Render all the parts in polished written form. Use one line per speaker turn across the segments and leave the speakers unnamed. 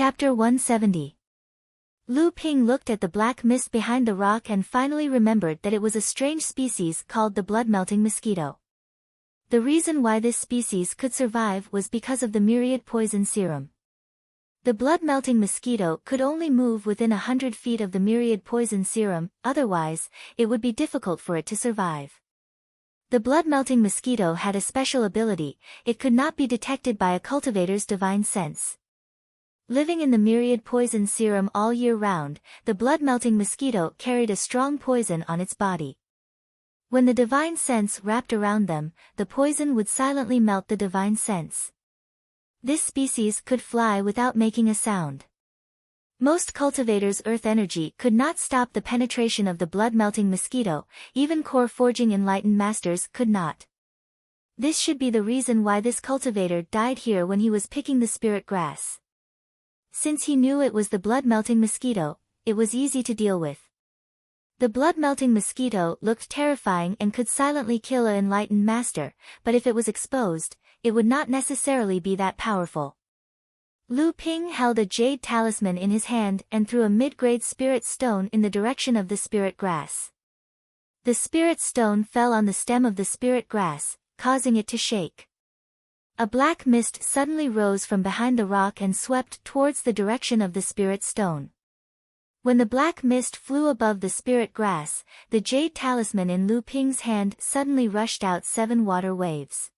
Chapter 170. Lu Ping looked at the black mist behind the rock and finally remembered that it was a strange species called the blood-melting mosquito. The reason why this species could survive was because of the myriad poison serum. The blood-melting mosquito could only move within 100 feet of the myriad poison serum, otherwise, it would be difficult for it to survive. The blood-melting mosquito had a special ability: it could not be detected by a cultivator's divine sense. Living in the myriad poison serum all year round, the blood-melting mosquito carried a strong poison on its body. When the divine sense wrapped around them, the poison would silently melt the divine sense. This species could fly without making a sound. Most cultivators' earth energy could not stop the penetration of the blood-melting mosquito, even core-forging enlightened masters could not. This should be the reason why this cultivator died here when he was picking the spirit grass. Since he knew it was the blood-melting mosquito, it was easy to deal with. The blood-melting mosquito looked terrifying and could silently kill an enlightened master, but if it was exposed, it would not necessarily be that powerful. Lu Ping held a jade talisman in his hand and threw a mid-grade spirit stone in the direction of the spirit grass. The spirit stone fell on the stem of the spirit grass, causing it to shake. A black mist suddenly rose from behind the rock and swept towards the direction of the spirit stone. When the black mist flew above the spirit grass, the jade talisman in Lu Ping's hand suddenly rushed out 7 water waves.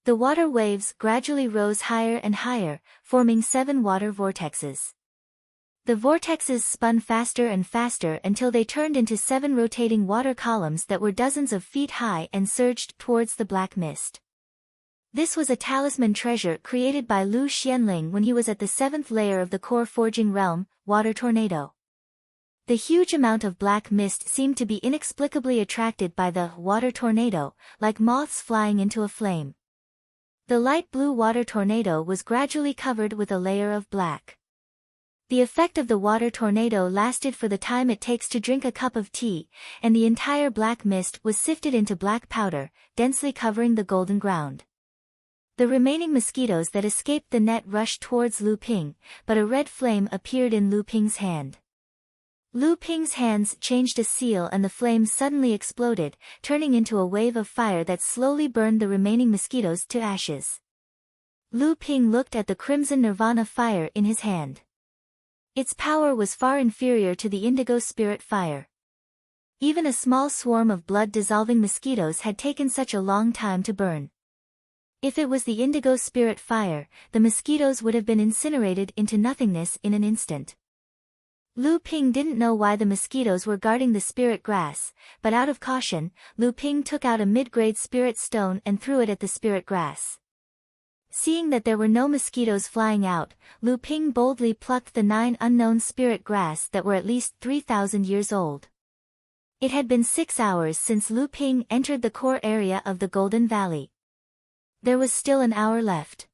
The water waves gradually rose higher and higher, forming 7 water vortexes. The vortexes spun faster and faster until they turned into 7 rotating water columns that were dozens of feet high and surged towards the black mist. This was a talisman treasure created by Lu Xianling when he was at the 7th layer of the core forging realm, Water Tornado. The huge amount of black mist seemed to be inexplicably attracted by the water tornado, like moths flying into a flame. The light blue water tornado was gradually covered with a layer of black. The effect of the water tornado lasted for the time it takes to drink a cup of tea, and the entire black mist was sifted into black powder, densely covering the golden ground. The remaining mosquitoes that escaped the net rushed towards Lu Ping, but a red flame appeared in Lu Ping's hand. Lu Ping's hands changed a seal and the flame suddenly exploded, turning into a wave of fire that slowly burned the remaining mosquitoes to ashes. Lu Ping looked at the crimson nirvana fire in his hand. Its power was far inferior to the indigo spirit fire. Even a small swarm of blood-dissolving mosquitoes had taken such a long time to burn. If it was the indigo spirit fire, the mosquitoes would have been incinerated into nothingness in an instant. Lu Ping didn't know why the mosquitoes were guarding the spirit grass, but out of caution, Lu Ping took out a mid-grade spirit stone and threw it at the spirit grass. Seeing that there were no mosquitoes flying out, Lu Ping boldly plucked the 9 unknown spirit grass that were at least 3,000 years old. It had been 6 hours since Lu Ping entered the core area of the Golden Valley. There was still an hour left.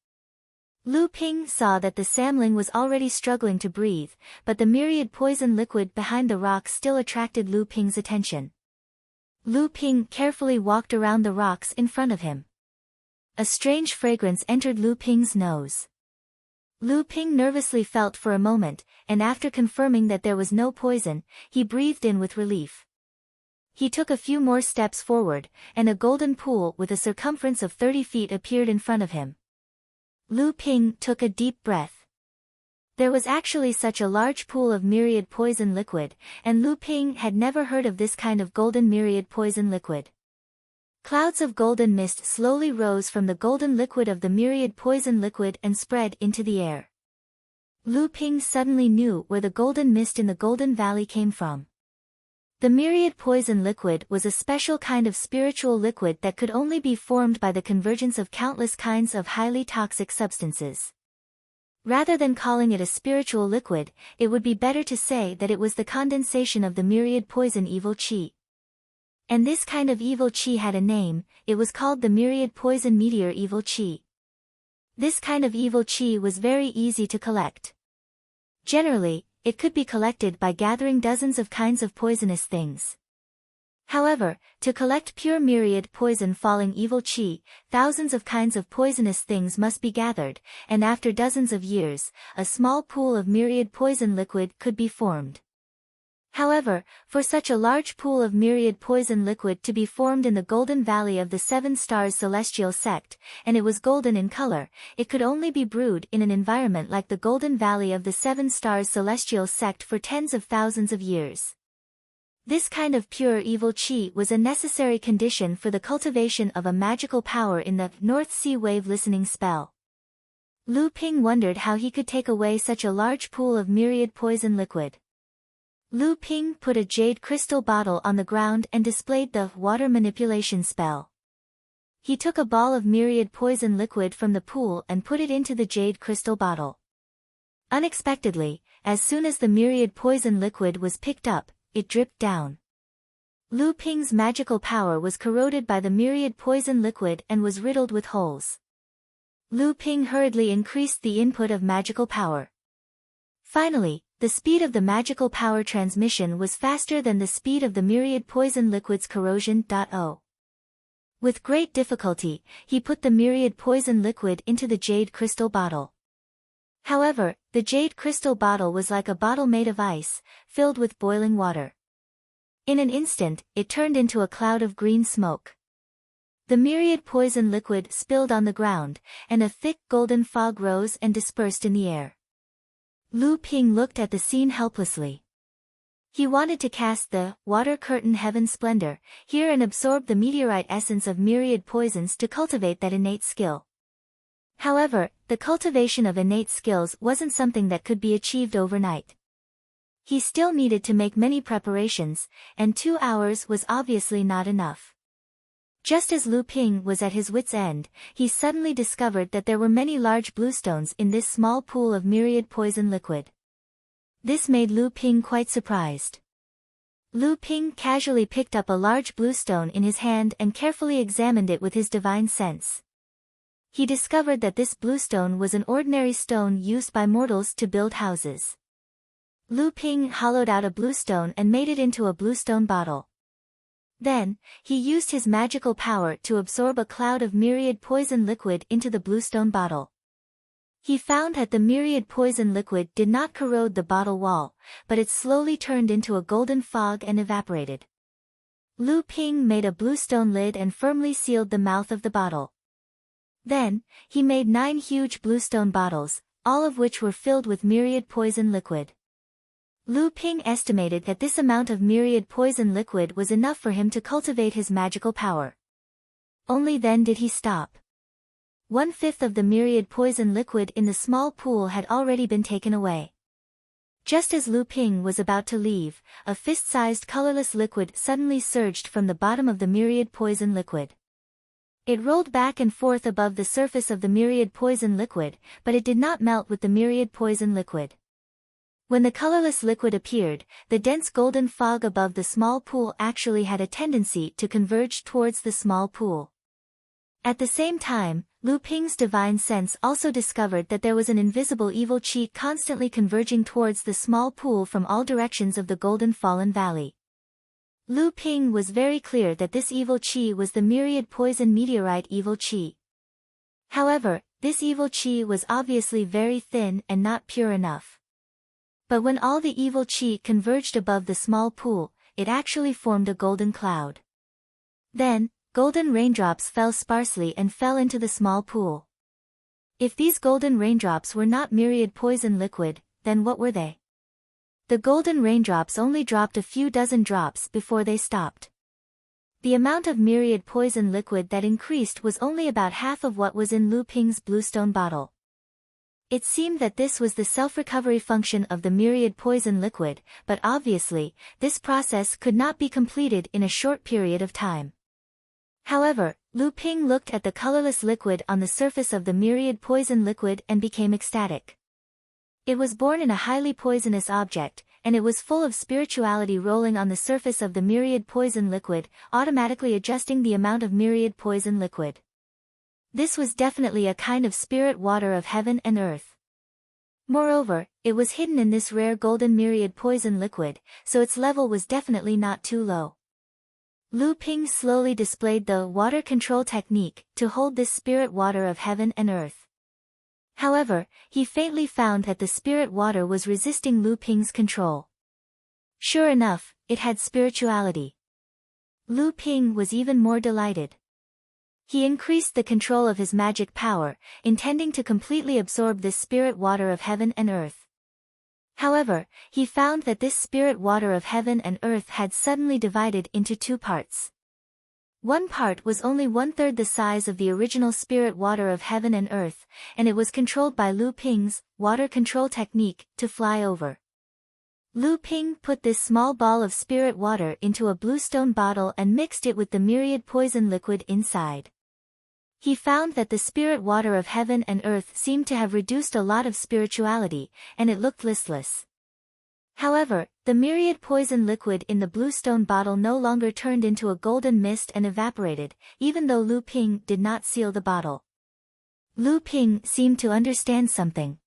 Lu Ping saw that the samling was already struggling to breathe, but the myriad poison liquid behind the rock still attracted Lu Ping's attention. Lu Ping carefully walked around the rocks in front of him. A strange fragrance entered Lu Ping's nose. Lu Ping nervously felt for a moment, and after confirming that there was no poison, he breathed in with relief. He took a few more steps forward, and a golden pool with a circumference of 30 feet appeared in front of him. Lu Ping took a deep breath. There was actually such a large pool of myriad poison liquid, and Lu Ping had never heard of this kind of golden myriad poison liquid. Clouds of golden mist slowly rose from the golden liquid of the myriad poison liquid and spread into the air. Lu Ping suddenly knew where the golden mist in the Golden Valley came from. The myriad poison liquid was a special kind of spiritual liquid that could only be formed by the convergence of countless kinds of highly toxic substances. Rather than calling it a spiritual liquid, it would be better to say that it was the condensation of the myriad poison evil qi. And this kind of evil qi had a name: it was called the myriad poison meteor evil qi. This kind of evil qi was very easy to collect. Generally, it could be collected by gathering dozens of kinds of poisonous things. However, to collect pure myriad poison falling evil chi, thousands of kinds of poisonous things must be gathered, and after dozens of years, a small pool of myriad poison liquid could be formed. However, for such a large pool of myriad poison liquid to be formed in the Golden Valley of the Seven Stars Celestial Sect, and it was golden in color, it could only be brewed in an environment like the Golden Valley of the Seven Stars Celestial Sect for tens of thousands of years. This kind of pure evil chi was a necessary condition for the cultivation of a magical power in the North Sea Wave Listening spell. Lu Ping wondered how he could take away such a large pool of myriad poison liquid. Lu Ping put a jade crystal bottle on the ground and displayed the water manipulation spell. He took a ball of myriad poison liquid from the pool and put it into the jade crystal bottle. Unexpectedly, as soon as the myriad poison liquid was picked up, it dripped down. Lu Ping's magical power was corroded by the myriad poison liquid and was riddled with holes. Lu Ping hurriedly increased the input of magical power. Finally, the speed of the magical power transmission was faster than the speed of the myriad poison liquid's corrosion. With great difficulty, he put the myriad poison liquid into the jade crystal bottle. However, the jade crystal bottle was like a bottle made of ice, filled with boiling water. In an instant, it turned into a cloud of green smoke. The myriad poison liquid spilled on the ground, and a thick golden fog rose and dispersed in the air. Lu Ping looked at the scene helplessly. He wanted to cast the water curtain heaven splendor here and absorb the meteorite essence of myriad poisons to cultivate that innate skill. However, the cultivation of innate skills wasn't something that could be achieved overnight. He still needed to make many preparations, and 2 hours was obviously not enough. Just as Lu Ping was at his wit's end, he suddenly discovered that there were many large bluestones in this small pool of myriad poison liquid. This made Lu Ping quite surprised. Lu Ping casually picked up a large bluestone in his hand and carefully examined it with his divine sense. He discovered that this bluestone was an ordinary stone used by mortals to build houses. Lu Ping hollowed out a bluestone and made it into a bluestone bottle. Then, he used his magical power to absorb a cloud of myriad poison liquid into the bluestone bottle. He found that the myriad poison liquid did not corrode the bottle wall, but it slowly turned into a golden fog and evaporated. Lu Ping made a bluestone lid and firmly sealed the mouth of the bottle. Then, he made 9 huge bluestone bottles, all of which were filled with myriad poison liquid. Lu Ping estimated that this amount of myriad poison liquid was enough for him to cultivate his magical power. Only then did he stop. 1/5 of the myriad poison liquid in the small pool had already been taken away. Just as Lu Ping was about to leave, a fist-sized colorless liquid suddenly surged from the bottom of the myriad poison liquid. It rolled back and forth above the surface of the myriad poison liquid, but it did not melt with the myriad poison liquid. When the colorless liquid appeared, the dense golden fog above the small pool actually had a tendency to converge towards the small pool. At the same time, Lu Ping's divine sense also discovered that there was an invisible evil chi constantly converging towards the small pool from all directions of the Golden Fallen Valley. Lu Ping was very clear that this evil chi was the myriad poison meteorite evil chi. However, this evil chi was obviously very thin and not pure enough. But when all the evil chi converged above the small pool, it actually formed a golden cloud. Then, golden raindrops fell sparsely and fell into the small pool. If these golden raindrops were not myriad poison liquid, then what were they? The golden raindrops only dropped a few dozen drops before they stopped. The amount of myriad poison liquid that increased was only about half of what was in Lu Ping's bluestone bottle. It seemed that this was the self-recovery function of the myriad poison liquid, but obviously, this process could not be completed in a short period of time. However, Lu Ping looked at the colorless liquid on the surface of the myriad poison liquid and became ecstatic. It was born in a highly poisonous object, and it was full of spirituality rolling on the surface of the myriad poison liquid, automatically adjusting the amount of myriad poison liquid. This was definitely a kind of spirit water of heaven and earth. Moreover, it was hidden in this rare golden myriad poison liquid, so its level was definitely not too low. Lu Ping slowly displayed the water control technique to hold this spirit water of heaven and earth. However, he faintly found that the spirit water was resisting Lu Ping's control. Sure enough, it had spirituality. Lu Ping was even more delighted. He increased the control of his magic power, intending to completely absorb this spirit water of heaven and earth. However, he found that this spirit water of heaven and earth had suddenly divided into two parts. One part was only 1/3 the size of the original spirit water of heaven and earth, and it was controlled by Lu Ping's water control technique to fly over. Lu Ping put this small ball of spirit water into a bluestone bottle and mixed it with the myriad poison liquid inside. He found that the spirit water of heaven and earth seemed to have reduced a lot of spirituality, and it looked listless. However, the myriad poison liquid in the bluestone bottle no longer turned into a golden mist and evaporated, even though Lu Ping did not seal the bottle. Lu Ping seemed to understand something.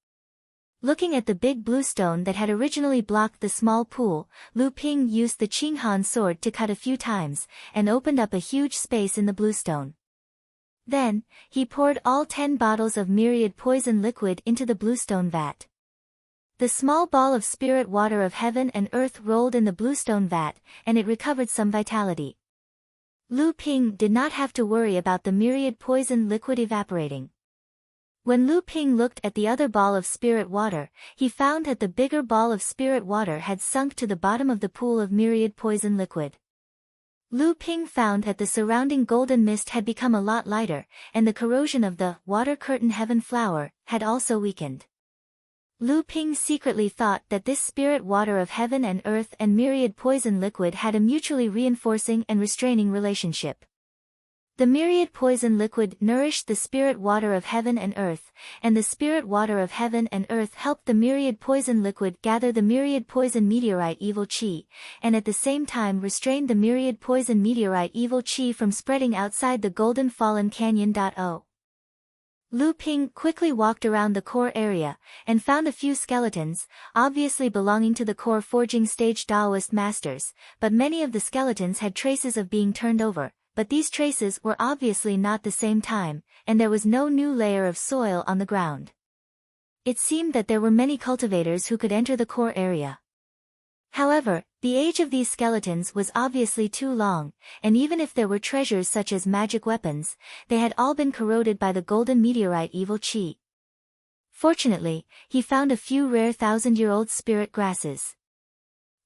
Looking at the big bluestone that had originally blocked the small pool, Lu Ping used the Qinghan sword to cut a few times, and opened up a huge space in the bluestone. Then, he poured all 10 bottles of myriad poison liquid into the bluestone vat. The small ball of spirit water of heaven and earth rolled in the bluestone vat, and it recovered some vitality. Lu Ping did not have to worry about the myriad poison liquid evaporating. When Lu Ping looked at the other ball of spirit water, he found that the bigger ball of spirit water had sunk to the bottom of the pool of myriad poison liquid. Lu Ping found that the surrounding golden mist had become a lot lighter, and the corrosion of the water curtain heaven flower had also weakened. Lu Ping secretly thought that this spirit water of heaven and earth and myriad poison liquid had a mutually reinforcing and restraining relationship. The myriad poison liquid nourished the spirit water of heaven and earth, and the spirit water of heaven and earth helped the myriad poison liquid gather the myriad poison meteorite evil chi, and at the same time restrained the myriad poison meteorite evil chi from spreading outside the golden fallen canyon. Lu Ping quickly walked around the core area, and found a few skeletons, obviously belonging to the core forging stage Taoist masters, but many of the skeletons had traces of being turned over. But these traces were obviously not the same time, and there was no new layer of soil on the ground. It seemed that there were many cultivators who could enter the core area. However, the age of these skeletons was obviously too long, and even if there were treasures such as magic weapons, they had all been corroded by the golden meteorite evil chi. Fortunately, he found a few rare 1,000-year-old spirit grasses.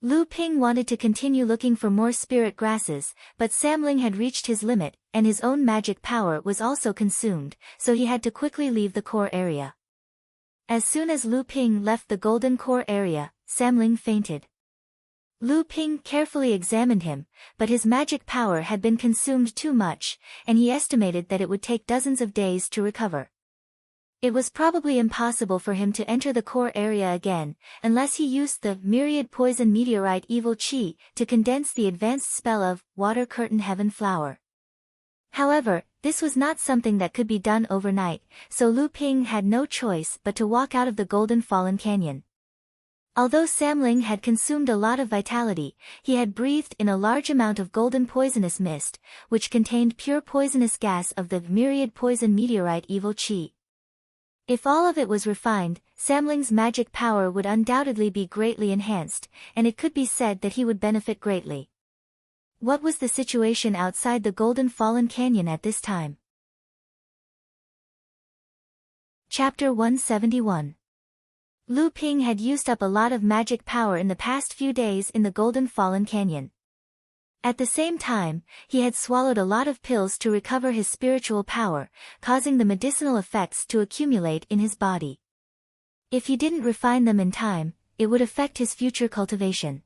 Lu Ping wanted to continue looking for more spirit grasses, but Samling had reached his limit, and his own magic power was also consumed, so he had to quickly leave the core area. As soon as Lu Ping left the golden core area, Samling fainted. Lu Ping carefully examined him, but his magic power had been consumed too much, and he estimated that it would take dozens of days to recover. It was probably impossible for him to enter the core area again, unless he used the myriad poison meteorite evil chi to condense the advanced spell of water curtain heaven flower. However, this was not something that could be done overnight, so Lu Ping had no choice but to walk out of the golden fallen canyon. Although Samling had consumed a lot of vitality, he had breathed in a large amount of golden poisonous mist, which contained pure poisonous gas of the myriad poison meteorite evil chi. If all of it was refined, Samling's magic power would undoubtedly be greatly enhanced, and it could be said that he would benefit greatly. What was the situation outside the Golden Fallen Canyon at this time? Chapter 171. Lu Ping had used up a lot of magic power in the past few days in the Golden Fallen Canyon. At the same time, he had swallowed a lot of pills to recover his spiritual power, causing the medicinal effects to accumulate in his body. If he didn't refine them in time, it would affect his future cultivation.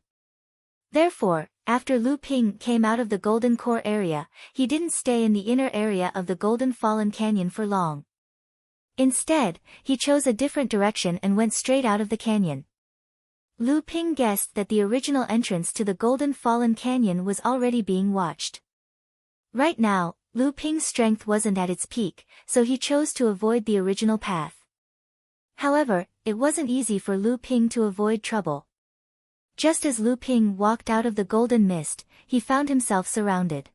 Therefore, after Lu Ping came out of the Golden Core area, he didn't stay in the inner area of the Golden Fallen Canyon for long. Instead, he chose a different direction and went straight out of the canyon. Lu Ping guessed that the original entrance to the Golden Fallen Canyon was already being watched. Right now, Lu Ping's strength wasn't at its peak, so he chose to avoid the original path. However, it wasn't easy for Lu Ping to avoid trouble. Just as Lu Ping walked out of the golden mist, he found himself surrounded.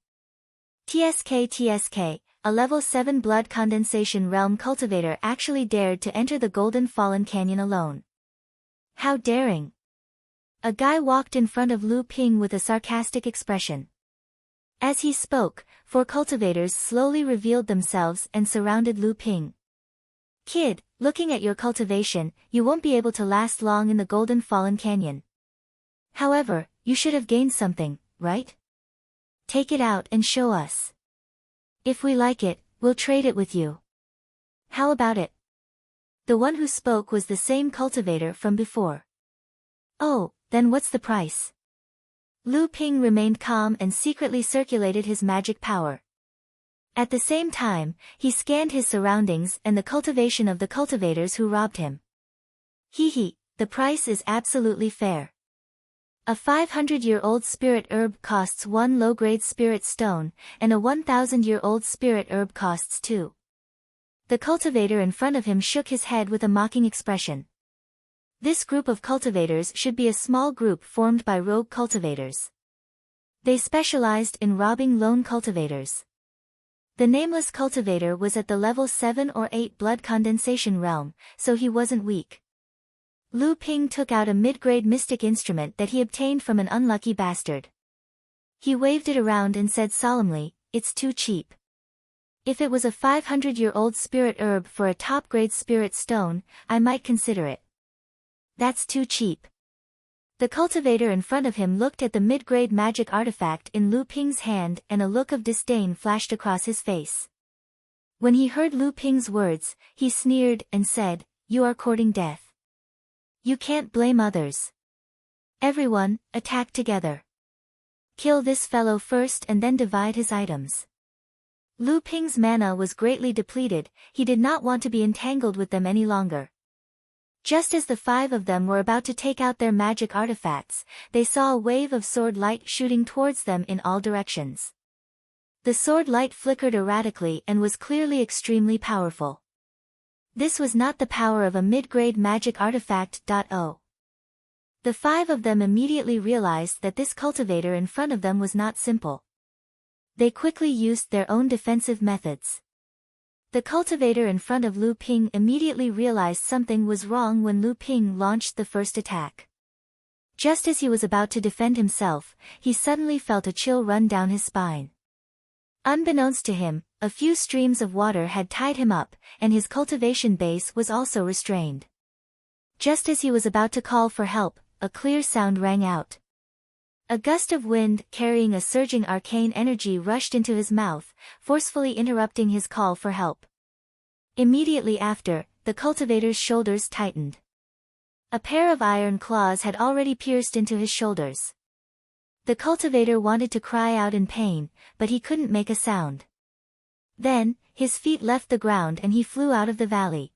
TSK, a level 7 blood condensation realm cultivator actually dared to enter the Golden Fallen Canyon alone. How daring! A guy walked in front of Lu Ping with a sarcastic expression. As he spoke, 4 cultivators slowly revealed themselves and surrounded Lu Ping. Kid, looking at your cultivation, you won't be able to last long in the Golden Fallen Canyon. However, you should have gained something, right? Take it out and show us. If we like it, we'll trade it with you. How about it? The one who spoke was the same cultivator from before. Oh, then what's the price? Lu Ping remained calm and secretly circulated his magic power. At the same time, he scanned his surroundings and the cultivation of the cultivators who robbed him. Hee, the price is absolutely fair. A 500-year-old spirit herb costs 1 low-grade spirit stone, and a 1,000-year-old spirit herb costs 2. The cultivator in front of him shook his head with a mocking expression. This group of cultivators should be a small group formed by rogue cultivators. They specialized in robbing lone cultivators. The nameless cultivator was at the level 7 or 8 blood condensation realm, so he wasn't weak. Lu Ping took out a mid-grade mystic instrument that he obtained from an unlucky bastard. He waved it around and said solemnly, "It's too cheap. If it was a 500-year-old spirit herb for a top-grade spirit stone, I might consider it." That's too cheap. The cultivator in front of him looked at the mid-grade magic artifact in Lu Ping's hand and a look of disdain flashed across his face. When he heard Lu Ping's words, he sneered and said, "You are courting death. You can't blame others. Everyone, attack together. Kill this fellow first and then divide his items." Lu Ping's mana was greatly depleted, he did not want to be entangled with them any longer. Just as the 5 of them were about to take out their magic artifacts, they saw a wave of sword light shooting towards them in all directions. The sword light flickered erratically and was clearly extremely powerful. This was not the power of a mid-grade magic artifact. The 5 of them immediately realized that this cultivator in front of them was not simple. They quickly used their own defensive methods. The cultivator in front of Lu Ping immediately realized something was wrong when Lu Ping launched the first attack. Just as he was about to defend himself, he suddenly felt a chill run down his spine. Unbeknownst to him, a few streams of water had tied him up, and his cultivation base was also restrained. Just as he was about to call for help, a clear sound rang out. A gust of wind carrying a surging arcane energy rushed into his mouth, forcefully interrupting his call for help. Immediately after, the cultivator's shoulders tightened. A pair of iron claws had already pierced into his shoulders. The cultivator wanted to cry out in pain, but he couldn't make a sound. Then, his feet left the ground and he flew out of the valley.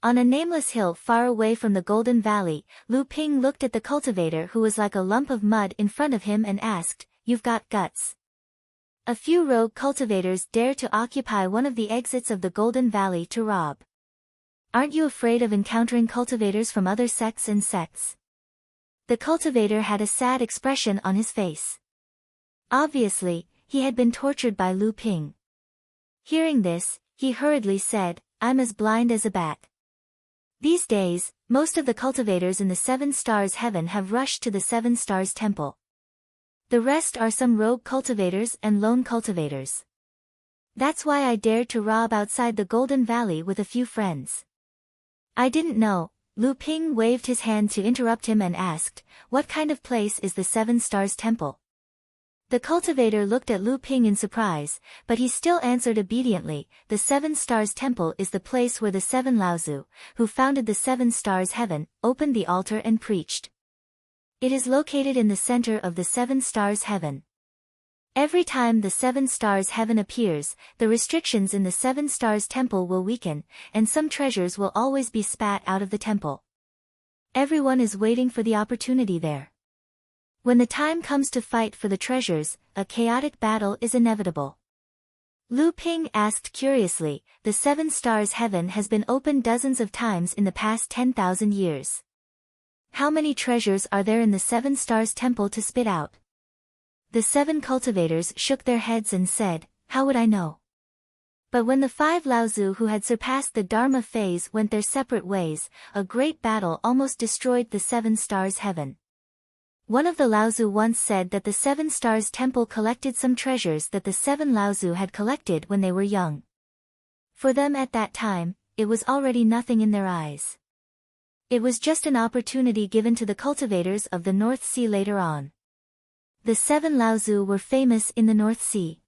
On a nameless hill far away from the Golden Valley, Lu Ping looked at the cultivator who was like a lump of mud in front of him and asked, "You've got guts." A few rogue cultivators dare to occupy one of the exits of the Golden Valley to rob. Aren't you afraid of encountering cultivators from other sects and sects? The cultivator had a sad expression on his face. Obviously, he had been tortured by Lu Ping. Hearing this, he hurriedly said, "I'm as blind as a bat." These days, most of the cultivators in the 7 Stars Heaven have rushed to the 7 Stars Temple. The rest are some rogue cultivators and lone cultivators. That's why I dared to rob outside the Golden Valley with a few friends. I didn't know. Lu Ping waved his hand to interrupt him and asked, "What kind of place is the 7 Stars Temple?" The cultivator looked at Lu Ping in surprise, but he still answered obediently, "The 7 Stars Temple is the place where the 7 Laozu, who founded the 7 Stars Heaven, opened the altar and preached. It is located in the center of the 7 Stars Heaven. Every time the 7 Stars Heaven appears, the restrictions in the 7 Stars Temple will weaken, and some treasures will always be spat out of the temple. Everyone is waiting for the opportunity there. When the time comes to fight for the treasures, a chaotic battle is inevitable." Lu Ping asked curiously, "The 7 Stars Heaven has been opened dozens of times in the past 10,000 years. How many treasures are there in the 7 Stars Temple to spit out? The 7 cultivators shook their heads and said, how would I know? But when the 5 Laozu who had surpassed the Dharma phase went their separate ways, a great battle almost destroyed the 7 Stars Heaven. One of the Laozu once said that the 7 Stars Temple collected some treasures that the 7 Laozu had collected when they were young. For them at that time, it was already nothing in their eyes. It was just an opportunity given to the cultivators of the North Sea later on. The 7 Laozu were famous in the North Sea.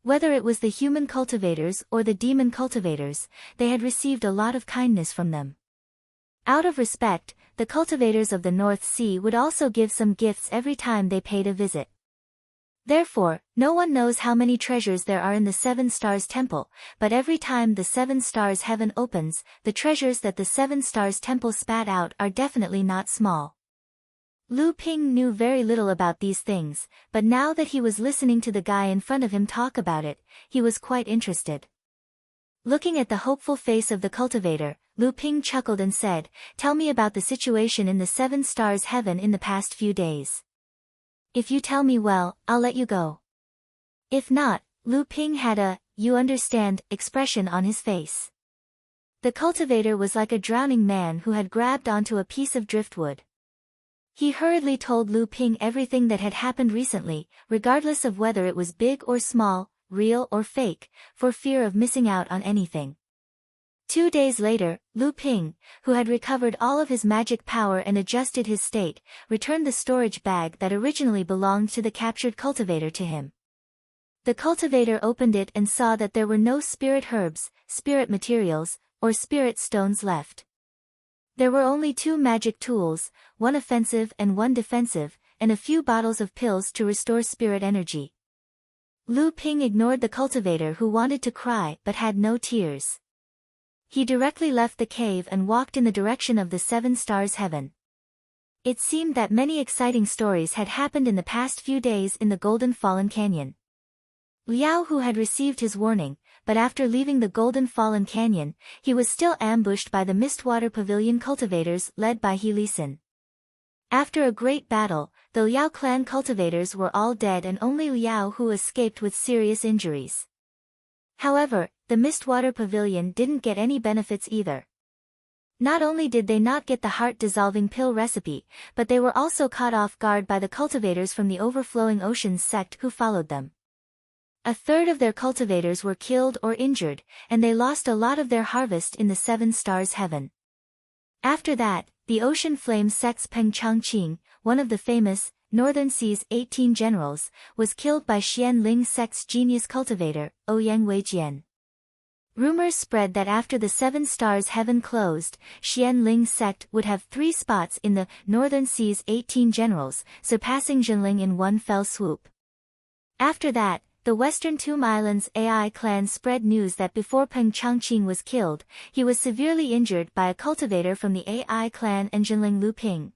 Whether it was the human cultivators or the demon cultivators, they had received a lot of kindness from them. Out of respect, the cultivators of the North Sea would also give some gifts every time they paid a visit. Therefore, no one knows how many treasures there are in the 7 Stars Temple, but every time the 7 Stars Heaven opens, the treasures that the 7 Stars Temple spat out are definitely not small. Lu Ping knew very little about these things, but now that he was listening to the guy in front of him talk about it, he was quite interested. Looking at the hopeful face of the cultivator, Lu Ping chuckled and said, tell me about the situation in the 7 Stars Heaven in the past few days. If you tell me well, I'll let you go. If not, Lu Ping had a, you understand, expression on his face. The cultivator was like a drowning man who had grabbed onto a piece of driftwood. He hurriedly told Lu Ping everything that had happened recently, regardless of whether it was big or small, real or fake, for fear of missing out on anything. 2 days later, Lu Ping, who had recovered all of his magic power and adjusted his state, returned the storage bag that originally belonged to the captured cultivator to him. The cultivator opened it and saw that there were no spirit herbs, spirit materials, or spirit stones left. There were only 2 magic tools, one offensive and one defensive, and a few bottles of pills to restore spirit energy. Lu Ping ignored the cultivator who wanted to cry but had no tears. He directly left the cave and walked in the direction of the 7 Stars Heaven. It seemed that many exciting stories had happened in the past few days in the Golden Fallen Canyon. Liao Hu had received his warning, but after leaving the Golden Fallen Canyon, he was still ambushed by the Mistwater Pavilion cultivators led by He Lisin. After a great battle, the Liao clan cultivators were all dead and only Liao Hu escaped with serious injuries. However, the Mistwater Pavilion didn't get any benefits either. Not only did they not get the heart-dissolving pill recipe, but they were also caught off guard by the cultivators from the Overflowing Oceans sect who followed them. A third of their cultivators were killed or injured, and they lost a lot of their harvest in the 7 Stars Heaven. After that, the Ocean Flame sect's Peng Changqing, one of the famous, Northern Sea's 18 generals, was killed by Xian Ling sect's genius cultivator, Ouyang Weijian. Rumors spread that after the 7 Stars Heaven closed, Xian Ling sect would have 3 spots in the Northern Sea's 18 generals, surpassing Jinling in one fell swoop. After that, the Western Tomb Islands AI clan spread news that before Peng Changqing was killed, he was severely injured by a cultivator from the AI clan and Jinling Lu Ping.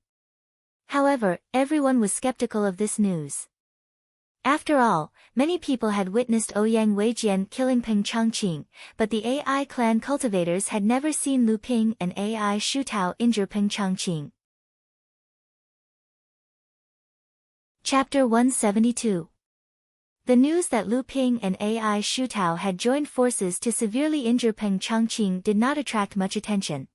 However, everyone was skeptical of this news. After all, many people had witnessed Ouyang Weijian killing Peng Changqing, but the AI clan cultivators had never seen Lu Ping and AI Shutao injure Peng Changqing. Chapter 172. The news that Lu Ping and AI Shutao had joined forces to severely injure Peng Changqing did not attract much attention.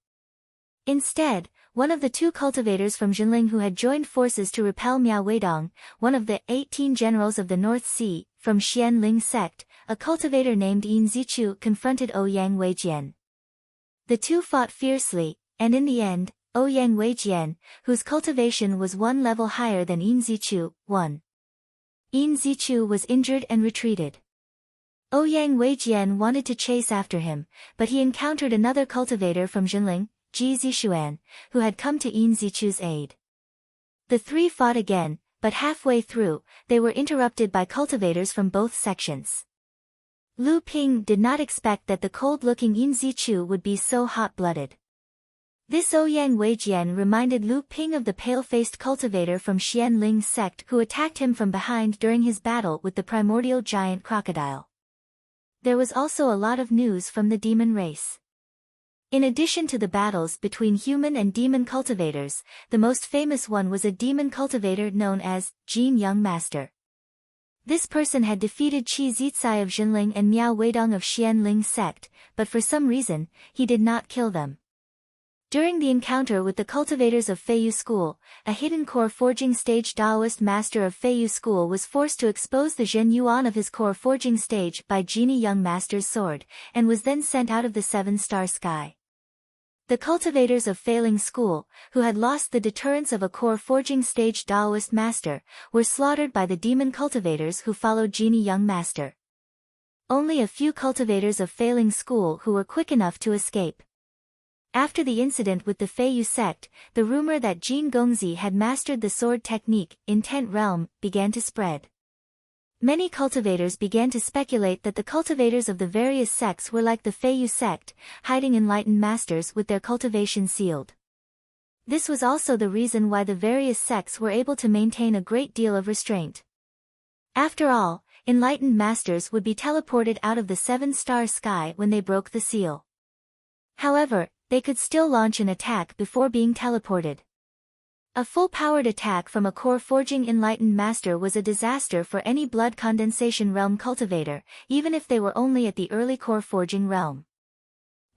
Instead, one of the 2 cultivators from Jinling who had joined forces to repel Miao Weidong, one of the 18 generals of the North Sea, from Xian Ling sect, a cultivator named Yin Zichu confronted Ouyang Weijian. The 2 fought fiercely, and in the end, Ouyang Weijian, whose cultivation was 1 level higher than Yin Zichu, won. Yin Zichu was injured and retreated. Ouyang Weijian wanted to chase after him, but he encountered another cultivator from Jinling, Ji Zishuan, who had come to Yin Zichu's aid. The 3 fought again, but halfway through, they were interrupted by cultivators from both sections. Lu Ping did not expect that the cold-looking Yin Zichu would be so hot-blooded. This Ouyang Weijian reminded Lu Ping of the pale-faced cultivator from Xian Ling's sect who attacked him from behind during his battle with the primordial giant crocodile. There was also a lot of news from the demon race. In addition to the battles between human and demon cultivators, the most famous one was a demon cultivator known as Jin Young Master. This person had defeated Qi Zicai of Jinling and Miao Weidong of Xianling sect, but for some reason, he did not kill them. During the encounter with the cultivators of Feiyu School, a hidden core forging stage Daoist master of Feiyu School was forced to expose the Zhen Yuan of his core forging stage by Genie Young Master's sword, and was then sent out of the seven-star sky. The cultivators of Failing School, who had lost the deterrence of a core forging stage Daoist master, were slaughtered by the demon cultivators who followed Genie Young Master. Only a few cultivators of Failing School who were quick enough to escape. After the incident with the Feiyu sect, the rumor that Jin Gongzi had mastered the sword technique, Intent Realm, began to spread. Many cultivators began to speculate that the cultivators of the various sects were like the Feiyu sect, hiding enlightened masters with their cultivation sealed. This was also the reason why the various sects were able to maintain a great deal of restraint. After all, enlightened masters would be teleported out of the seven-star sky when they broke the seal. However, they could still launch an attack before being teleported. A full-powered attack from a core forging enlightened master was a disaster for any blood condensation realm cultivator, even if they were only at the early core forging realm.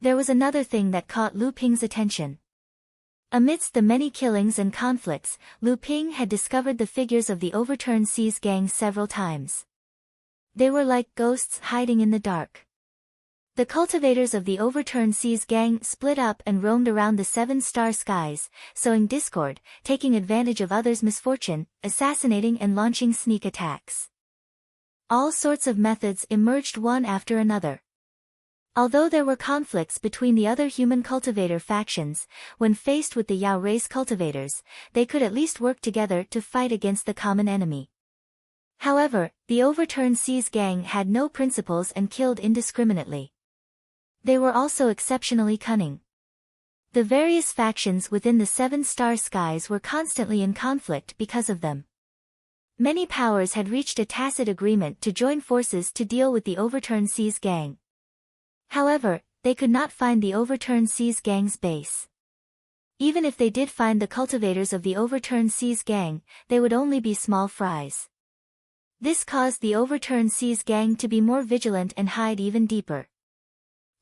There was another thing that caught Lu Ping's attention. Amidst the many killings and conflicts, Lu Ping had discovered the figures of the Overturned Seas gang several times. They were like ghosts hiding in the dark. The cultivators of the Overturned Seas gang split up and roamed around the seven-star skies, sowing discord, taking advantage of others' misfortune, assassinating and launching sneak attacks. All sorts of methods emerged one after another. Although there were conflicts between the other human cultivator factions, when faced with the Yao race cultivators, they could at least work together to fight against the common enemy. However, the Overturned Seas gang had no principles and killed indiscriminately. They were also exceptionally cunning. The various factions within the seven-star skies were constantly in conflict because of them. Many powers had reached a tacit agreement to join forces to deal with the Overturned Seas gang. However, they could not find the Overturned Seas gang's base. Even if they did find the cultivators of the Overturned Seas gang, they would only be small fries. This caused the Overturned Seas gang to be more vigilant and hide even deeper.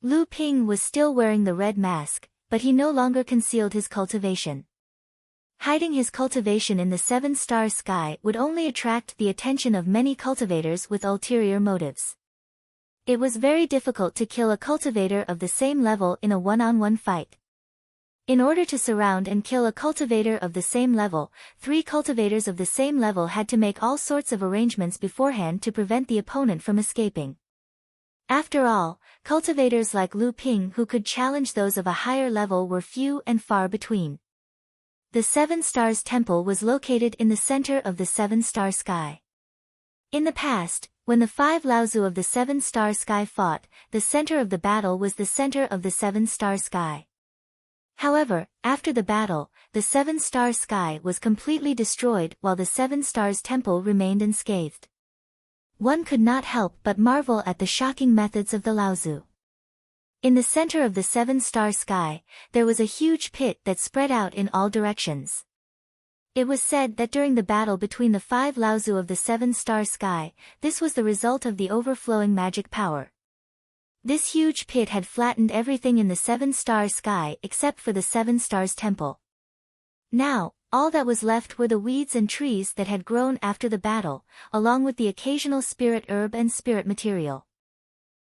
Lu Ping was still wearing the red mask, but he no longer concealed his cultivation. Hiding his cultivation in the seven-star sky would only attract the attention of many cultivators with ulterior motives. It was very difficult to kill a cultivator of the same level in a one-on-one fight. In order to surround and kill a cultivator of the same level, 3 cultivators of the same level had to make all sorts of arrangements beforehand to prevent the opponent from escaping. After all, cultivators like Lu Ping who could challenge those of a higher level were few and far between. The Seven Stars Temple was located in the center of the seven-star sky. In the past, when the 5 Laozu of the seven-star sky fought, the center of the battle was the center of the seven-star sky. However, after the battle, the seven-star sky was completely destroyed while the Seven Stars Temple remained unscathed. One could not help but marvel at the shocking methods of the Laozu. In the center of the seven-star sky, there was a huge pit that spread out in all directions. It was said that during the battle between the 5 Laozu of the seven-star sky, this was the result of the overflowing magic power. This huge pit had flattened everything in the seven-star sky except for the Seven Stars Temple. Now, all that was left were the weeds and trees that had grown after the battle, along with the occasional spirit herb and spirit material.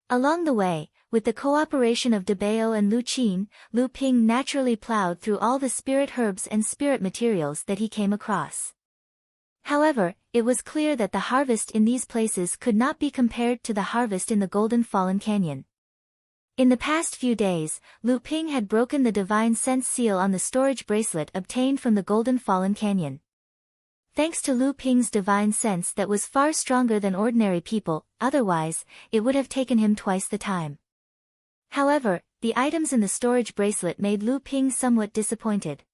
Along the way, with the cooperation of Debao and Lu Qin, Lu Ping naturally plowed through all the spirit herbs and spirit materials that he came across. However, it was clear that the harvest in these places could not be compared to the harvest in the Golden Fallen Canyon. In the past few days, Lu Ping had broken the divine sense seal on the storage bracelet obtained from the Golden Fallen Canyon. Thanks to Lu Ping's divine sense that was far stronger than ordinary people, otherwise, it would have taken him twice the time. However, the items in the storage bracelet made Lu Ping somewhat disappointed.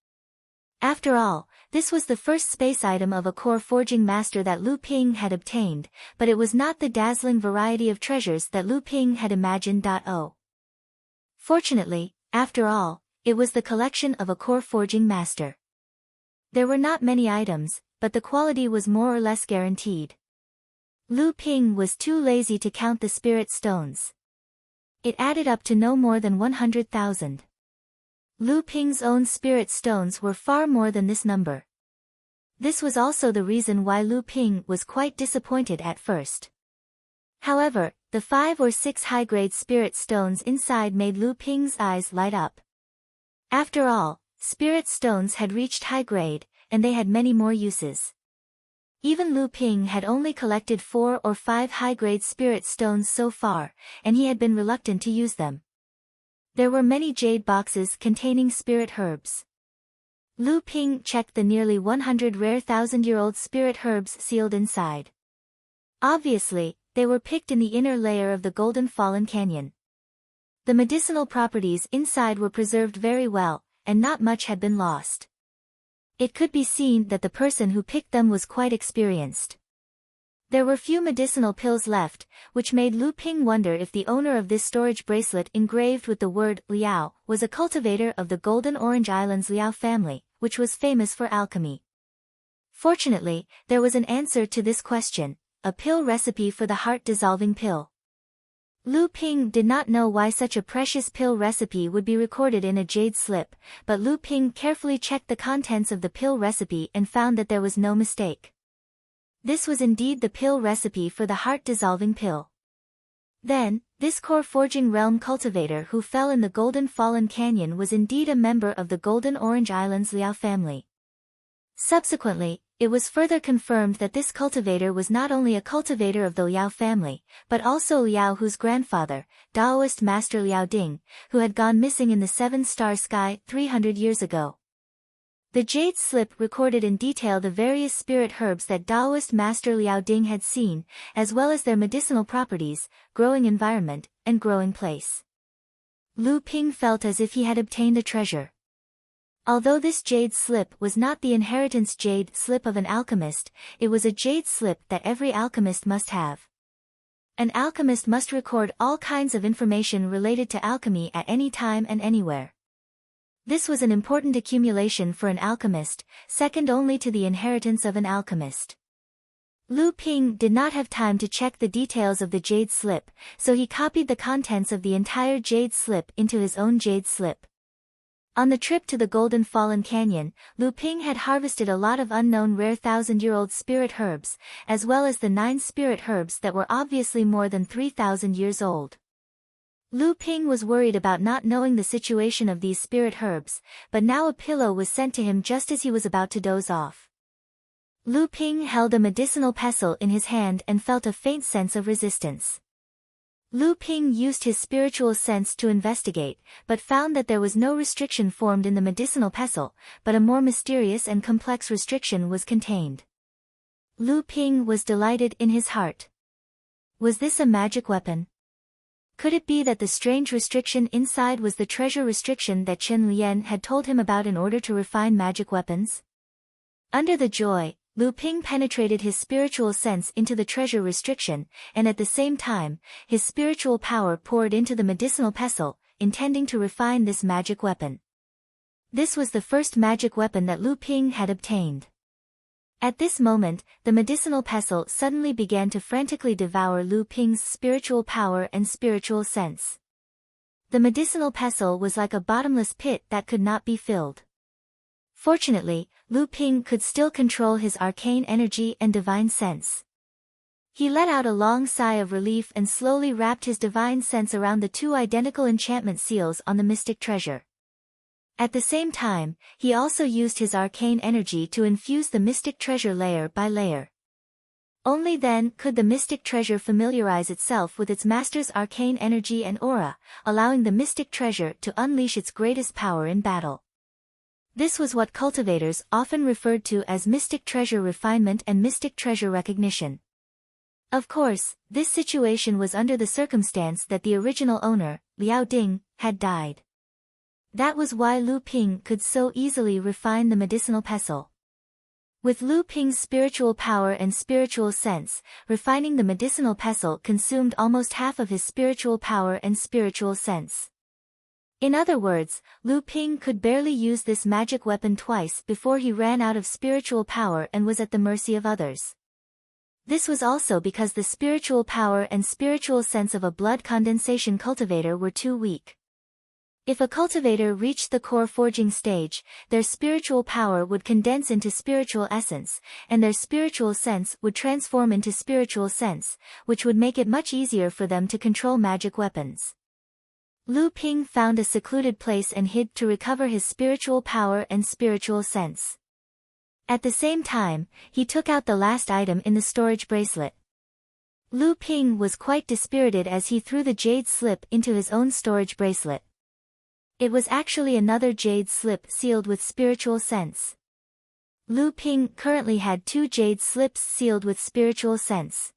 After all, this was the first space item of a core forging master that Lu Ping had obtained, but it was not the dazzling variety of treasures that Lu Ping had imagined. Fortunately, After all, it was the collection of a core forging master. There were not many items, but the quality was more or less guaranteed. Lu Ping was too lazy to count the spirit stones. It added up to no more than 100,000. Lu Ping's own spirit stones were far more than this number. This was also the reason why Lu Ping was quite disappointed at first. However, the 5 or 6 high-grade spirit stones inside made Lu Ping's eyes light up. After all, spirit stones had reached high grade, and they had many more uses. Even Lu Ping had only collected 4 or 5 high-grade spirit stones so far, and he had been reluctant to use them. There were many jade boxes containing spirit herbs. Lu Ping checked the nearly 100 rare thousand-year-old spirit herbs sealed inside. Obviously, they were picked in the inner layer of the Golden Fallen Canyon. The medicinal properties inside were preserved very well, and not much had been lost. It could be seen that the person who picked them was quite experienced. There were few medicinal pills left, which made Lu Ping wonder if the owner of this storage bracelet engraved with the word Liao was a cultivator of the Golden Orange Islands Liao family, which was famous for alchemy. Fortunately, there was an answer to this question, a pill recipe for the heart-dissolving pill. Lu Ping did not know why such a precious pill recipe would be recorded in a jade slip, but Lu Ping carefully checked the contents of the pill recipe and found that there was no mistake. This was indeed the pill recipe for the heart-dissolving pill. Then, this core forging realm cultivator who fell in the Golden Fallen Canyon was indeed a member of the Golden Orange Islands Liao family. Subsequently, it was further confirmed that this cultivator was not only a cultivator of the Liao family, but also Liao whose grandfather, Taoist master Liao Ding, who had gone missing in the seven-star sky 300 years ago. The jade slip recorded in detail the various spirit herbs that Taoist master Liao Ding had seen, as well as their medicinal properties, growing environment, and growing place. Lu Ping felt as if he had obtained a treasure. Although this jade slip was not the inheritance jade slip of an alchemist, it was a jade slip that every alchemist must have. An alchemist must record all kinds of information related to alchemy at any time and anywhere. This was an important accumulation for an alchemist, second only to the inheritance of an alchemist. Lu Ping did not have time to check the details of the jade slip, so he copied the contents of the entire jade slip into his own jade slip. On the trip to the Golden Fallen Canyon, Lu Ping had harvested a lot of unknown rare thousand-year-old spirit herbs, as well as the 9 spirit herbs that were obviously more than 3,000 years old. Lu Ping was worried about not knowing the situation of these spirit herbs, but now a pillow was sent to him just as he was about to doze off. Lu Ping held a medicinal pestle in his hand and felt a faint sense of resistance. Lu Ping used his spiritual sense to investigate, but found that there was no restriction formed in the medicinal pestle, but a more mysterious and complex restriction was contained. Lu Ping was delighted in his heart. Was this a magic weapon? Could it be that the strange restriction inside was the treasure restriction that Chen Lian had told him about in order to refine magic weapons? Under the joy, Lu Ping penetrated his spiritual sense into the treasure restriction, and at the same time, his spiritual power poured into the medicinal pestle, intending to refine this magic weapon. This was the first magic weapon that Lu Ping had obtained. At this moment, the medicinal pestle suddenly began to frantically devour Lu Ping's spiritual power and spiritual sense. The medicinal pestle was like a bottomless pit that could not be filled. Fortunately, Lu Ping could still control his arcane energy and divine sense. He let out a long sigh of relief and slowly wrapped his divine sense around the 2 identical enchantment seals on the mystic treasure. At the same time, he also used his arcane energy to infuse the mystic treasure layer by layer. Only then could the mystic treasure familiarize itself with its master's arcane energy and aura, allowing the mystic treasure to unleash its greatest power in battle. This was what cultivators often referred to as mystic treasure refinement and mystic treasure recognition. Of course, this situation was under the circumstance that the original owner, Liao Ding, had died. That was why Lu Ping could so easily refine the medicinal pestle. With Lu Ping's spiritual power and spiritual sense, refining the medicinal pestle consumed almost half of his spiritual power and spiritual sense. In other words, Lu Ping could barely use this magic weapon twice before he ran out of spiritual power and was at the mercy of others. This was also because the spiritual power and spiritual sense of a blood condensation cultivator were too weak. If a cultivator reached the core forging stage, their spiritual power would condense into spiritual essence, and their spiritual sense would transform into spiritual sense, which would make it much easier for them to control magic weapons. Lu Ping found a secluded place and hid to recover his spiritual power and spiritual sense. At the same time, he took out the last item in the storage bracelet. Lu Ping was quite dispirited as he threw the jade slip into his own storage bracelet. It was actually another jade slip sealed with spiritual sense. Lu Ping currently had 2 jade slips sealed with spiritual sense.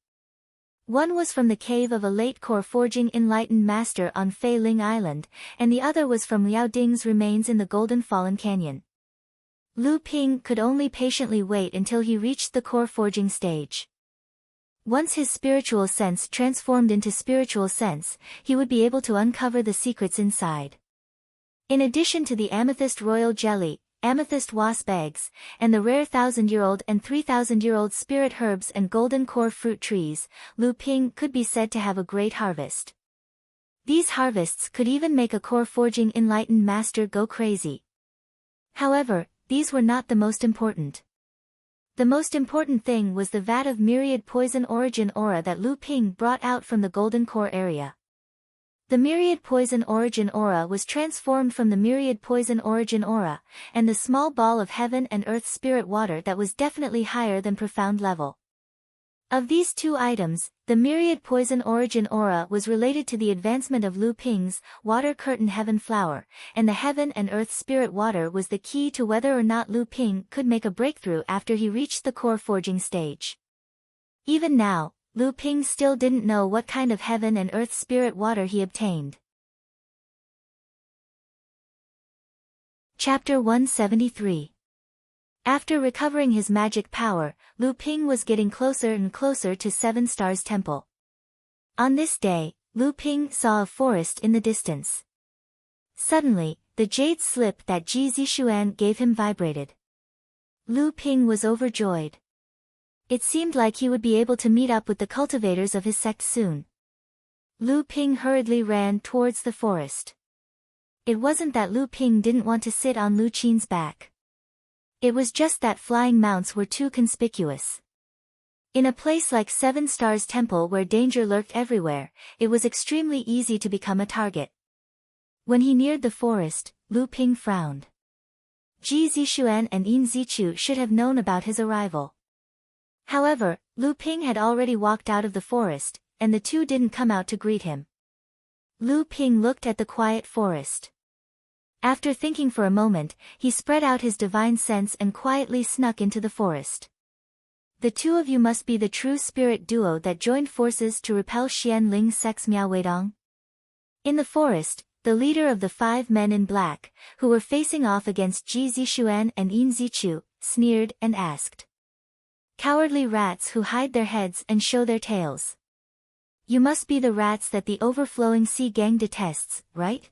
One was from the cave of a late core forging enlightened master on Fei Ling Island, and the other was from Liao Ding's remains in the Golden Fallen Canyon. Lu Ping could only patiently wait until he reached the core forging stage. Once his spiritual sense transformed into spiritual sense, he would be able to uncover the secrets inside. In addition to the amethyst royal jelly, amethyst wasp eggs, and the rare 1,000-year-old and 3,000-year-old spirit herbs and golden core fruit trees, Lu Ping could be said to have a great harvest. These harvests could even make a core forging enlightened master go crazy. However, these were not the most important. The most important thing was the vat of myriad poison origin aura that Lu Ping brought out from the golden core area. The myriad poison origin aura was transformed from the myriad poison origin aura, and the small ball of heaven and earth spirit water that was definitely higher than profound level. Of these 2 items, the myriad poison origin aura was related to the advancement of Lu Ping's water curtain heaven flower, and the heaven and earth spirit water was the key to whether or not Lu Ping could make a breakthrough after he reached the core forging stage. Even now, Lu Ping still didn't know what kind of heaven and earth spirit water he obtained. Chapter 173. After recovering his magic power, Lu Ping was getting closer and closer to 7 Stars Temple. On this day, Lu Ping saw a forest in the distance. Suddenly, the jade slip that Ji Zixuan gave him vibrated. Lu Ping was overjoyed. It seemed like he would be able to meet up with the cultivators of his sect soon. Lu Ping hurriedly ran towards the forest. It wasn't that Lu Ping didn't want to sit on Lu Qin's back. It was just that flying mounts were too conspicuous. In a place like 7 Stars Temple where danger lurked everywhere, it was extremely easy to become a target. When he neared the forest, Lu Ping frowned. Ji Zixuan and Yin Zichu should have known about his arrival. However, Lu Ping had already walked out of the forest, and the 2 didn't come out to greet him. Lu Ping looked at the quiet forest. After thinking for a moment, he spread out his divine sense and quietly snuck into the forest. The 2 of you must be the true spirit duo that joined forces to repel Xian Ling's sect's Miao Weidong. In the forest, the leader of the 5 men in black, who were facing off against Ji Zixuan and Yin Zichu, sneered and asked. Cowardly rats who hide their heads and show their tails. You must be the rats that the overflowing sea gang detests, right?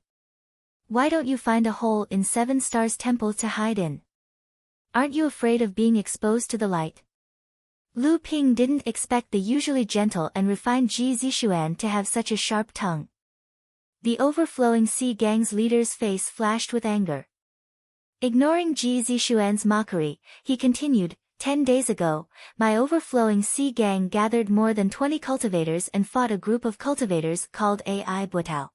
Why don't you find a hole in 7 Stars Temple to hide in? Aren't you afraid of being exposed to the light? Lu Ping didn't expect the usually gentle and refined Ji Zixuan to have such a sharp tongue. The overflowing sea gang's leader's face flashed with anger. Ignoring Ji Zixuan's mockery, he continued, 10 days ago, my overflowing sea gang gathered more than 20 cultivators and fought a group of cultivators called AI Butao.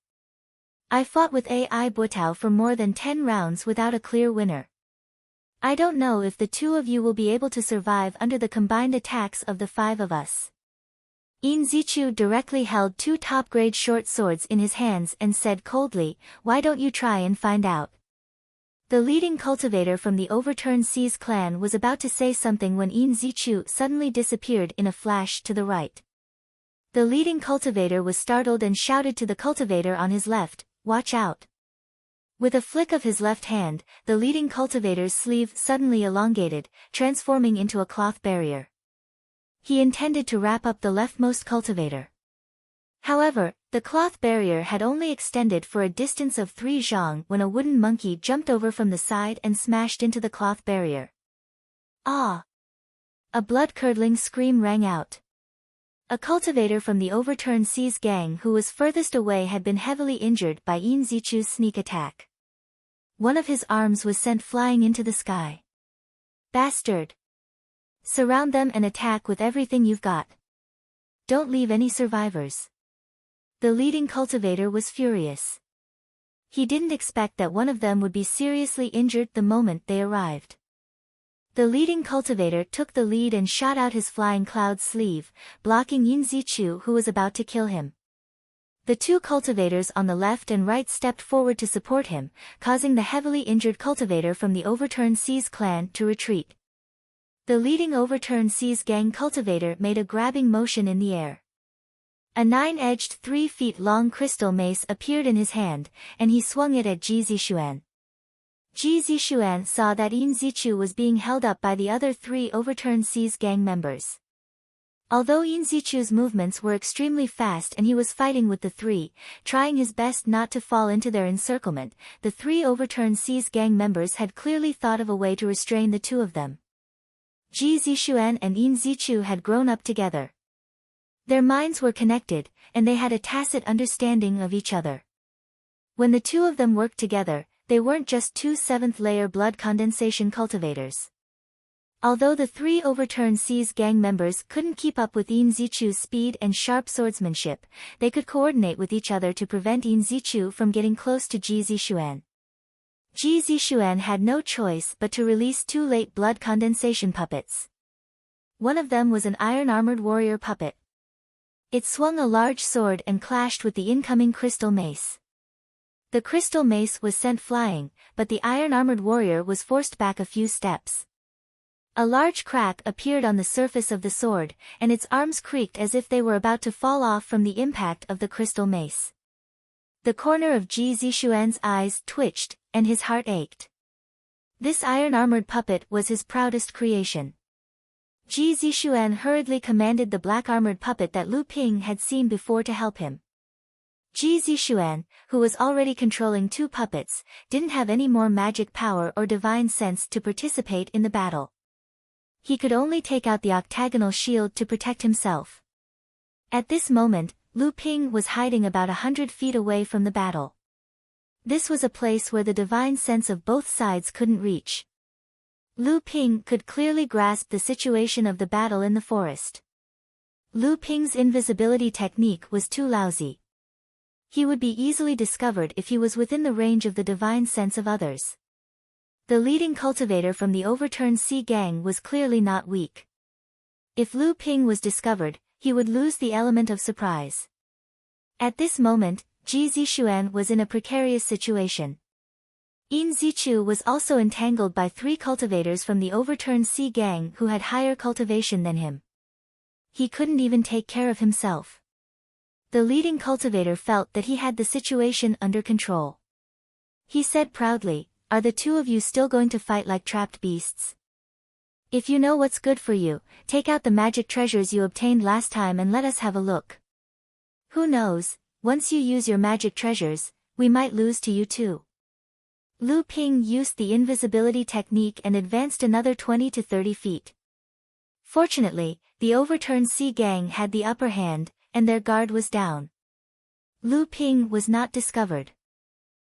I fought with AI Butao for more than 10 rounds without a clear winner. I don't know if the 2 of you will be able to survive under the combined attacks of the 5 of us. Yin Zichu directly held 2 top-grade short swords in his hands and said coldly, why don't you try and find out? The leading cultivator from the Overturned Seas clan was about to say something when Yin Zichu suddenly disappeared in a flash to the right. The leading cultivator was startled and shouted to the cultivator on his left, watch out. With a flick of his left hand, the leading cultivator's sleeve suddenly elongated, transforming into a cloth barrier. He intended to wrap up the leftmost cultivator. However, The cloth barrier had only extended for a distance of 3 zhang when a wooden monkey jumped over from the side and smashed into the cloth barrier. Ah! A blood-curdling scream rang out. A cultivator from the Overturned Seas gang who was furthest away had been heavily injured by Yin Zichu's sneak attack. One of his arms was sent flying into the sky. Bastard! Surround them and attack with everything you've got. Don't leave any survivors. The leading cultivator was furious. He didn't expect that one of them would be seriously injured the moment they arrived. The leading cultivator took the lead and shot out his flying cloud sleeve, blocking Yin Zichu who was about to kill him. The 2 cultivators on the left and right stepped forward to support him, causing the heavily injured cultivator from the Overturned Seas clan to retreat. The leading Overturned Seas gang cultivator made a grabbing motion in the air. A 9-edged 3 feet long crystal mace appeared in his hand, and he swung it at Ji Zishuan. Ji Zishuan saw that Yin Zichu was being held up by the other 3 Overturned Seas gang members. Although Yin Zichu's movements were extremely fast and he was fighting with the 3, trying his best not to fall into their encirclement, the 3 Overturned Seas gang members had clearly thought of a way to restrain the 2 of them. Ji Zishuan and Yin Zichu had grown up together. Their minds were connected, and they had a tacit understanding of each other. When the 2 of them worked together, they weren't just 2 7th-layer blood condensation cultivators. Although the 3 Overturned Seas gang members couldn't keep up with Yin Zichu's speed and sharp swordsmanship, they could coordinate with each other to prevent Yin Zichu from getting close to Ji Zishuan. Ji Zishuan had no choice but to release 2 late blood condensation puppets. One of them was an iron-armored warrior puppet. It swung a large sword and clashed with the incoming crystal mace. The crystal mace was sent flying, but the iron-armored warrior was forced back a few steps. A large crack appeared on the surface of the sword, and its arms creaked as if they were about to fall off from the impact of the crystal mace. The corner of Ji Zishuan's eyes twitched, and his heart ached. This iron-armored puppet was his proudest creation. Ji Zishuan hurriedly commanded the black-armored puppet that Lu Ping had seen before to help him. Ji Zishuan, who was already controlling 2 puppets, didn't have any more magic power or divine sense to participate in the battle. He could only take out the octagonal shield to protect himself. At this moment, Lu Ping was hiding about 100 feet away from the battle. This was a place where the divine sense of both sides couldn't reach. Lu Ping could clearly grasp the situation of the battle in the forest. Lu Ping's invisibility technique was too lousy. He would be easily discovered if he was within the range of the divine sense of others. The leading cultivator from the Overturned Sea gang was clearly not weak. If Lu Ping was discovered, he would lose the element of surprise. At this moment, Ji Zishuan was in a precarious situation. Yin Zichu was also entangled by 3 cultivators from the Overturned Sea gang who had higher cultivation than him. He couldn't even take care of himself. The leading cultivator felt that he had the situation under control. He said proudly, "Are the 2 of you still going to fight like trapped beasts? If you know what's good for you, take out the magic treasures you obtained last time and let us have a look. Who knows, once you use your magic treasures, we might lose to you too." Lu Ping used the invisibility technique and advanced another 20 to 30 feet. Fortunately, the Overturned Sea gang had the upper hand, and their guard was down. Lu Ping was not discovered.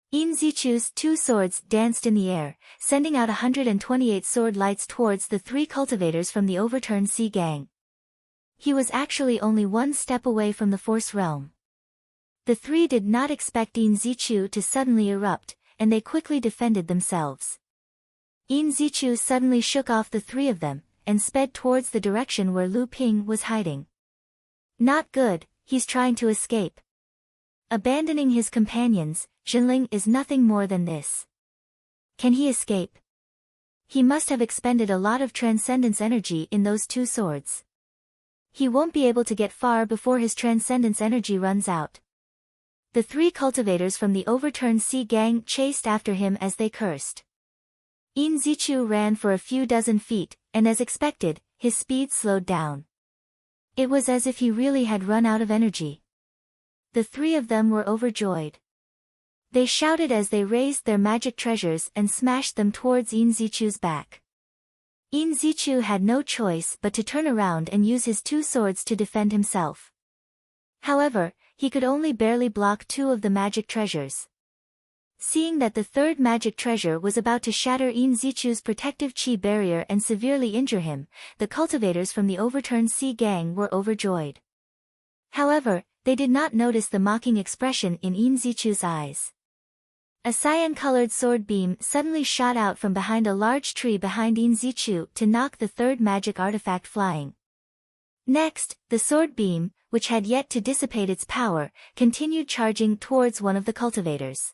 Yin Zichu's 2 swords danced in the air, sending out 128 sword lights towards the 3 cultivators from the Overturned Sea gang. He was actually only 1 step away from the Force Realm. The 3 did not expect Yin Zichu to suddenly erupt, and they quickly defended themselves. Yin Zichu suddenly shook off the 3 of them, and sped towards the direction where Lu Ping was hiding. Not good, he's trying to escape. Abandoning his companions, Jinling is nothing more than this. Can he escape? He must have expended a lot of transcendence energy in those 2 swords. He won't be able to get far before his transcendence energy runs out. The 3 cultivators from the Overturned Sea gang chased after him as they cursed. Yin Zichu ran for a few dozen feet, and as expected, his speed slowed down. It was as if he really had run out of energy. The three of them were overjoyed. They shouted as they raised their magic treasures and smashed them towards Yin Zichu's back. Yin Zichu had no choice but to turn around and use his two swords to defend himself. However, he could only barely block two of the magic treasures. Seeing that the third magic treasure was about to shatter Yin Zichu's protective chi barrier and severely injure him, the cultivators from the overturned sea gang were overjoyed. However, they did not notice the mocking expression in Yin Zichu's eyes. A cyan-colored sword beam suddenly shot out from behind a large tree behind Yin Zichu to knock the third magic artifact flying. Next, the sword beam, which had yet to dissipate its power, continued charging towards one of the cultivators.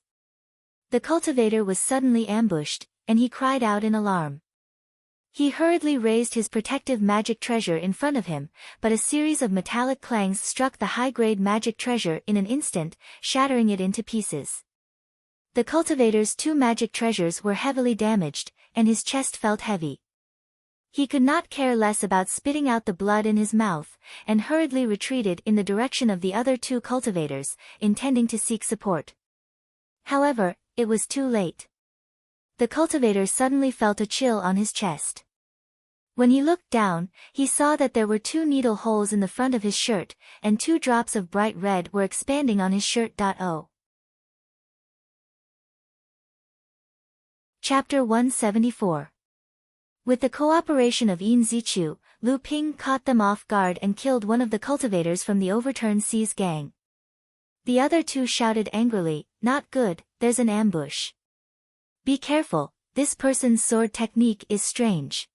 The cultivator was suddenly ambushed, and he cried out in alarm. He hurriedly raised his protective magic treasure in front of him, but a series of metallic clangs struck the high-grade magic treasure in an instant, shattering it into pieces. The cultivator's two magic treasures were heavily damaged, and his chest felt heavy. He could not care less about spitting out the blood in his mouth, and hurriedly retreated in the direction of the other two cultivators, intending to seek support. However, it was too late. The cultivator suddenly felt a chill on his chest. When he looked down, he saw that there were two needle holes in the front of his shirt, and two drops of bright red were expanding on his shirt. Chapter 174. With the cooperation of Yin Zichu, Lu Ping caught them off guard and killed one of the cultivators from the overturned sea's gang. The other two shouted angrily, "Not good, there's an ambush. Be careful, this person's sword technique is strange."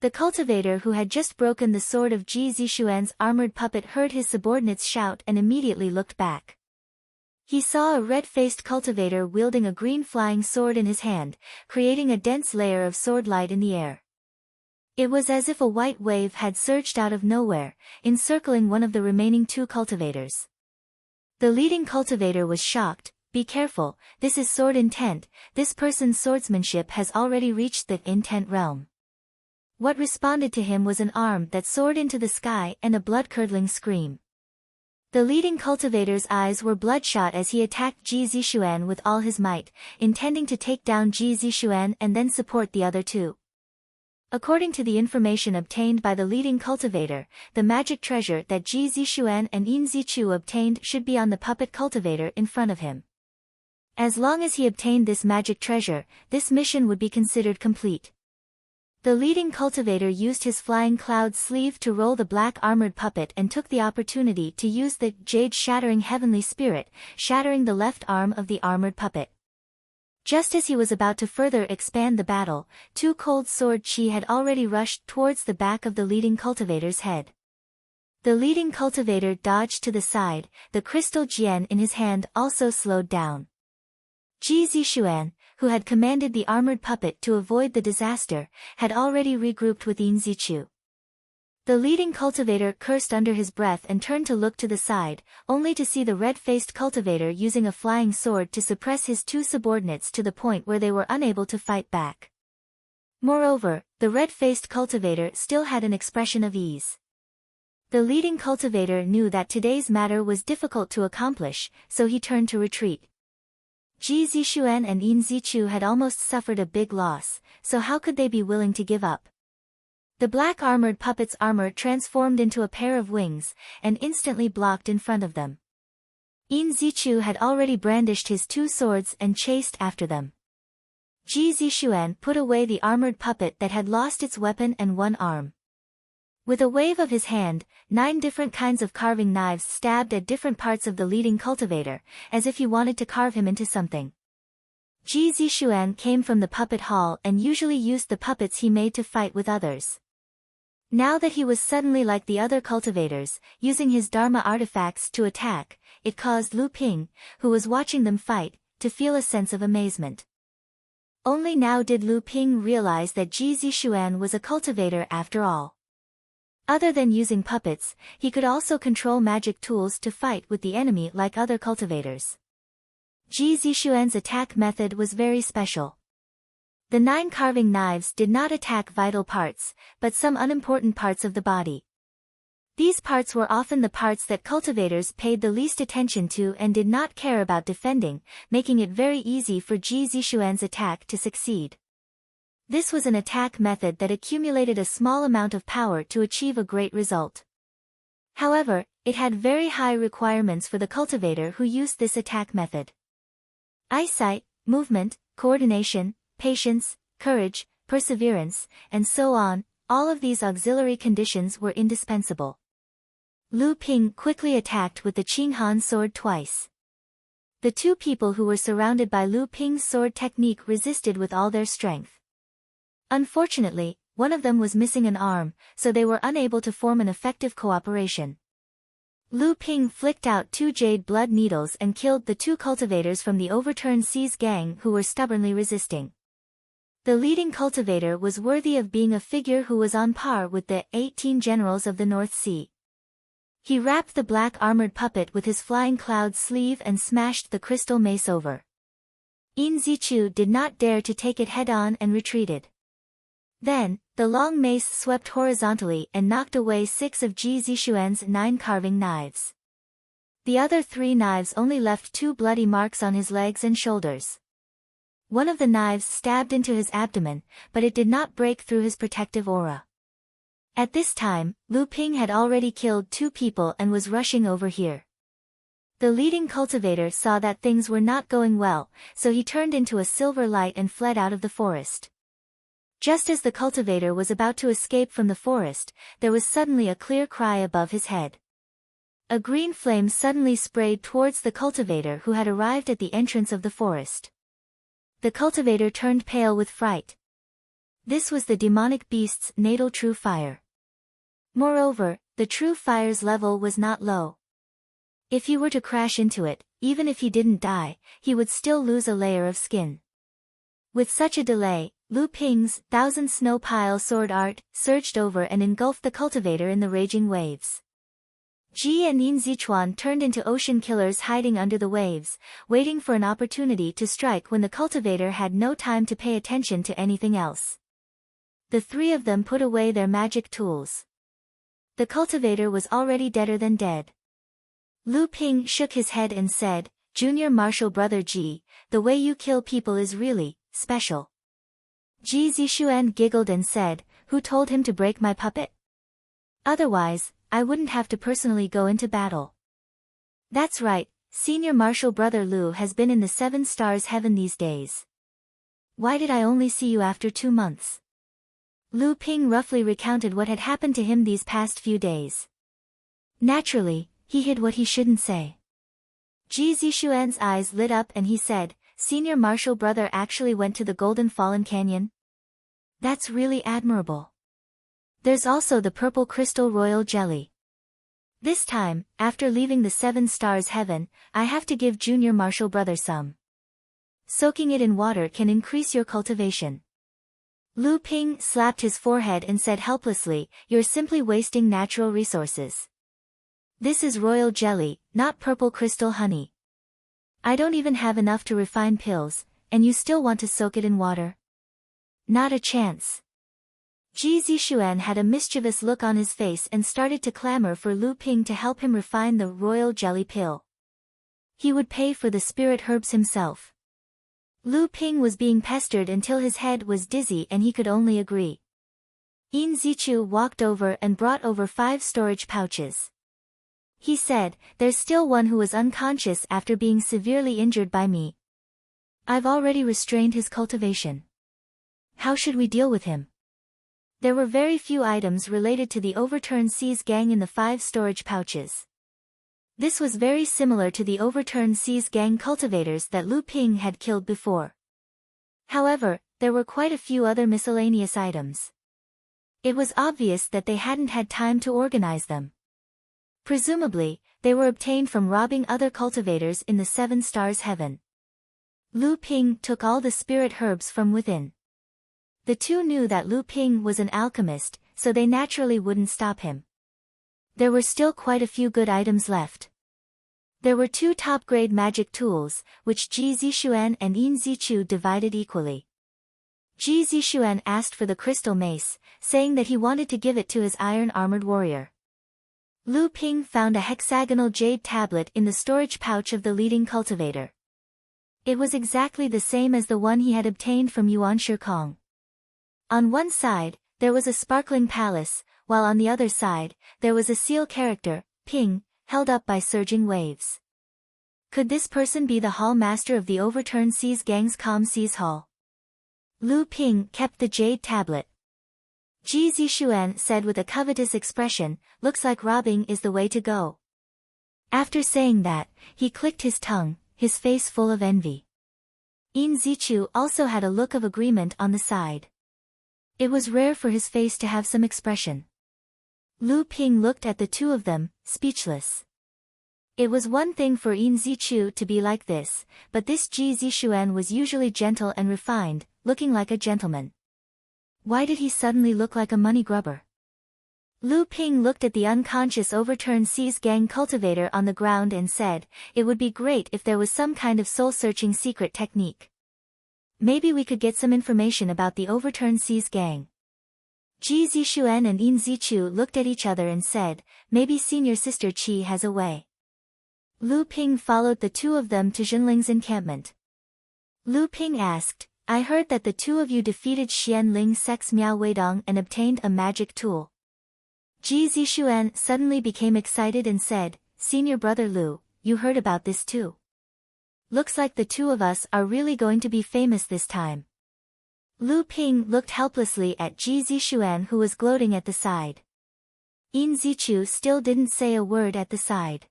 The cultivator who had just broken the sword of Ji Zishuan's armored puppet heard his subordinates shout and immediately looked back. He saw a red-faced cultivator wielding a green flying sword in his hand, creating a dense layer of sword light in the air. It was as if a white wave had surged out of nowhere, encircling one of the remaining two cultivators. The leading cultivator was shocked. "Be careful, this is sword intent, this person's swordsmanship has already reached the intent realm." What responded to him was an arm that soared into the sky and a blood-curdling scream. The leading cultivator's eyes were bloodshot as he attacked Ji Zishuan with all his might, intending to take down Ji Zishuan and then support the other two. According to the information obtained by the leading cultivator, the magic treasure that Ji Zishuan and Yin Zichu obtained should be on the puppet cultivator in front of him. As long as he obtained this magic treasure, this mission would be considered complete. The leading cultivator used his flying cloud sleeve to roll the black armored puppet and took the opportunity to use the jade-shattering heavenly spirit, shattering the left arm of the armored puppet. Just as he was about to further expand the battle, two cold sword chi had already rushed towards the back of the leading cultivator's head. The leading cultivator dodged to the side, the crystal jian in his hand also slowed down. Ji Zishuan, who had commanded the armored puppet to avoid the disaster, had already regrouped with Yin Zichu. The leading cultivator cursed under his breath and turned to look to the side, only to see the red-faced cultivator using a flying sword to suppress his two subordinates to the point where they were unable to fight back. Moreover, the red-faced cultivator still had an expression of ease. The leading cultivator knew that today's matter was difficult to accomplish, so he turned to retreat. Ji Zishuan and Yin Zichu had almost suffered a big loss, so how could they be willing to give up? The black armored puppet's armor transformed into a pair of wings, and instantly blocked in front of them. Yin Zichu had already brandished his two swords and chased after them. Ji Zishuan put away the armored puppet that had lost its weapon and one arm. With a wave of his hand, 9 different kinds of carving knives stabbed at different parts of the leading cultivator, as if he wanted to carve him into something. Ji Zishuan came from the puppet hall and usually used the puppets he made to fight with others. Now that he was suddenly like the other cultivators, using his Dharma artifacts to attack, it caused Lu Ping, who was watching them fight, to feel a sense of amazement. Only now did Lu Ping realize that Ji Zishuan was a cultivator after all. Other than using puppets, he could also control magic tools to fight with the enemy like other cultivators. Ji Zishuan's attack method was very special. The 9 carving knives did not attack vital parts, but some unimportant parts of the body. These parts were often the parts that cultivators paid the least attention to and did not care about defending, making it very easy for Ji Zixuan's attack to succeed. This was an attack method that accumulated a small amount of power to achieve a great result. However, it had very high requirements for the cultivator who used this attack method. Eyesight, movement, coordination, patience, courage, perseverance, and so on, all of these auxiliary conditions were indispensable. Lu Ping quickly attacked with the Qinghan sword twice. The two people who were surrounded by Lu Ping's sword technique resisted with all their strength. Unfortunately, one of them was missing an arm, so they were unable to form an effective cooperation. Lu Ping flicked out 2 jade blood needles and killed the 2 cultivators from the overturned Sea's gang who were stubbornly resisting. The leading cultivator was worthy of being a figure who was on par with the 18 generals of the North Sea. He wrapped the black armored puppet with his flying cloud sleeve and smashed the crystal mace over. Yin Zichu did not dare to take it head-on and retreated. Then, the long mace swept horizontally and knocked away 6 of Ji Zixuan's 9 carving knives. The other 3 knives only left 2 bloody marks on his legs and shoulders. One of the knives stabbed into his abdomen, but it did not break through his protective aura. At this time, Lu Ping had already killed 2 people and was rushing over here. The leading cultivator saw that things were not going well, so he turned into a silver light and fled out of the forest. Just as the cultivator was about to escape from the forest, there was suddenly a clear cry above his head. A green flame suddenly sprayed towards the cultivator who had arrived at the entrance of the forest. The cultivator turned pale with fright. This was the demonic beast's natal true fire. Moreover, the true fire's level was not low. If he were to crash into it, even if he didn't die, he would still lose a layer of skin. With such a delay, Lu Ping's 1000 snow pile sword art surged over and engulfed the cultivator in the raging waves. Ji and Yin Zichuan turned into ocean killers hiding under the waves, waiting for an opportunity to strike when the cultivator had no time to pay attention to anything else. The 3 of them put away their magic tools. The cultivator was already deader than dead. Lu Ping shook his head and said, "Junior Marshal Brother Ji, the way you kill people is really special." Ji Zixuan giggled and said, "Who told him to break my puppet? Otherwise, I wouldn't have to personally go into battle." "That's right, Senior Marshal Brother Lu has been in the 7 stars heaven these days. Why did I only see you after 2 months?" Lu Ping roughly recounted what had happened to him these past few days. Naturally, he hid what he shouldn't say. Ji Zixuan's eyes lit up and he said, "Senior Marshal Brother actually went to the Golden Fallen Canyon? That's really admirable. There's also the purple crystal royal jelly. This time, after leaving the 7 stars heaven, I have to give Junior Marshal Brother some. Soaking it in water can increase your cultivation." Lu Ping slapped his forehead and said helplessly, "You're simply wasting natural resources. This is royal jelly, not purple crystal honey. I don't even have enough to refine pills, and you still want to soak it in water? Not a chance." Ji Zixuan had a mischievous look on his face and started to clamor for Lu Ping to help him refine the royal jelly pill. He would pay for the spirit herbs himself. Lu Ping was being pestered until his head was dizzy and he could only agree. Yin Zichu walked over and brought over 5 storage pouches. He said, "There's still one who was unconscious after being severely injured by me. I've already restrained his cultivation. How should we deal with him?" There were very few items related to the overturned Sea's gang in the 5 storage pouches. This was very similar to the overturned Sea's gang cultivators that Lu Ping had killed before. However, there were quite a few other miscellaneous items. It was obvious that they hadn't had time to organize them. Presumably, they were obtained from robbing other cultivators in the 7 stars heaven. Lu Ping took all the spirit herbs from within. The 2 knew that Lu Ping was an alchemist, so they naturally wouldn't stop him. There were still quite a few good items left. There were 2 top-grade magic tools, which Ji Zixuan and Yin Zichu divided equally. Ji Zixuan asked for the crystal mace, saying that he wanted to give it to his iron-armored warrior. Lu Ping found a hexagonal jade tablet in the storage pouch of the leading cultivator. It was exactly the same as the one he had obtained from Yuan Shikong. On one side, there was a sparkling palace, while on the other side, there was a seal character, Ping, held up by surging waves. Could this person be the hall master of the overturned seas gang's calm seas hall? Lu Ping kept the jade tablet. Ji Zixuan said with a covetous expression, "Looks like robbing is the way to go." After saying that, he clicked his tongue, his face full of envy. Yin Zichu also had a look of agreement on the side. It was rare for his face to have some expression. Lu Ping looked at the two of them, speechless. It was one thing for Yin Zichu to be like this, but this Ji Zixuan was usually gentle and refined, looking like a gentleman. Why did he suddenly look like a money grubber? Lu Ping looked at the unconscious overturned seas gang cultivator on the ground and said, "It would be great if there was some kind of soul-searching secret technique. Maybe we could get some information about the overturned seas gang." Ji Zixuan and Yin Zichu looked at each other and said, "Maybe senior sister Qi has a way." Lu Ping followed the two of them to Zhenling's encampment. Lu Ping asked, "I heard that the two of you defeated Xianling Sec's Miao Weidong and obtained a magic tool." Ji Zixuan suddenly became excited and said, "Senior brother Lu, you heard about this too? Looks like the two of us are really going to be famous this time." Lu Ping looked helplessly at Ji Zixuan, who was gloating at the side. Yin Zichu still didn't say a word at the side.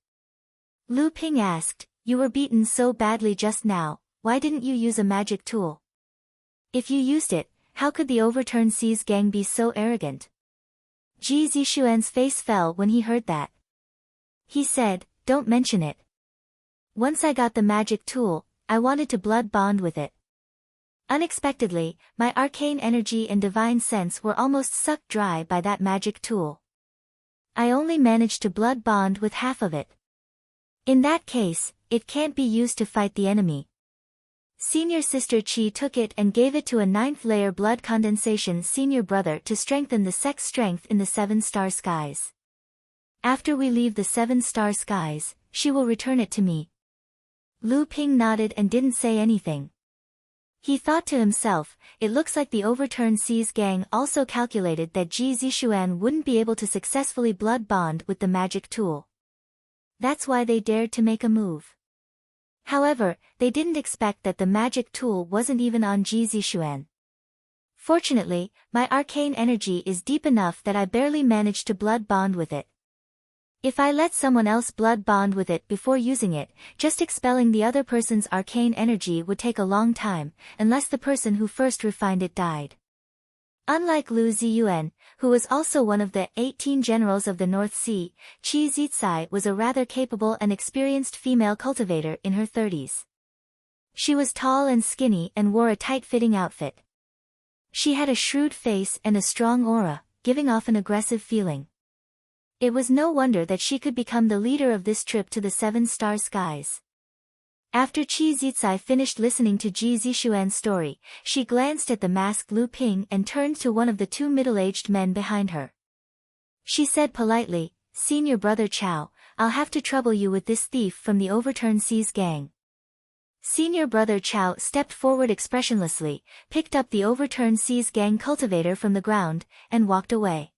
Lu Ping asked, "You were beaten so badly just now, why didn't you use a magic tool? If you used it, how could the overturned seas gang be so arrogant?" Ji Zixuan's face fell when he heard that. He said, "Don't mention it. Once I got the magic tool, I wanted to blood bond with it. Unexpectedly, my arcane energy and divine sense were almost sucked dry by that magic tool. I only managed to blood bond with half of it. In that case, it can't be used to fight the enemy. Senior sister Qi took it and gave it to a 9th layer blood condensation senior brother to strengthen the sex strength in the 7-star skies. After we leave the 7-star skies, she will return it to me." Lu Ping nodded and didn't say anything. He thought to himself, it looks like the overturned seas gang also calculated that Ji Zixuan wouldn't be able to successfully blood bond with the magic tool. That's why they dared to make a move. However, they didn't expect that the magic tool wasn't even on Ji Zixuan. "Fortunately, my arcane energy is deep enough that I barely managed to blood bond with it. If I let someone else blood bond with it before using it, just expelling the other person's arcane energy would take a long time, unless the person who first refined it died." Unlike Lu Ziyuan, who was also one of the 18 generals of the North Sea, Qi Zicai was a rather capable and experienced female cultivator in her 30s. She was tall and skinny and wore a tight-fitting outfit. She had a shrewd face and a strong aura, giving off an aggressive feeling. It was no wonder that she could become the leader of this trip to the 7-star skies. After Qi Zicai finished listening to Ji Zixuan's story, she glanced at the masked Lu Ping and turned to one of the two middle-aged men behind her. She said politely, "Senior brother Chao, I'll have to trouble you with this thief from the overturned seas gang." Senior brother Chao stepped forward expressionlessly, picked up the overturned seas gang cultivator from the ground, and walked away.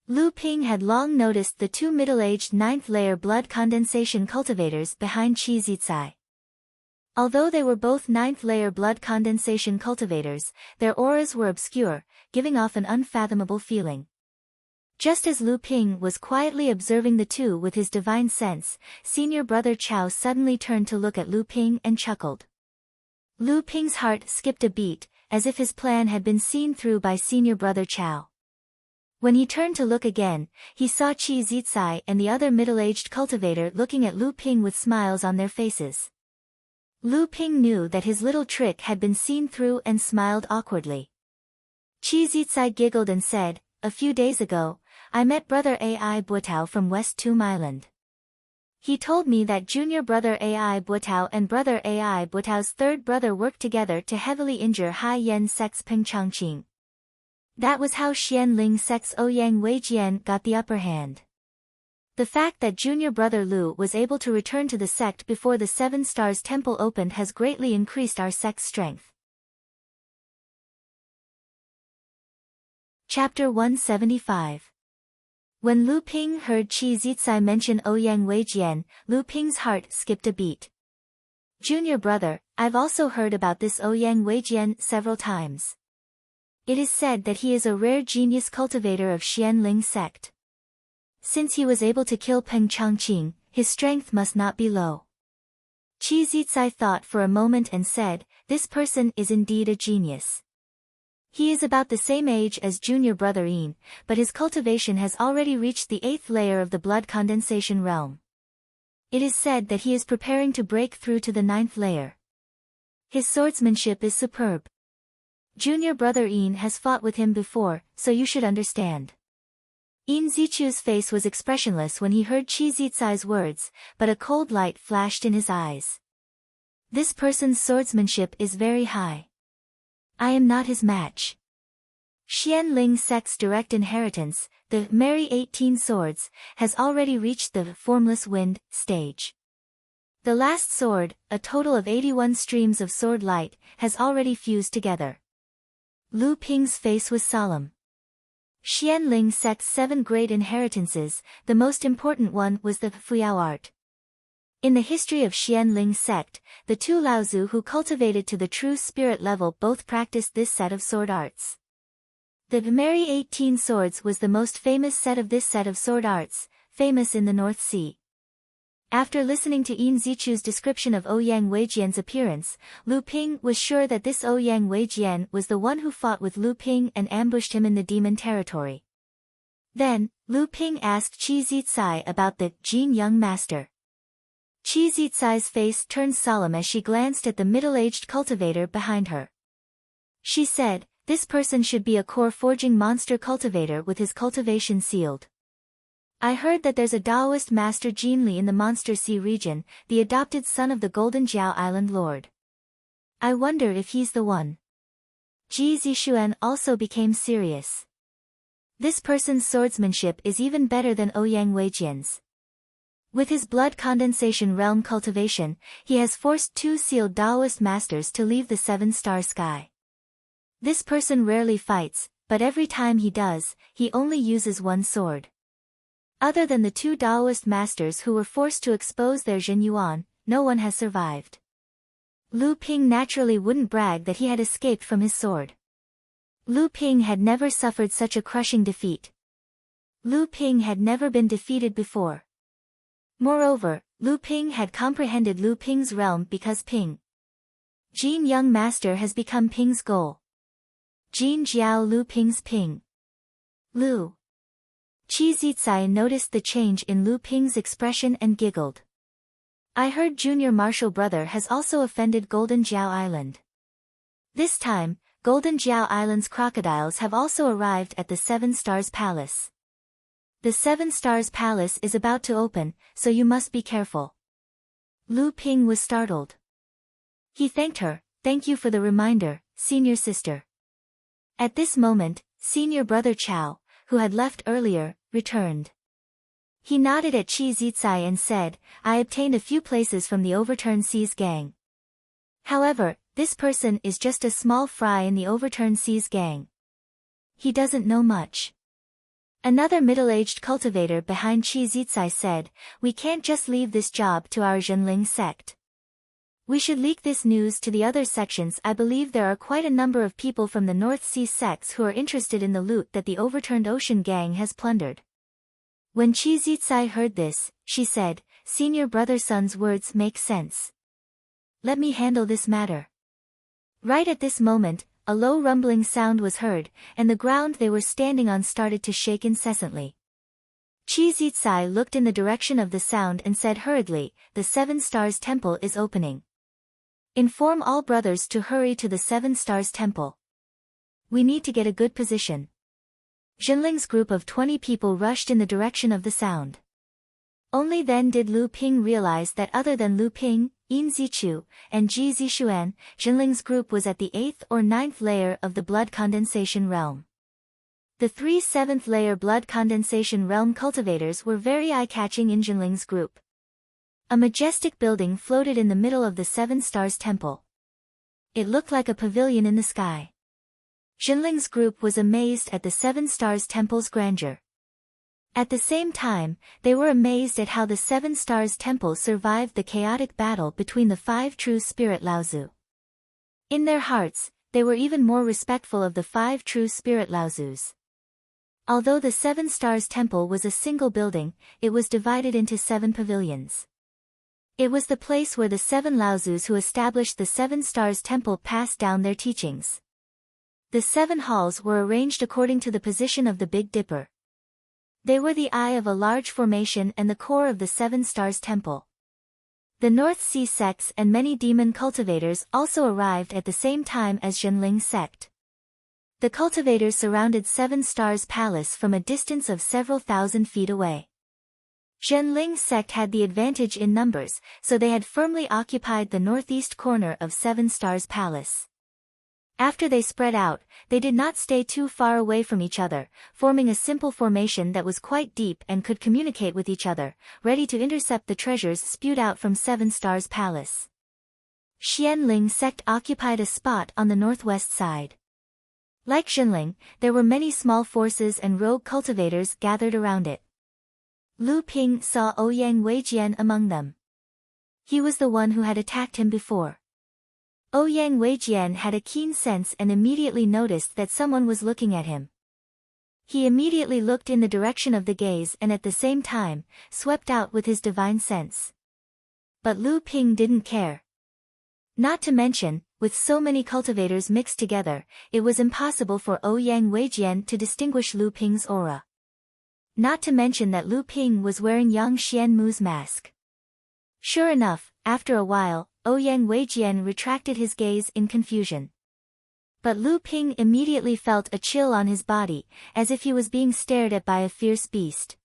Lu Ping had long noticed the two middle-aged 9th layer blood condensation cultivators behind Qi Zicai. Although they were both 9th layer blood condensation cultivators, their auras were obscure, giving off an unfathomable feeling. Just as Lu Ping was quietly observing the two with his divine sense, senior brother Chao suddenly turned to look at Lu Ping and chuckled. Lu Ping's heart skipped a beat, as if his plan had been seen through by senior brother Chao. When he turned to look again, he saw Qi Zicai and the other middle-aged cultivator looking at Lu Ping with smiles on their faces. Lu Ping knew that his little trick had been seen through and smiled awkwardly. Qi Zicai giggled and said, "A few days ago, I met brother Ai Buotao from West Tomb Island. He told me that junior brother Ai Buotao and brother Ai Buotao's third brother worked together to heavily injure Hai Yan Sec's Peng Changqing. That was how Xianling Sec's Ouyang Weijian got the upper hand." The fact that junior brother Lu was able to return to the sect before the Seven Stars Temple opened has greatly increased our sect's strength. Chapter 175. When Lu Ping heard Qi Zicai mention Ouyang Weijian, Lu Ping's heart skipped a beat. Junior brother, I've also heard about this Ouyang Weijian several times. It is said that he is a rare genius cultivator of Xianling sect. Since he was able to kill Peng Changqing, his strength must not be low. Qi Zicai thought for a moment and said, this person is indeed a genius. He is about the same age as junior brother Yin, but his cultivation has already reached the 8th layer of the blood condensation realm. It is said that he is preparing to break through to the 9th layer. His swordsmanship is superb. Junior brother Yin has fought with him before, so you should understand. Yin Zichu's face was expressionless when he heard Qi Zicai's words, but a cold light flashed in his eyes. This person's swordsmanship is very high. I am not his match. Xianling sect's direct inheritance, the Merry 18 Swords, has already reached the Formless Wind stage. The last sword, a total of 81 streams of sword light, has already fused together. Lu Ping's face was solemn. Xianling sect's 7 great inheritances, the most important one was the Fuyao art. In the history of Xianling sect, the 2 Laozu who cultivated to the true spirit level both practiced this set of sword arts. The Merry 18 Swords was the most famous set of this set of sword arts, famous in the North Sea. After listening to Yin Zichu's description of Ouyang Weijian's appearance, Lu Ping was sure that this Ouyang Weijian was the one who fought with Lu Ping and ambushed him in the demon territory. Then, Lu Ping asked Qi Zicai about the Jin young master. Qi Zicai's face turned solemn as she glanced at the middle-aged cultivator behind her. She said, this person should be a core forging monster cultivator with his cultivation sealed. I heard that there's a Taoist master Jinli in the Monster Sea region, the adopted son of the Golden Jiao Island Lord. I wonder if he's the one. Ji Zishuan also became serious. This person's swordsmanship is even better than Ouyang Weijian's. With his blood condensation realm cultivation, he has forced 2 sealed Taoist masters to leave the 7-star sky. This person rarely fights, but every time he does, he only uses 1 sword. Other than the 2 Taoist masters who were forced to expose their Zhenyuan, no one has survived. Lu Ping naturally wouldn't brag that he had escaped from his sword. Lu Ping had never suffered such a crushing defeat. Lu Ping had never been defeated before. Moreover, Lu Ping had comprehended Lu Ping's realm because Ping Jin young master has become Ping's goal. Jin Jiao Lu Ping's Ping. Lu. Qi Zicai noticed the change in Lu Ping's expression and giggled. I heard junior martial brother has also offended Golden Jiao Island. This time, Golden Jiao Island's crocodiles have also arrived at the 7 Stars Palace. The 7 Stars Palace is about to open, so you must be careful. Lu Ping was startled. He thanked her, thank you for the reminder, senior sister. At this moment, senior brother Chao, who had left earlier, returned. He nodded at Qi Zicai and said, I obtained a few places from the Overturned Seas gang. However, this person is just a small fry in the Overturned Seas gang. He doesn't know much. Another middle-aged cultivator behind Qi Zicai said, we can't just leave this job to our Zhenling sect. We should leak this news to the other sections. I believe there are quite a number of people from the North Sea sects who are interested in the loot that the Overturned Ocean gang has plundered. When Qi Zicai heard this, she said, senior brother son's words make sense. Let me handle this matter. Right at this moment, a low rumbling sound was heard, and the ground they were standing on started to shake incessantly. Qi Zicai looked in the direction of the sound and said hurriedly, the 7 Stars Temple is opening. Inform all brothers to hurry to the 7 Stars Temple. We need to get a good position. Zhenling's group of 20 people rushed in the direction of the sound. Only then did Lu Ping realize that other than Lu Ping, Yin Zichu, and Ji Zishuan, Zhenling's group was at the 8th or 9th layer of the blood condensation realm. The 3 7th-layer blood condensation realm cultivators were very eye-catching in Jinling's group. A majestic building floated in the middle of the 7 Stars Temple. It looked like a pavilion in the sky. Jinling's group was amazed at the 7 Stars Temple's grandeur. At the same time, they were amazed at how the 7 Stars Temple survived the chaotic battle between the 5 true spirit Laozu. In their hearts, they were even more respectful of the 5 true spirit Laozus. Although the 7 Stars Temple was a single building, it was divided into 7 pavilions. It was the place where the 7 Laozus who established the 7 Stars Temple passed down their teachings. The 7 halls were arranged according to the position of the Big Dipper. They were the eye of a large formation and the core of the 7 Stars Temple. The North Sea sects and many demon cultivators also arrived at the same time as Jinling's sect. The cultivators surrounded 7 Stars Palace from a distance of several thousand feet away. Jinling's sect had the advantage in numbers, so they had firmly occupied the northeast corner of 7 Stars Palace. After they spread out, they did not stay too far away from each other, forming a simple formation that was quite deep and could communicate with each other, ready to intercept the treasures spewed out from 7 Stars Palace. Xianling's sect occupied a spot on the northwest side. Like Jinling, there were many small forces and rogue cultivators gathered around it. Lu Ping saw Ouyang Weijian among them. He was the one who had attacked him before. Ouyang Weijian had a keen sense and immediately noticed that someone was looking at him. He immediately looked in the direction of the gaze and at the same time, swept out with his divine sense. But Lu Ping didn't care. Not to mention, with so many cultivators mixed together, it was impossible for Ouyang Weijian to distinguish Lu Ping's aura. Not to mention that Lu Ping was wearing Yang Xianmu's mask. Sure enough, after a while, Ouyang Weijian retracted his gaze in confusion. But Lu Ping immediately felt a chill on his body, as if he was being stared at by a fierce beast.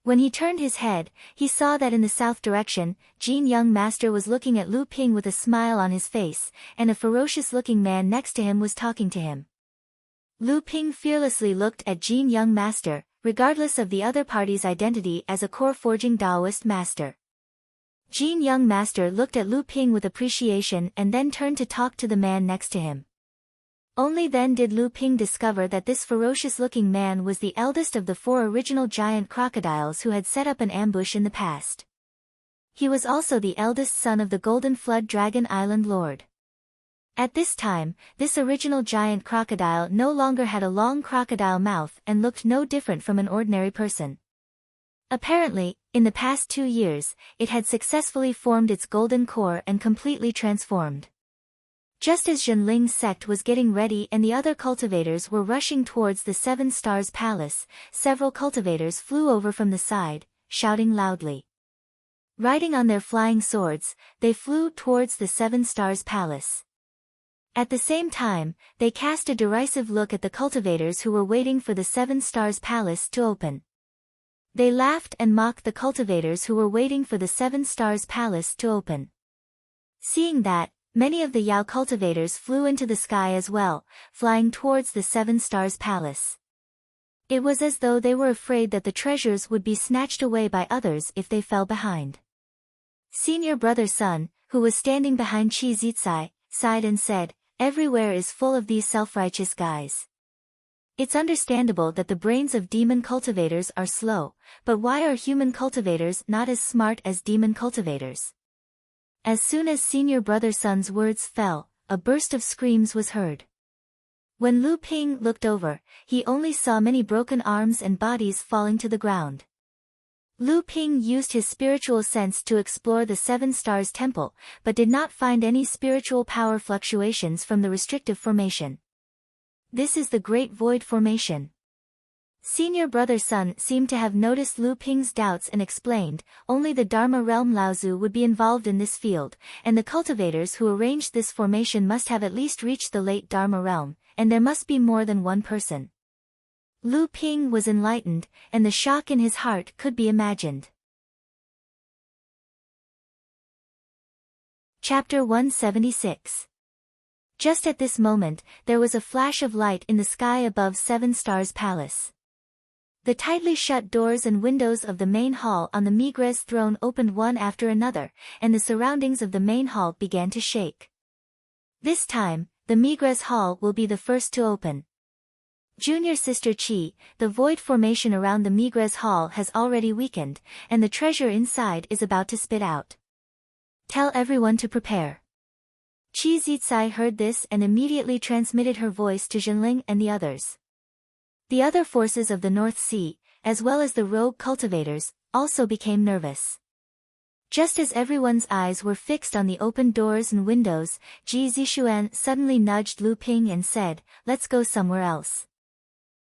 When he turned his head, he saw that in the south direction, Jin Young Master was looking at Lu Ping with a smile on his face, and a ferocious-looking man next to him was talking to him. Lu Ping fearlessly looked at Jin Young Master, regardless of the other party's identity as a core forging Taoist master. Jin Young Master looked at Lu Ping with appreciation and then turned to talk to the man next to him. Only then did Lu Ping discover that this ferocious-looking man was the eldest of the 4 original giant crocodiles who had set up an ambush in the past. He was also the eldest son of the Golden Flood Dragon Island Lord. At this time, this original giant crocodile no longer had a long crocodile mouth and looked no different from an ordinary person. Apparently, in the past 2 years, it had successfully formed its golden core and completely transformed. Just as Jinling's sect was getting ready and the other cultivators were rushing towards the 7 Stars Palace, several cultivators flew over from the side, shouting loudly. Riding on their flying swords, they flew towards the 7 Stars Palace. At the same time, they cast a derisive look at the cultivators who were waiting for the 7 Stars Palace to open. They laughed and mocked the cultivators who were waiting for the 7 Stars Palace to open. Seeing that, many of the Yao cultivators flew into the sky as well, flying towards the 7 Stars Palace. It was as though they were afraid that the treasures would be snatched away by others if they fell behind. Senior Brother Sun, who was standing behind Qi Zizai, sighed and said, "Everywhere is full of these self-righteous guys. It's understandable that the brains of demon cultivators are slow, but why are human cultivators not as smart as demon cultivators?" As soon as Senior Brother Sun's words fell, a burst of screams was heard. When Lu Ping looked over, he only saw many broken arms and bodies falling to the ground. Lu Ping used his spiritual sense to explore the 7 Stars Temple, but did not find any spiritual power fluctuations from the restrictive formation. This is the Great Void Formation. Senior Brother Sun seemed to have noticed Lu Ping's doubts and explained, only the Dharma Realm Laozu would be involved in this field, and the cultivators who arranged this formation must have at least reached the late Dharma Realm, and there must be more than one person. Lu Ping was enlightened, and the shock in his heart could be imagined. Chapter 176. Just at this moment, there was a flash of light in the sky above Seven Stars Palace. The tightly shut doors and windows of the main hall on the Migres throne opened one after another, and the surroundings of the main hall began to shake. This time, the Migres hall will be the first to open. Junior Sister Chi, the void formation around the Migres hall has already weakened, and the treasure inside is about to spit out. Tell everyone to prepare. Chi Zitsai heard this and immediately transmitted her voice to Jinling and the others. The other forces of the North Sea, as well as the rogue cultivators, also became nervous. Just as everyone's eyes were fixed on the open doors and windows, Ji Zishuan suddenly nudged Lu Ping and said, "Let's go somewhere else."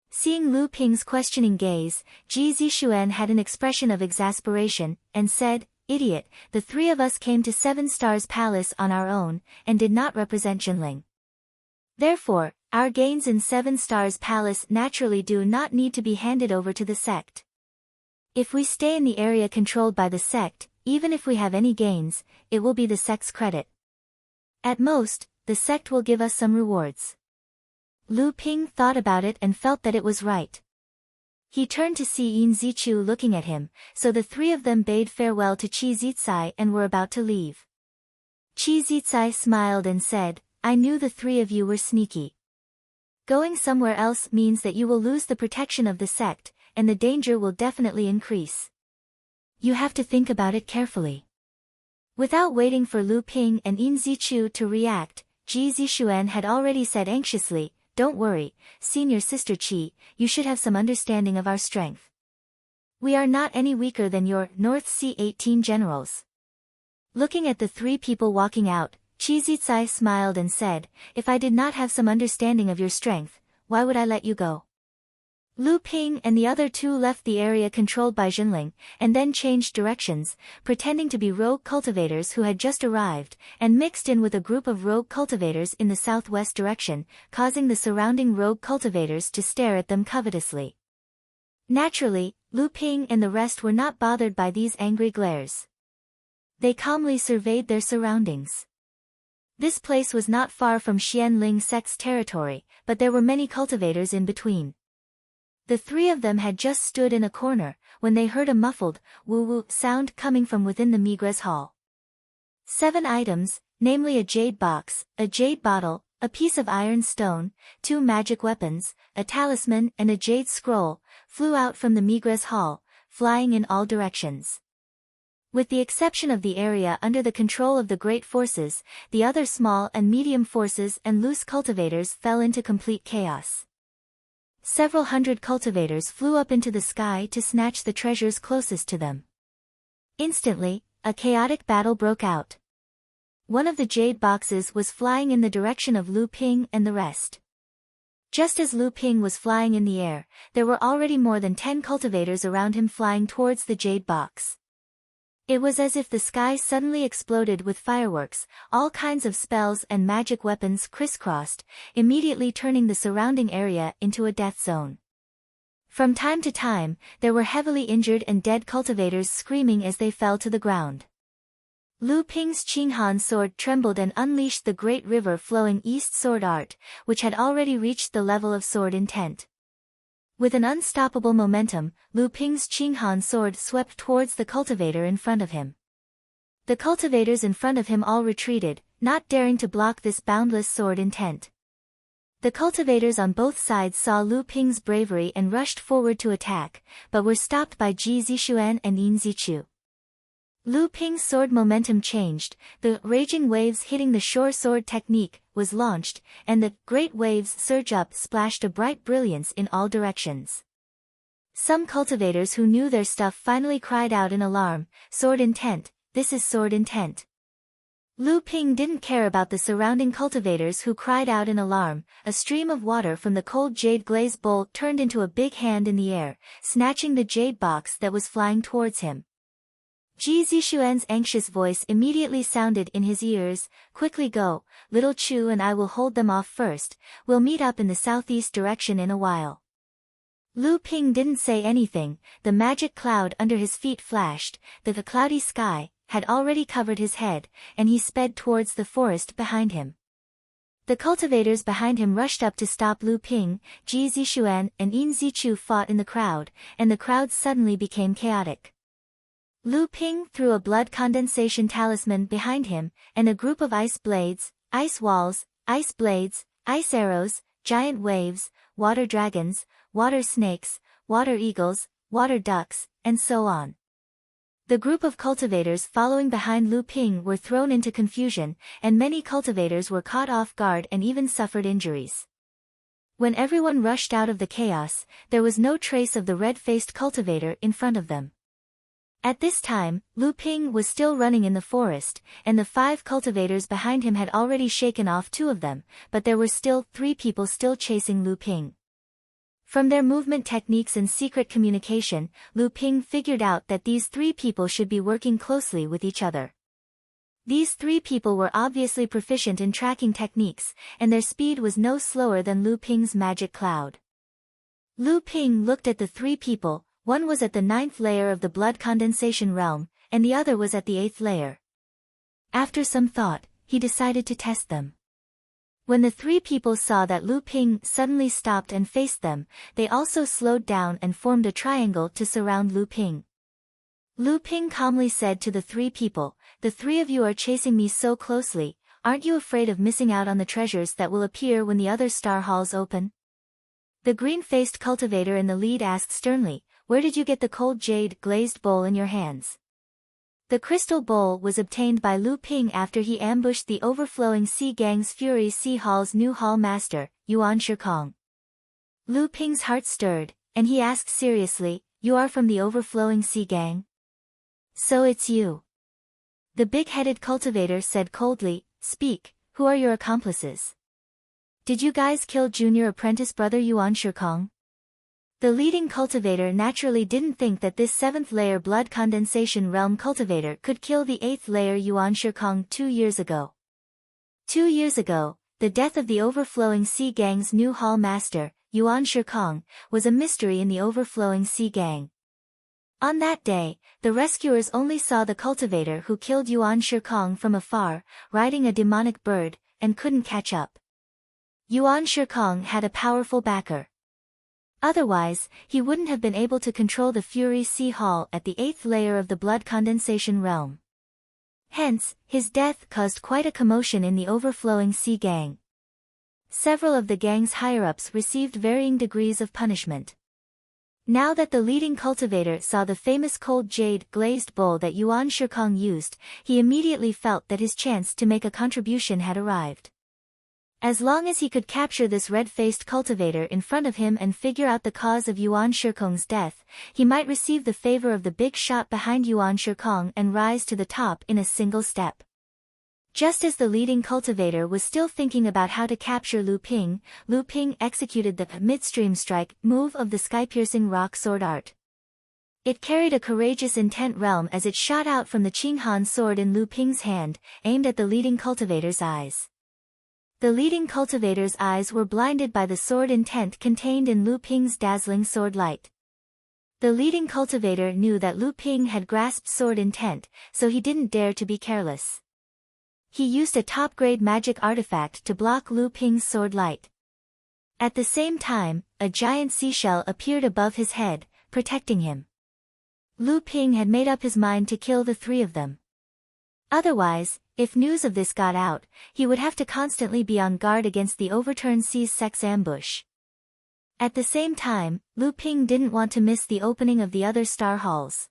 Seeing Lu Ping's questioning gaze, Ji Zishuan had an expression of exasperation, and said, "Idiot, the three of us came to Seven Stars Palace on our own, and did not represent Jinling. Therefore, our gains in Seven Stars Palace naturally do not need to be handed over to the sect. If we stay in the area controlled by the sect, even if we have any gains, it will be the sect's credit. At most, the sect will give us some rewards." Lu Ping thought about it and felt that it was right. He turned to see Yin Zichu looking at him, so the three of them bade farewell to Chi Zitsai and were about to leave. Chi Zitsai smiled and said, "I knew the three of you were sneaky. Going somewhere else means that you will lose the protection of the sect, and the danger will definitely increase. You have to think about it carefully." Without waiting for Lu Ping and Yin Zichu to react, Ji Zishuan had already said anxiously, "Don't worry, Senior Sister Chi, you should have some understanding of our strength. We are not any weaker than your North Sea 18 generals." Looking at the three people walking out, Chi Zitsai smiled and said, "If I did not have some understanding of your strength, why would I let you go?" Lu Ping and the other two left the area controlled by Jinling, and then changed directions, pretending to be rogue cultivators who had just arrived, and mixed in with a group of rogue cultivators in the southwest direction, causing the surrounding rogue cultivators to stare at them covetously. Naturally, Lu Ping and the rest were not bothered by these angry glares. They calmly surveyed their surroundings. This place was not far from Xianling sect's territory, but there were many cultivators in between. The three of them had just stood in a corner, when they heard a muffled, woo-woo sound coming from within the Migres hall. 7 items, namely a jade box, a jade bottle, a piece of iron stone, 2 magic weapons, a talisman and a jade scroll, flew out from the Migres hall, flying in all directions. With the exception of the area under the control of the great forces, the other small and medium forces and loose cultivators fell into complete chaos. Several hundred cultivators flew up into the sky to snatch the treasures closest to them. Instantly, a chaotic battle broke out. One of the jade boxes was flying in the direction of Lu Ping and the rest. Just as Lu Ping was flying in the air, there were already more than 10 cultivators around him flying towards the jade box. It was as if the sky suddenly exploded with fireworks, all kinds of spells and magic weapons crisscrossed, immediately turning the surrounding area into a death zone. From time to time, there were heavily injured and dead cultivators screaming as they fell to the ground. Lu Ping's Qinghan sword trembled and unleashed the great river flowing east sword art, which had already reached the level of sword intent. With an unstoppable momentum, Lu Ping's Qinghan sword swept towards the cultivator in front of him. The cultivators in front of him all retreated, not daring to block this boundless sword intent. The cultivators on both sides saw Lu Ping's bravery and rushed forward to attack, but were stopped by Ji Zishuan and Yin Zichu. Lu Ping's sword momentum changed, the raging waves hitting the shore sword technique was launched, and the great waves surge up splashed a bright brilliance in all directions. Some cultivators who knew their stuff finally cried out in alarm, "Sword intent, this is sword intent." Lu Ping didn't care about the surrounding cultivators who cried out in alarm. A stream of water from the cold jade glaze bowl turned into a big hand in the air, snatching the jade box that was flying towards him. Ji Zishuan's anxious voice immediately sounded in his ears, "Quickly go, little Chu and I will hold them off first, we'll meet up in the southeast direction in a while." Lu Ping didn't say anything, the magic cloud under his feet flashed, the cloudy sky had already covered his head, and he sped towards the forest behind him. The cultivators behind him rushed up to stop Lu Ping. Ji Zixuan and Yin Zichu fought in the crowd, and the crowd suddenly became chaotic. Lu Ping threw a blood condensation talisman behind him, and a group of ice blades, ice walls, ice blades, ice arrows, giant waves, water dragons, water snakes, water eagles, water ducks, and so on. The group of cultivators following behind Lu Ping were thrown into confusion, and many cultivators were caught off guard and even suffered injuries. When everyone rushed out of the chaos, there was no trace of the red-faced cultivator in front of them. At this time, Lu Ping was still running in the forest, and the 5 cultivators behind him had already shaken off 2 of them, but there were still 3 people still chasing Lu Ping. From their movement techniques and secret communication, Lu Ping figured out that these 3 people should be working closely with each other. These 3 people were obviously proficient in tracking techniques, and their speed was no slower than Lu Ping's magic cloud. Lu Ping looked at the 3 people. One was at the 9th layer of the blood condensation realm, and the other was at the 8th layer. After some thought, he decided to test them. When the 3 people saw that Lu Ping suddenly stopped and faced them, they also slowed down and formed a triangle to surround Lu Ping. Lu Ping calmly said to the 3 people, "The 3 of you are chasing me so closely, aren't you afraid of missing out on the treasures that will appear when the other star halls open?" The green-faced cultivator in the lead asked sternly, "Where did you get the cold jade glazed bowl in your hands?" The crystal bowl was obtained by Lu Ping after he ambushed the overflowing sea gang's Fury Sea Hall's new hall master, Yuan Shikong. Lu Ping's heart stirred, and he asked seriously, "You are from the overflowing sea gang?" "So it's you." The big-headed cultivator said coldly, "Speak, who are your accomplices? Did you guys kill junior apprentice brother Yuan Shikong?" The leading cultivator naturally didn't think that this 7th layer blood condensation realm cultivator could kill the 8th layer Yuan Shikong 2 years ago. 2 years ago, the death of the overflowing sea gang's new hall master, Yuan Shikong, was a mystery in the overflowing sea gang. On that day, the rescuers only saw the cultivator who killed Yuan Shikong from afar, riding a demonic bird, and couldn't catch up. Yuan Shikong had a powerful backer. Otherwise, he wouldn't have been able to control the Fury Sea Hall at the 8th layer of the blood condensation realm. Hence, his death caused quite a commotion in the overflowing sea gang. Several of the gang's higher-ups received varying degrees of punishment. Now that the leading cultivator saw the famous cold jade glazed bowl that Yuan Shikong used, he immediately felt that his chance to make a contribution had arrived. As long as he could capture this red-faced cultivator in front of him and figure out the cause of Yuan Shikong's death, he might receive the favor of the big shot behind Yuan Shikong and rise to the top in a single step. Just as the leading cultivator was still thinking about how to capture Lu Ping executed the midstream strike move of the sky-piercing rock sword art. It carried a courageous intent realm as it shot out from the Qinghan sword in Lu Ping's hand, aimed at the leading cultivator's eyes. The leading cultivator's eyes were blinded by the sword intent contained in Lu Ping's dazzling sword light. The leading cultivator knew that Lu Ping had grasped sword intent, so he didn't dare to be careless. He used a top-grade magic artifact to block Lu Ping's sword light. At the same time, a giant seashell appeared above his head, protecting him. Lu Ping had made up his mind to kill the 3 of them. Otherwise, if news of this got out, he would have to constantly be on guard against the overturned sea's sex ambush. At the same time, Lu Ping didn't want to miss the opening of the other star halls.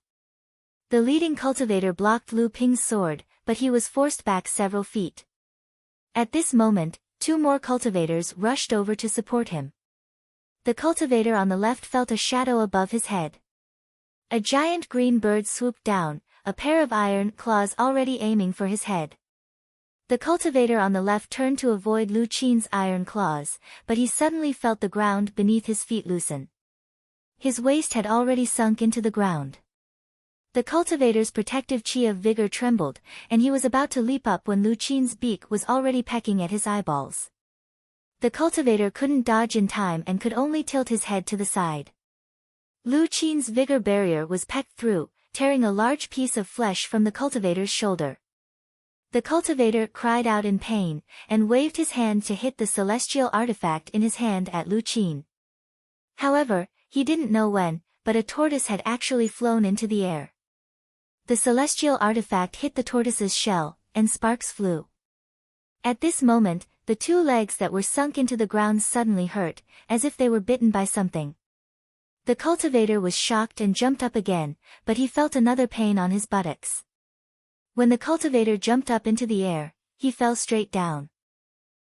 The leading cultivator blocked Lu Ping's sword, but he was forced back several feet. At this moment, 2 more cultivators rushed over to support him. The cultivator on the left felt a shadow above his head. A giant green bird swooped down, a pair of iron claws already aiming for his head. The cultivator on the left turned to avoid Lu Qin's iron claws, but he suddenly felt the ground beneath his feet loosen. His waist had already sunk into the ground. The cultivator's protective chi of vigor trembled, and he was about to leap up when Lu Qin's beak was already pecking at his eyeballs. The cultivator couldn't dodge in time and could only tilt his head to the side. Lu Qin's vigor barrier was pecked through, tearing a large piece of flesh from the cultivator's shoulder. The cultivator cried out in pain, and waved his hand to hit the celestial artifact in his hand at Lu Qin. However, he didn't know when, but a tortoise had actually flown into the air. The celestial artifact hit the tortoise's shell, and sparks flew. At this moment, the two legs that were sunk into the ground suddenly hurt, as if they were bitten by something. The cultivator was shocked and jumped up again, but he felt another pain on his buttocks. When the cultivator jumped up into the air, he fell straight down.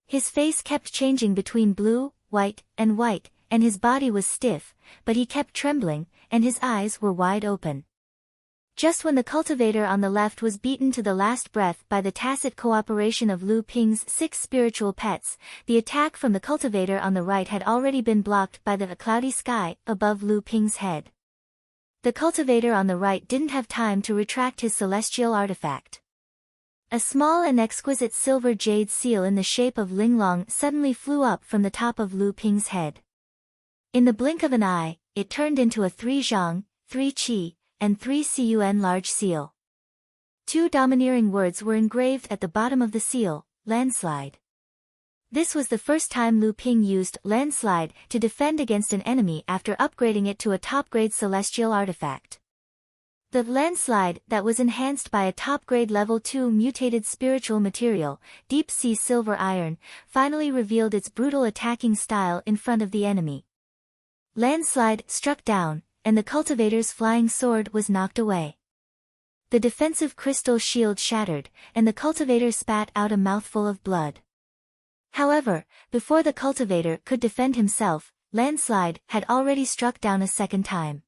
His face kept changing between blue, white, and his body was stiff, but he kept trembling, and his eyes were wide open. Just when the cultivator on the left was beaten to the last breath by the tacit cooperation of Lu Ping's 6 spiritual pets, the attack from the cultivator on the right had already been blocked by the cloudy sky above Lu Ping's head. The cultivator on the right didn't have time to retract his celestial artifact. A small and exquisite silver jade seal in the shape of Linglong suddenly flew up from the top of Lu Ping's head. In the blink of an eye, it turned into a 3 zhang, 3 qi, and 3 cun large seal. 2 domineering words were engraved at the bottom of the seal, landslide. This was the first time Lu Ping used landslide to defend against an enemy after upgrading it to a top-grade celestial artifact. The landslide that was enhanced by a top-grade level 2 mutated spiritual material, deep sea silver iron, finally revealed its brutal attacking style in front of the enemy. Landslide struck down, and the cultivator's flying sword was knocked away. The defensive crystal shield shattered, and the cultivator spat out a mouthful of blood. However, before the cultivator could defend himself, landslide had already struck down a second time.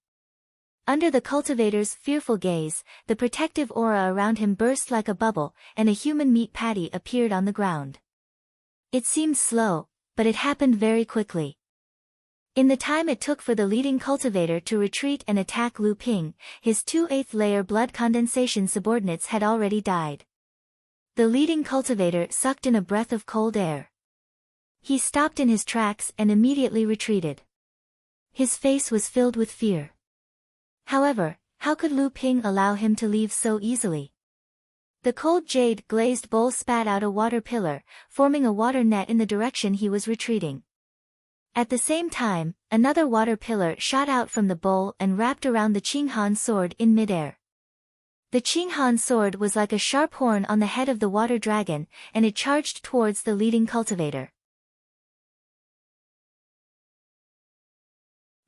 Under the cultivator's fearful gaze, the protective aura around him burst like a bubble, and a human meat patty appeared on the ground. It seemed slow, but it happened very quickly. In the time it took for the leading cultivator to retreat and attack Lu Ping, his 2 8th-layer blood condensation subordinates had already died. The leading cultivator sucked in a breath of cold air. He stopped in his tracks and immediately retreated. His face was filled with fear. However, how could Lu Ping allow him to leave so easily? The cold jade-glazed bowl spat out a water pillar, forming a water net in the direction he was retreating. At the same time, another water pillar shot out from the bowl and wrapped around the Qinghan sword in midair. The Qinghan sword was like a sharp horn on the head of the water dragon, and it charged towards the leading cultivator.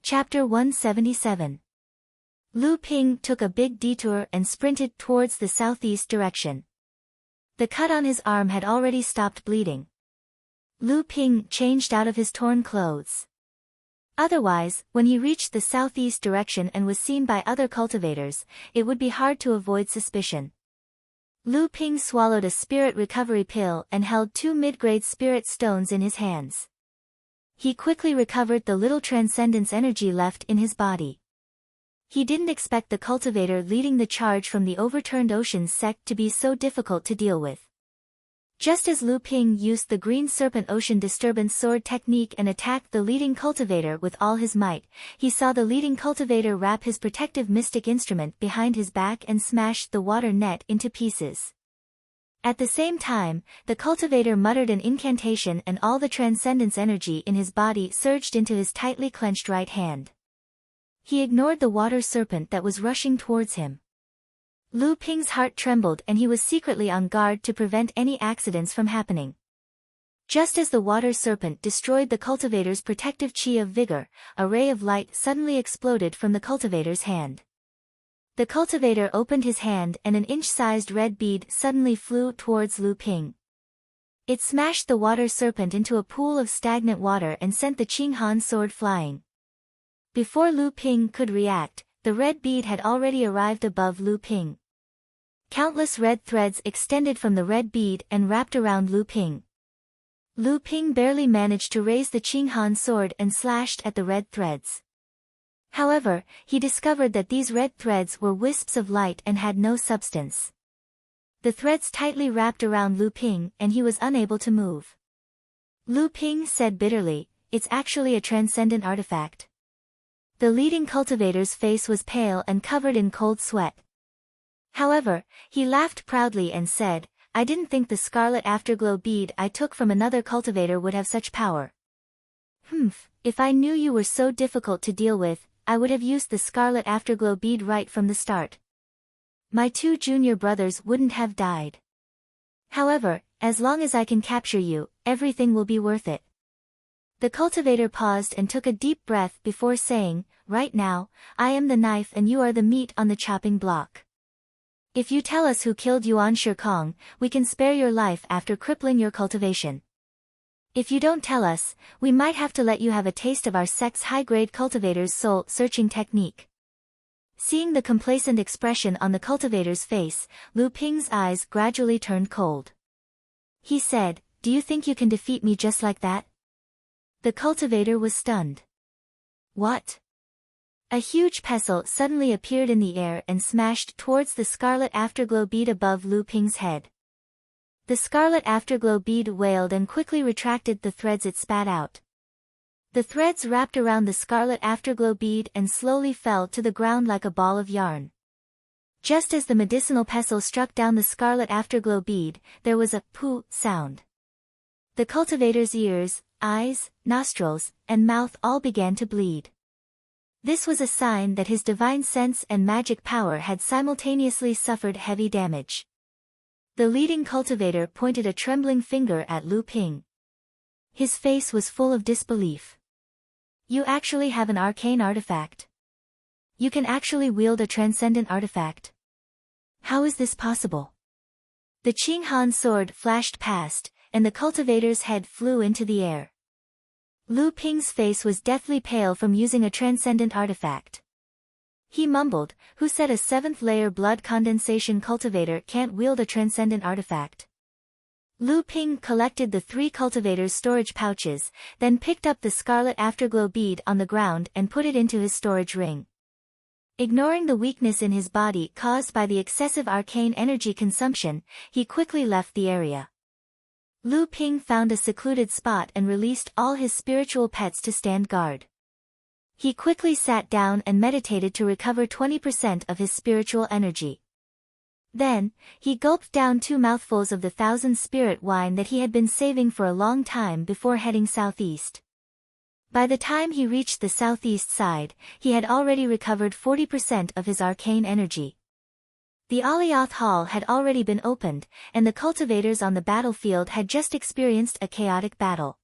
Chapter 177. Lu Ping took a big detour and sprinted towards the southeast direction. The cut on his arm had already stopped bleeding. Lu Ping changed out of his torn clothes. Otherwise, when he reached the southeast direction and was seen by other cultivators, it would be hard to avoid suspicion. Lu Ping swallowed a spirit recovery pill and held 2 mid-grade spirit stones in his hands. He quickly recovered the little transcendence energy left in his body. He didn't expect the cultivator leading the charge from the overturned oceans sect to be so difficult to deal with. Just as Lu Ping used the Green Serpent Ocean Disturbance Sword technique and attacked the leading cultivator with all his might, he saw the leading cultivator wrap his protective mystic instrument behind his back and smash the water net into pieces. At the same time, the cultivator muttered an incantation and all the transcendence energy in his body surged into his tightly clenched right hand. He ignored the water serpent that was rushing towards him. Lu Ping's heart trembled and he was secretly on guard to prevent any accidents from happening. Just as the water serpent destroyed the cultivator's protective chi of vigor, a ray of light suddenly exploded from the cultivator's hand. The cultivator opened his hand and an inch-sized red bead suddenly flew towards Lu Ping. It smashed the water serpent into a pool of stagnant water and sent the Qinghan sword flying. Before Lu Ping could react, the red bead had already arrived above Lu Ping. Countless red threads extended from the red bead and wrapped around Lu Ping. Lu Ping barely managed to raise the Qinghan sword and slashed at the red threads. However, he discovered that these red threads were wisps of light and had no substance. The threads tightly wrapped around Lu Ping and he was unable to move. Lu Ping said bitterly, "It's actually a transcendent artifact." The leading cultivator's face was pale and covered in cold sweat. However, he laughed proudly and said, I didn't think the scarlet afterglow bead I took from another cultivator would have such power. If I knew you were so difficult to deal with, I would have used the scarlet afterglow bead right from the start. My 2 junior brothers wouldn't have died. However, as long as I can capture you, everything will be worth it. The cultivator paused and took a deep breath before saying, right now, I am the knife and you are the meat on the chopping block. If you tell us who killed Yuan Shikong, we can spare your life after crippling your cultivation. If you don't tell us, we might have to let you have a taste of our sect's high-grade cultivator's soul-searching technique. Seeing the complacent expression on the cultivator's face, Lu Ping's eyes gradually turned cold. He said, do you think you can defeat me just like that? The cultivator was stunned. What? A huge pestle suddenly appeared in the air and smashed towards the scarlet afterglow bead above Lu Ping's head. The scarlet afterglow bead wailed and quickly retracted the threads it spat out. The threads wrapped around the scarlet afterglow bead and slowly fell to the ground like a ball of yarn. Just as the medicinal pestle struck down the scarlet afterglow bead, there was a pooh sound. The cultivator's ears, eyes, nostrils, and mouth all began to bleed. This was a sign that his divine sense and magic power had simultaneously suffered heavy damage. The leading cultivator pointed a trembling finger at Lu Ping. His face was full of disbelief. You actually have an arcane artifact. You can actually wield a transcendent artifact. How is this possible? The Qinghan sword flashed past, and the cultivator's head flew into the air. Lu Ping's face was deathly pale from using a transcendent artifact. He mumbled, who said a 7th-layer blood condensation cultivator can't wield a transcendent artifact? Lu Ping collected the 3 cultivators' storage pouches, then picked up the scarlet afterglow bead on the ground and put it into his storage ring. Ignoring the weakness in his body caused by the excessive arcane energy consumption, he quickly left the area. Lu Ping found a secluded spot and released all his spiritual pets to stand guard. He quickly sat down and meditated to recover 20% of his spiritual energy. Then, he gulped down 2 mouthfuls of the 1000 spirit wine that he had been saving for a long time before heading southeast. By the time he reached the southeast side, he had already recovered 40% of his arcane energy. The Alioth Hall had already been opened, and the cultivators on the battlefield had just experienced a chaotic battle.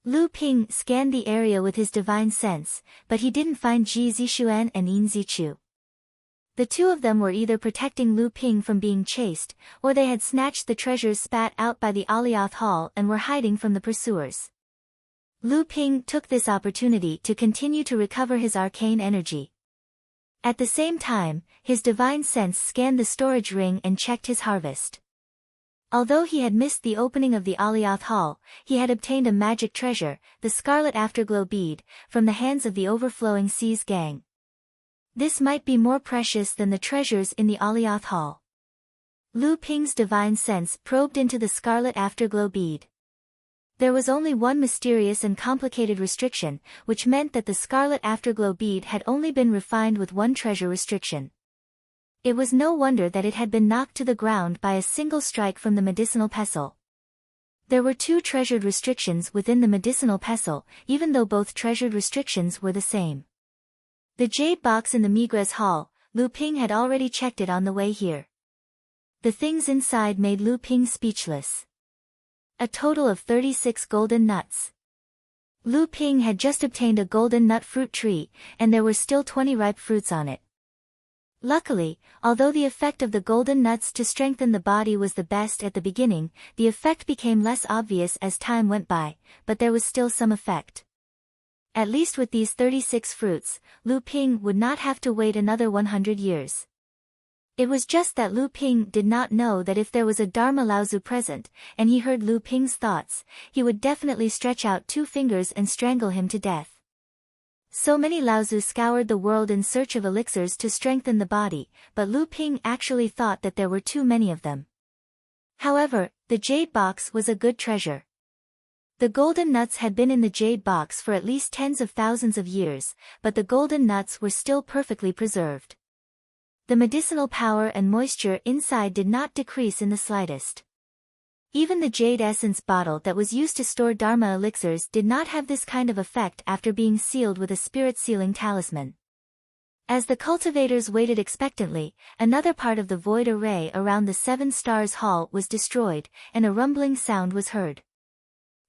Lu Ping scanned the area with his divine sense, but he didn't find Ji Zixuan and Yin Zichu. The 2 of them were either protecting Lu Ping from being chased, or they had snatched the treasures spat out by the Alioth Hall and were hiding from the pursuers. Lu Ping took this opportunity to continue to recover his arcane energy. At the same time, his divine sense scanned the storage ring and checked his harvest. Although he had missed the opening of the Alioth Hall, he had obtained a magic treasure, the scarlet afterglow bead, from the hands of the overflowing seas gang. This might be more precious than the treasures in the Alioth Hall. Lu Ping's divine sense probed into the scarlet afterglow bead. There was only one mysterious and complicated restriction, which meant that the scarlet afterglow bead had only been refined with one treasure restriction. It was no wonder that it had been knocked to the ground by a single strike from the medicinal pestle. There were 2 treasured restrictions within the medicinal pestle, even though both treasured restrictions were the same. The jade box in the Migres Hall, Lu Ping had already checked it on the way here. The things inside made Lu Ping speechless. A total of 36 golden nuts. Lu Ping had just obtained a golden nut fruit tree, and there were still 20 ripe fruits on it. Luckily, although the effect of the golden nuts to strengthen the body was the best at the beginning, the effect became less obvious as time went by, but there was still some effect. At least with these 36 fruits, Lu Ping would not have to wait another 100 years. It was just that Lu Ping did not know that if there was a Dharma Laozu present, and he heard Lu Ping's thoughts, he would definitely stretch out 2 fingers and strangle him to death. So many Laozu scoured the world in search of elixirs to strengthen the body, but Lu Ping actually thought that there were too many of them. However, the jade box was a good treasure. The golden nuts had been in the jade box for at least tens of thousands of years, but the golden nuts were still perfectly preserved. The medicinal power and moisture inside did not decrease in the slightest. Even the jade essence bottle that was used to store Dharma elixirs did not have this kind of effect after being sealed with a spirit-sealing talisman. As the cultivators waited expectantly, another part of the void array around the 7 Stars Hall was destroyed, and a rumbling sound was heard.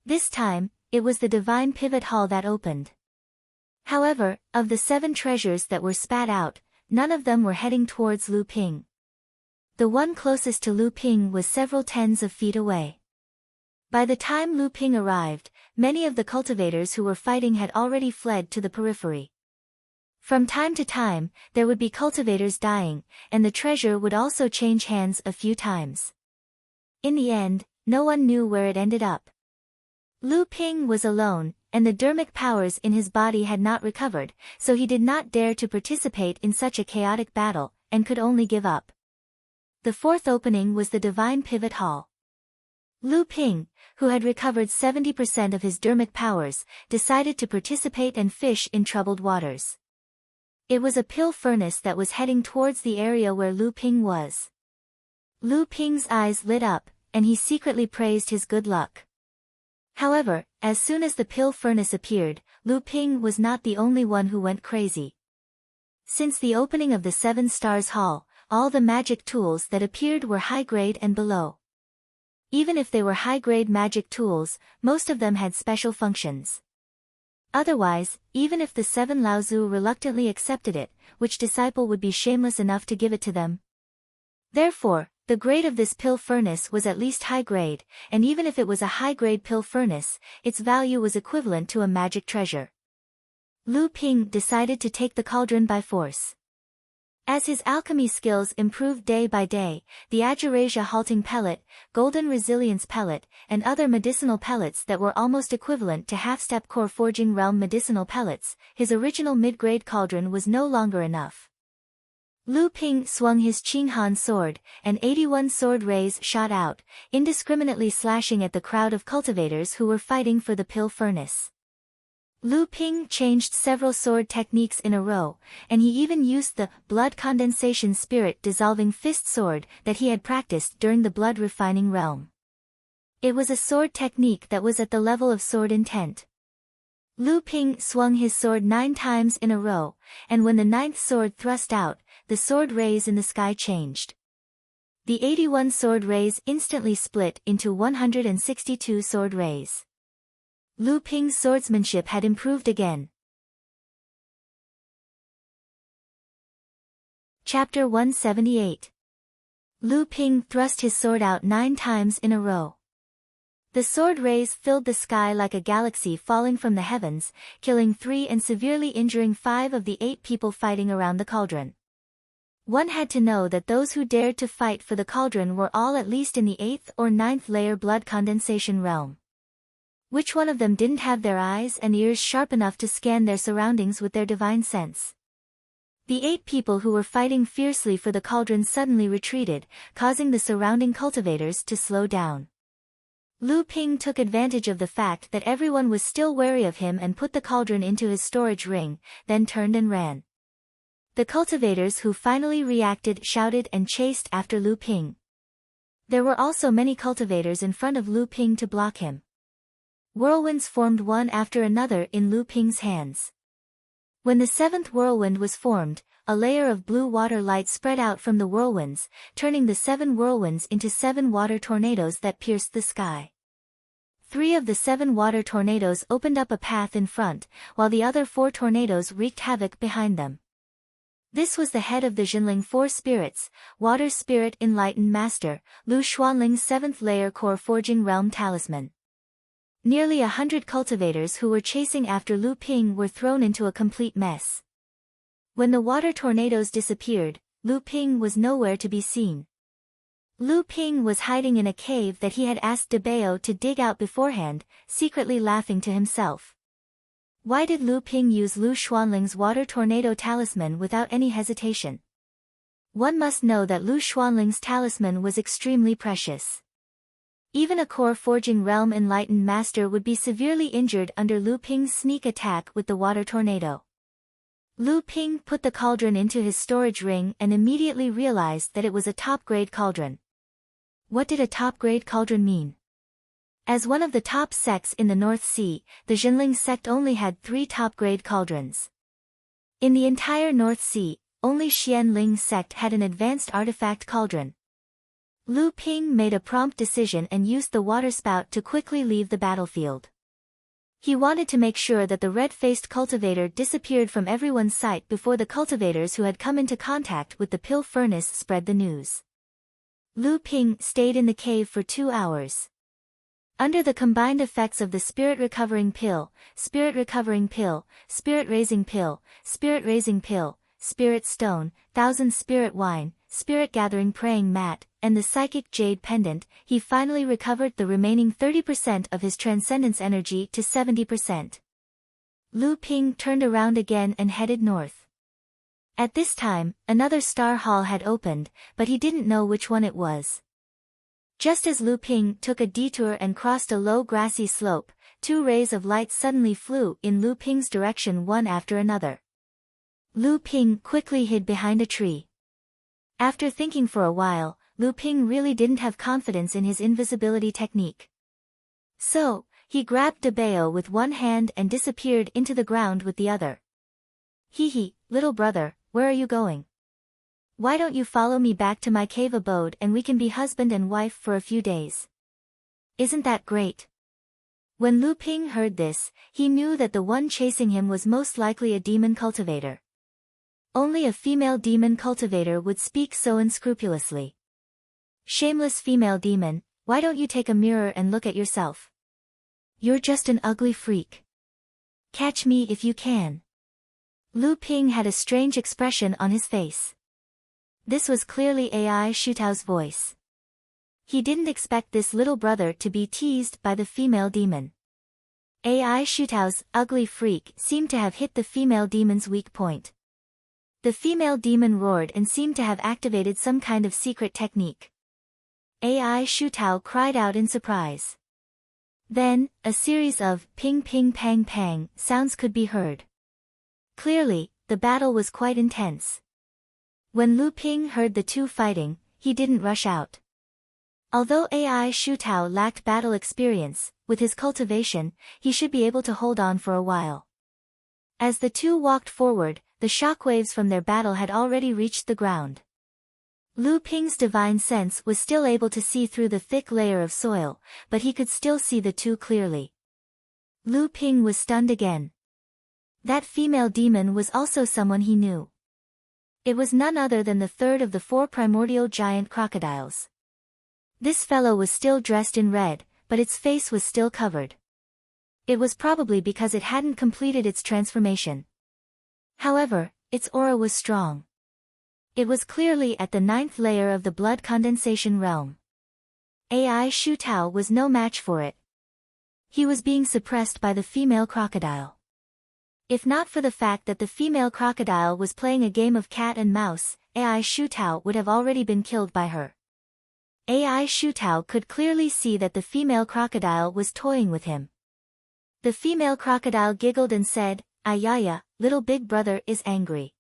This time, it was the Divine Pivot Hall that opened. However, of the 7 treasures that were spat out, none of them were heading towards Lu Ping. The one closest to Lu Ping was several tens of feet away. By the time Lu Ping arrived, many of the cultivators who were fighting had already fled to the periphery. From time to time, there would be cultivators dying, and the treasure would also change hands a few times. In the end, no one knew where it ended up. Lu Ping was alone, and the dermic powers in his body had not recovered, so he did not dare to participate in such a chaotic battle, and could only give up. The 4th opening was the Divine Pivot Hall. Lu Ping, who had recovered 70% of his dermic powers, decided to participate and fish in troubled waters. It was a pill furnace that was heading towards the area where Lu Ping was. Lu Ping's eyes lit up, and he secretly praised his good luck. However, as soon as the pill furnace appeared, Lu Ping was not the only one who went crazy. Since the opening of the 7 Stars Hall, all the magic tools that appeared were high-grade and below. Even if they were high-grade magic tools, most of them had special functions. Otherwise, even if the 7 Laozu reluctantly accepted it, which disciple would be shameless enough to give it to them? Therefore, the grade of this pill furnace was at least high-grade, and even if it was a high-grade pill furnace, its value was equivalent to a magic treasure. Lu Ping decided to take the cauldron by force. As his alchemy skills improved day by day, the Ajurasia halting pellet, golden resilience pellet, and other medicinal pellets that were almost equivalent to half-step core forging realm medicinal pellets, his original mid-grade cauldron was no longer enough. Lu Ping swung his Qinghan sword, and 81 sword rays shot out, indiscriminately slashing at the crowd of cultivators who were fighting for the pill furnace. Lu Ping changed several sword techniques in a row, and he even used the blood condensation spirit dissolving fist sword that he had practiced during the blood refining realm. It was a sword technique that was at the level of sword intent. Lu Ping swung his sword 9 times in a row, and when the 9th sword thrust out, the sword rays in the sky changed. The 81 sword rays instantly split into 162 sword rays. Lu Ping's swordsmanship had improved again. Chapter 178. Lu Ping thrust his sword out 9 times in a row. The sword rays filled the sky like a galaxy falling from the heavens, killing 3 and severely injuring 5 of the 8 people fighting around the cauldron. One had to know that those who dared to fight for the cauldron were all at least in the 8th or 9th layer blood condensation realm. Which one of them didn't have their eyes and ears sharp enough to scan their surroundings with their divine sense? The 8 people who were fighting fiercely for the cauldron suddenly retreated, causing the surrounding cultivators to slow down. Lu Ping took advantage of the fact that everyone was still wary of him and put the cauldron into his storage ring, then turned and ran. The cultivators who finally reacted shouted and chased after Lu Ping. There were also many cultivators in front of Lu Ping to block him. Whirlwinds formed one after another in Lu Ping's hands. When the 7th whirlwind was formed, a layer of blue water light spread out from the whirlwinds, turning the 7 whirlwinds into 7 water tornadoes that pierced the sky. 3 of the 7 water tornadoes opened up a path in front, while the other 4 tornadoes wreaked havoc behind them. This was the head of the Jinling 4 spirits, Water Spirit Enlightened Master, Lu Xuanling's 7th layer core forging realm talisman. Nearly 100 cultivators who were chasing after Lu Ping were thrown into a complete mess. When the water tornadoes disappeared, Lu Ping was nowhere to be seen. Lu Ping was hiding in a cave that he had asked De Bao to dig out beforehand, secretly laughing to himself. Why did Lu Ping use Lu Xuanling's water tornado talisman without any hesitation? One must know that Lu Xuanling's talisman was extremely precious. Even a core forging realm enlightened master would be severely injured under Lu Ping's sneak attack with the water tornado. Lu Ping put the cauldron into his storage ring and immediately realized that it was a top-grade cauldron. What did a top-grade cauldron mean? As one of the top sects in the North Sea, the Zhenling sect only had 3 top-grade cauldrons. In the entire North Sea, only Xianling sect had an advanced artifact cauldron. Lu Ping made a prompt decision and used the water spout to quickly leave the battlefield. He wanted to make sure that the red-faced cultivator disappeared from everyone's sight before the cultivators who had come into contact with the pill furnace spread the news. Lu Ping stayed in the cave for 2 hours. Under the combined effects of the spirit-recovering pill, spirit-recovering pill, spirit-raising pill, spirit-raising pill, spirit stone, thousand spirit wine, spirit-gathering praying mat, and the psychic jade pendant, he finally recovered the remaining 30% of his transcendence energy to 70%. Lu Ping turned around again and headed north. At this time, another star hall had opened, but he didn't know which one it was. Just as Lu Ping took a detour and crossed a low grassy slope, 2 rays of light suddenly flew in Lu Ping's direction one after another. Lu Ping quickly hid behind a tree. After thinking for a while, Lu Ping really didn't have confidence in his invisibility technique. So, he grabbed Debao with one hand and disappeared into the ground with the other. Hee, little brother, where are you going? Why don't you follow me back to my cave abode and we can be husband and wife for a few days? Isn't that great? When Lu Ping heard this, he knew that the one chasing him was most likely a demon cultivator. Only a female demon cultivator would speak so unscrupulously. Shameless female demon, why don't you take a mirror and look at yourself? You're just an ugly freak. Catch me if you can. Lu Ping had a strange expression on his face. This was clearly AI Shutao's voice. He didn't expect this little brother to be teased by the female demon. AI Shutao's ugly freak seemed to have hit the female demon's weak point. The female demon roared and seemed to have activated some kind of secret technique. AI Shutao cried out in surprise. Then, a series of ping ping pang pang sounds could be heard. Clearly, the battle was quite intense. When Lu Ping heard the two fighting, he didn't rush out. Although AI Shutao lacked battle experience, with his cultivation, he should be able to hold on for a while. As the two walked forward, the shockwaves from their battle had already reached the ground. Lu Ping's divine sense was still able to see through the thick layer of soil, but he could still see the two clearly. Lu Ping was stunned again. That female demon was also someone he knew. It was none other than the third of the 4 primordial giant crocodiles. This fellow was still dressed in red, but its face was still covered. It was probably because it hadn't completed its transformation. However, its aura was strong. It was clearly at the 9th layer of the blood condensation realm. AI Shutao was no match for it. He was being suppressed by the female crocodile. If not for the fact that the female crocodile was playing a game of cat and mouse, AI Shutao would have already been killed by her. AI Shutao could clearly see that the female crocodile was toying with him. The female crocodile giggled and said, "Ayaya, little big brother is angry.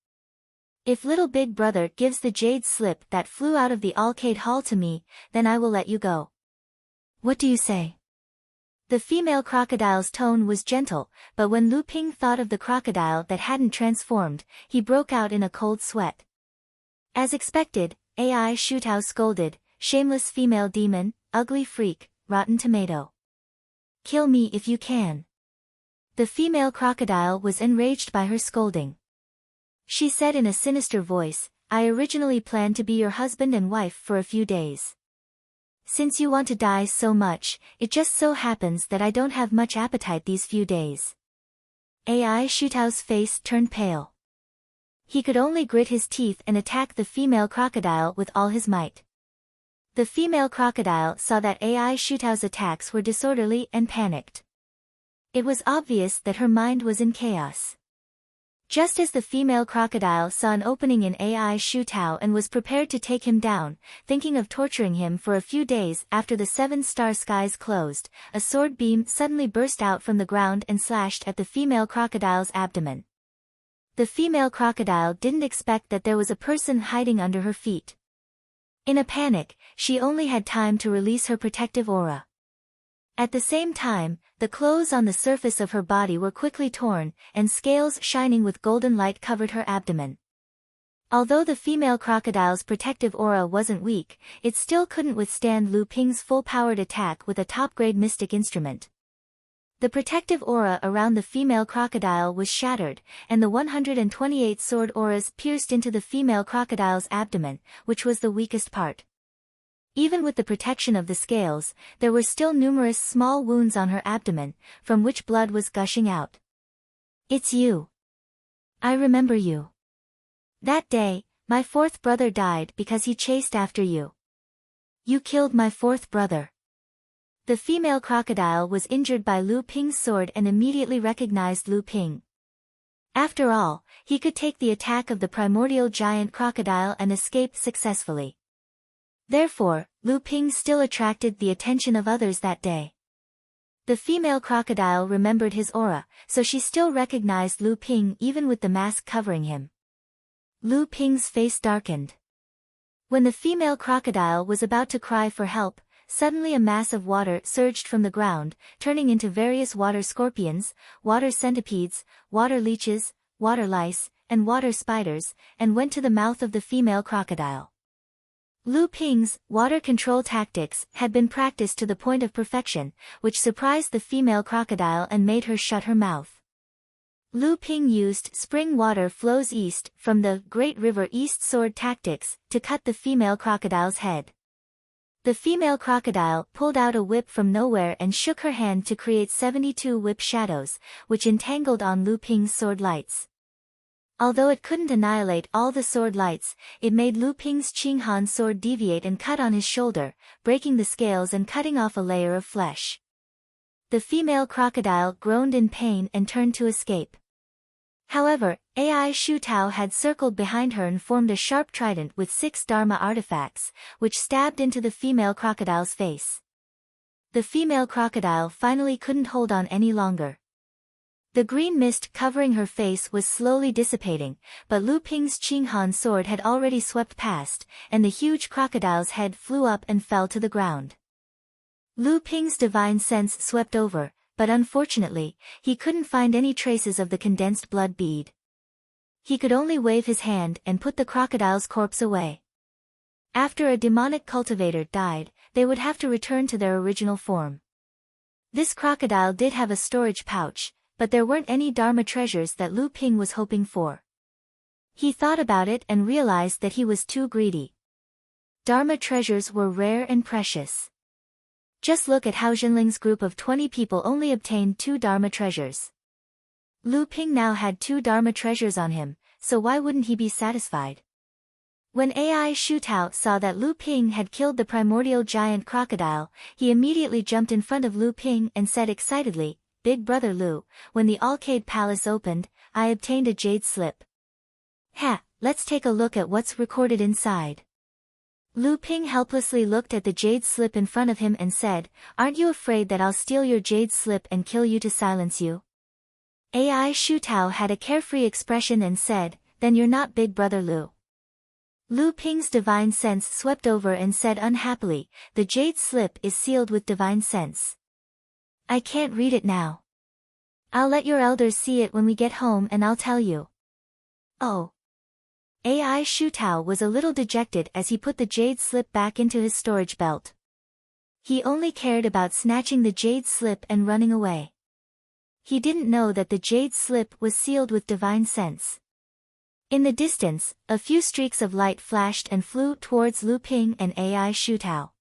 If little big brother gives the jade slip that flew out of the arcade hall to me, then I will let you go. What do you say?" The female crocodile's tone was gentle, but when Lu Ping thought of the crocodile that hadn't transformed, he broke out in a cold sweat. As expected, AI Shutao scolded, "Shameless female demon, ugly freak, rotten tomato. Kill me if you can." The female crocodile was enraged by her scolding. She said in a sinister voice, "I originally planned to be your husband and wife for a few days. Since you want to die so much, it just so happens that I don't have much appetite these few days." AI Shutao's face turned pale. He could only grit his teeth and attack the female crocodile with all his might. The female crocodile saw that AI Shutao's attacks were disorderly and panicked. It was obvious that her mind was in chaos. Just as the female crocodile saw an opening in AI Shutao and was prepared to take him down, thinking of torturing him for a few days after the 7-star skies closed, a sword beam suddenly burst out from the ground and slashed at the female crocodile's abdomen. The female crocodile didn't expect that there was a person hiding under her feet. In a panic, she only had time to release her protective aura. At the same time, the clothes on the surface of her body were quickly torn, and scales shining with golden light covered her abdomen. Although the female crocodile's protective aura wasn't weak, it still couldn't withstand Lu Ping's full-powered attack with a top-grade mystic instrument. The protective aura around the female crocodile was shattered, and the 128 sword auras pierced into the female crocodile's abdomen, which was the weakest part. Even with the protection of the scales, there were still numerous small wounds on her abdomen, from which blood was gushing out. "It's you. I remember you. That day, my fourth brother died because he chased after you. You killed my fourth brother." The female crocodile was injured by Lu Ping's sword and immediately recognized Lu Ping. After all, he could take the attack of the primordial giant crocodile and escape successfully. Therefore, Lu Ping still attracted the attention of others that day. The female crocodile remembered his aura, so she still recognized Lu Ping even with the mask covering him. Lu Ping's face darkened. When the female crocodile was about to cry for help, suddenly a mass of water surged from the ground, turning into various water scorpions, water centipedes, water leeches, water lice, and water spiders, and went to the mouth of the female crocodile. Lu Ping's water control tactics had been practiced to the point of perfection, which surprised the female crocodile and made her shut her mouth. Lu Ping used spring water flows east from the Great River East sword tactics to cut the female crocodile's head. The female crocodile pulled out a whip from nowhere and shook her hand to create 72 whip shadows, which entangled on Lu Ping's sword lights. Although it couldn't annihilate all the sword lights, it made Lu Ping's Qinghan sword deviate and cut on his shoulder, breaking the scales and cutting off a layer of flesh. The female crocodile groaned in pain and turned to escape. However, Ai Shu Tao had circled behind her and formed a sharp trident with 6 Dharma artifacts, which stabbed into the female crocodile's face. The female crocodile finally couldn't hold on any longer. The green mist covering her face was slowly dissipating, but Lu Ping's Qinghan sword had already swept past, and the huge crocodile's head flew up and fell to the ground. Lu Ping's divine sense swept over, but unfortunately, he couldn't find any traces of the condensed blood bead. He could only wave his hand and put the crocodile's corpse away. After a demonic cultivator died, they would have to return to their original form. This crocodile did have a storage pouch, but there weren't any Dharma treasures that Lu Ping was hoping for. He thought about it and realized that he was too greedy. Dharma treasures were rare and precious. Just look at how Jinling's group of 20 people only obtained 2 Dharma treasures. Lu Ping now had 2 Dharma treasures on him, so why wouldn't he be satisfied? When Ai Shu Tao saw that Lu Ping had killed the primordial giant crocodile, he immediately jumped in front of Lu Ping and said excitedly, "Big brother Lu, when the Alcade Palace opened, I obtained a jade slip. Let's take a look at what's recorded inside." Lu Ping helplessly looked at the jade slip in front of him and said, "Aren't you afraid that I'll steal your jade slip and kill you to silence you?" Ai Shu Tao had a carefree expression and said, "Then you're not Big Brother Lu." Lu Ping's divine sense swept over and said unhappily, "The jade slip is sealed with divine sense. I can't read it now. I'll let your elders see it when we get home and I'll tell you." Oh. Ai Shu Tao was a little dejected as he put the jade slip back into his storage belt. He only cared about snatching the jade slip and running away. He didn't know that the jade slip was sealed with divine sense. In the distance, a few streaks of light flashed and flew towards Lu Ping and Ai Shu Tao.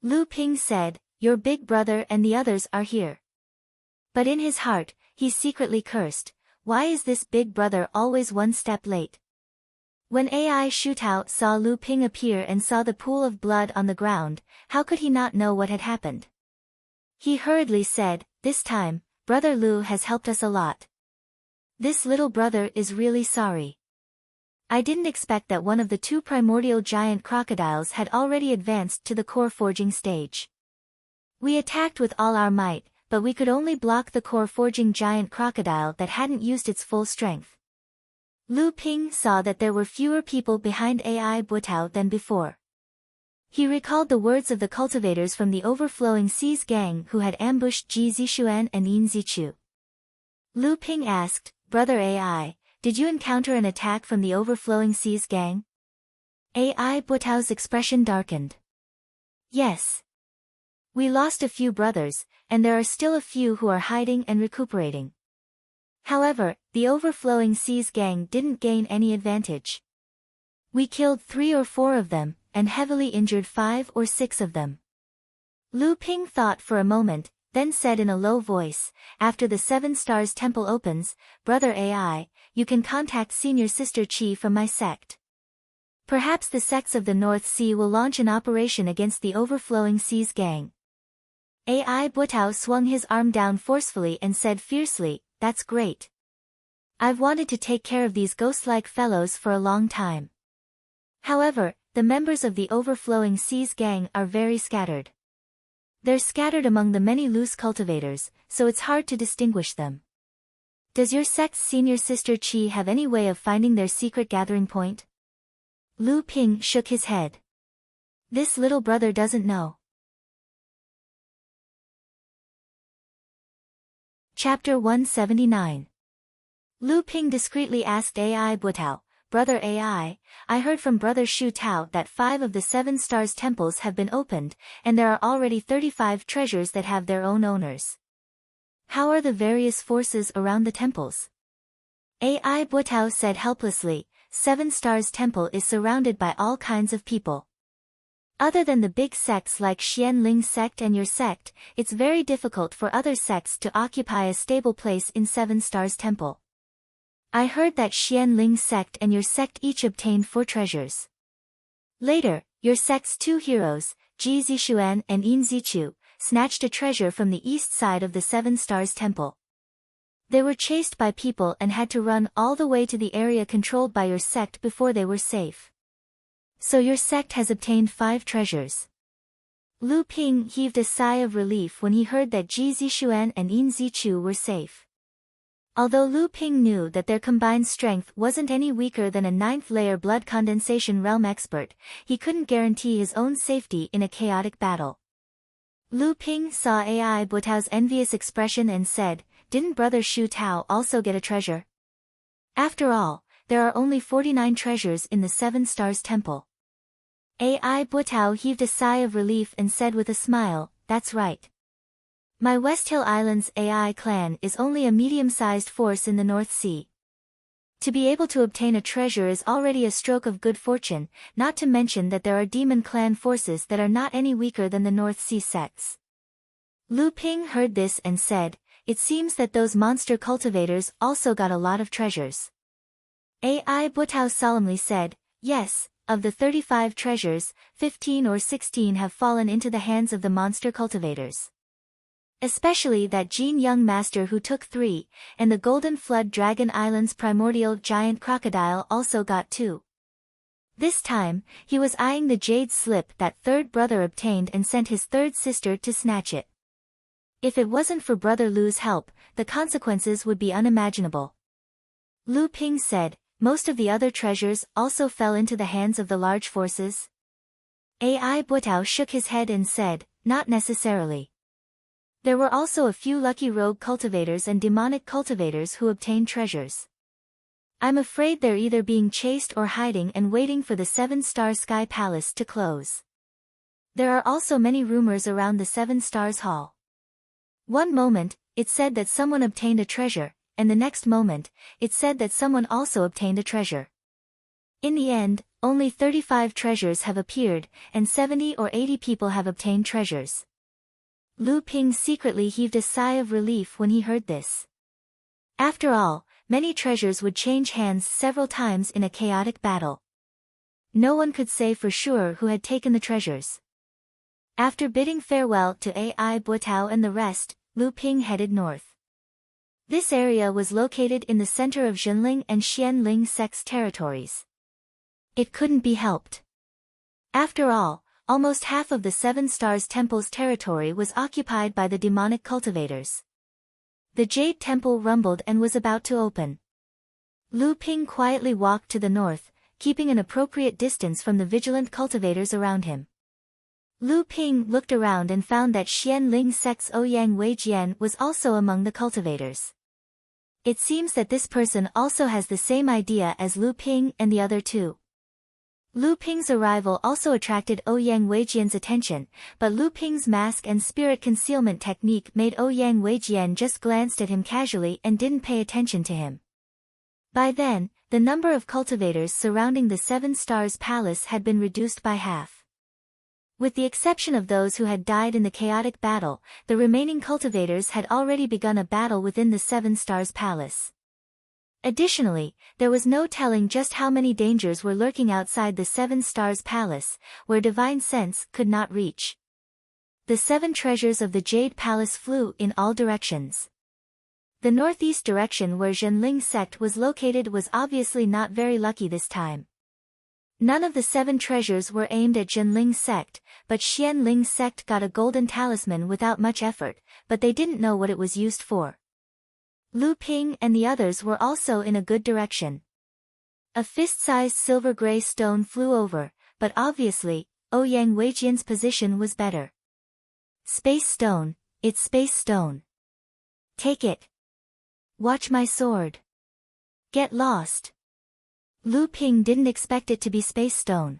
Lu Ping said, "Your big brother and the others are here." But in his heart, he secretly cursed, "Why is this big brother always one step late?" When Ai Shu Tao saw Lu Ping appear and saw the pool of blood on the ground, how could he not know what had happened? He hurriedly said, "This time, Brother Lu has helped us a lot. This little brother is really sorry. I didn't expect that one of the 2 primordial giant crocodiles had already advanced to the core forging stage. We attacked with all our might, but we could only block the core forging giant crocodile that hadn't used its full strength. Lu Ping saw that there were fewer people behind AI Butao than before. He recalled the words of the cultivators from the Overflowing Seas gang who had ambushed Ji Zixuan and Yin Zichu. Lu Ping asked, "Brother AI, did you encounter an attack from the Overflowing Seas gang?" AI Butao's expression darkened. "Yes. We lost a few brothers, and there are still a few who are hiding and recuperating. However, the Overflowing Seas gang didn't gain any advantage. We killed 3 or 4 of them, and heavily injured 5 or 6 of them." Lu Ping thought for a moment, then said in a low voice, "After the 7 Stars Temple opens, Brother AI, you can contact Senior Sister Qi from my sect. Perhaps the sects of the North Sea will launch an operation against the Overflowing Seas gang." AI Butao swung his arm down forcefully and said fiercely, "That's great. I've wanted to take care of these ghost-like fellows for a long time. However, the members of the Overflowing Seas gang are very scattered. They're scattered among the many loose cultivators, so it's hard to distinguish them. Does your sect's Senior Sister Qi have any way of finding their secret gathering point?" Lu Ping shook his head. "This little brother doesn't know." Chapter 179. Lu Ping discreetly asked AI Butao, "Brother AI, I heard from Brother Shu Tao that 5 of the 7 Stars temples have been opened, and there are already 35 treasures that have their own owners. How are the various forces around the temples?" AI Butao said helplessly, 7 Stars Temple is surrounded by all kinds of people. Other than the big sects like Xianling sect and your sect, it's very difficult for other sects to occupy a stable place in 7 Stars Temple. I heard that Xianling sect and your sect each obtained 4 treasures. Later, your sect's 2 heroes, Ji Zixuan and Yin Zichu, snatched a treasure from the east side of the 7 Stars Temple. They were chased by people and had to run all the way to the area controlled by your sect before they were safe. So your sect has obtained 5 treasures." Lu Ping heaved a sigh of relief when he heard that Ji Zixuan and Yin Zichu were safe. Although Lu Ping knew that their combined strength wasn't any weaker than a 9th-layer blood condensation realm expert, he couldn't guarantee his own safety in a chaotic battle. Lu Ping saw AI Butao's envious expression and said, "Didn't Brother Shu Tao also get a treasure? After all, there are only 49 treasures in the 7 Stars Temple." AI Butao heaved a sigh of relief and said with a smile, "That's right. My West Hill Islands AI clan is only a medium-sized force in the North Sea. To be able to obtain a treasure is already a stroke of good fortune, not to mention that there are demon clan forces that are not any weaker than the North Sea sects." Lu Ping heard this and said, "It seems that those monster cultivators also got a lot of treasures." AI Butao solemnly said, "Yes, of the 35 treasures, 15 or 16 have fallen into the hands of the monster cultivators. Especially that Jin Young Master who took 3, and the Golden Flood Dragon Island's primordial giant crocodile also got 2. This time, he was eyeing the jade slip that 3rd brother obtained and sent his 3rd sister to snatch it. If it wasn't for Brother Lu's help, the consequences would be unimaginable." Lu Ping said, "Most of the other treasures also fell into the hands of the large forces?" AI Butao shook his head and said, "Not necessarily. There were also a few lucky rogue cultivators and demonic cultivators who obtained treasures. I'm afraid they're either being chased or hiding and waiting for the 7-Star Sky Palace to close. There are also many rumors around the 7 Stars Hall. One moment, it said that someone obtained a treasure, and the next moment, it said that someone also obtained a treasure. In the end, only 35 treasures have appeared, and 70 or 80 people have obtained treasures." Lu Ping secretly heaved a sigh of relief when he heard this. After all, many treasures would change hands several times in a chaotic battle. No one could say for sure who had taken the treasures. After bidding farewell to AI Butao and the rest, Lu Ping headed north. This area was located in the center of Zhenling and Xianling sects' territories. It couldn't be helped. After all, almost half of the 7 Stars Temple's territory was occupied by the demonic cultivators. The Jade Temple rumbled and was about to open. Lu Ping quietly walked to the north, keeping an appropriate distance from the vigilant cultivators around him. Lu Ping looked around and found that Xian Ling sect's Ouyang Weijian was also among the cultivators. It seems that this person also has the same idea as Lu Ping and the other two. Lu Ping's arrival also attracted Ouyang Weijian's attention, but Lu Ping's mask and spirit concealment technique made Ouyang Weijian just glanced at him casually and didn't pay attention to him. By then, the number of cultivators surrounding the Seven Stars Palace had been reduced by half. With the exception of those who had died in the chaotic battle, the remaining cultivators had already begun a battle within the Seven Stars Palace. Additionally, there was no telling just how many dangers were lurking outside the Seven Stars Palace, where divine sense could not reach. The seven treasures of the Jade Palace flew in all directions. The northeast direction where Zhenling sect was located was obviously not very lucky this time. None of the seven treasures were aimed at Zhenling sect, but Xianling sect got a golden talisman without much effort, but they didn't know what it was used for. Lu Ping and the others were also in a good direction. A fist-sized silver-gray stone flew over, but obviously, Ouyang Weijian's position was better. Space stone, it's space stone. Take it. Watch my sword. Get lost. Lu Ping didn't expect it to be space stone.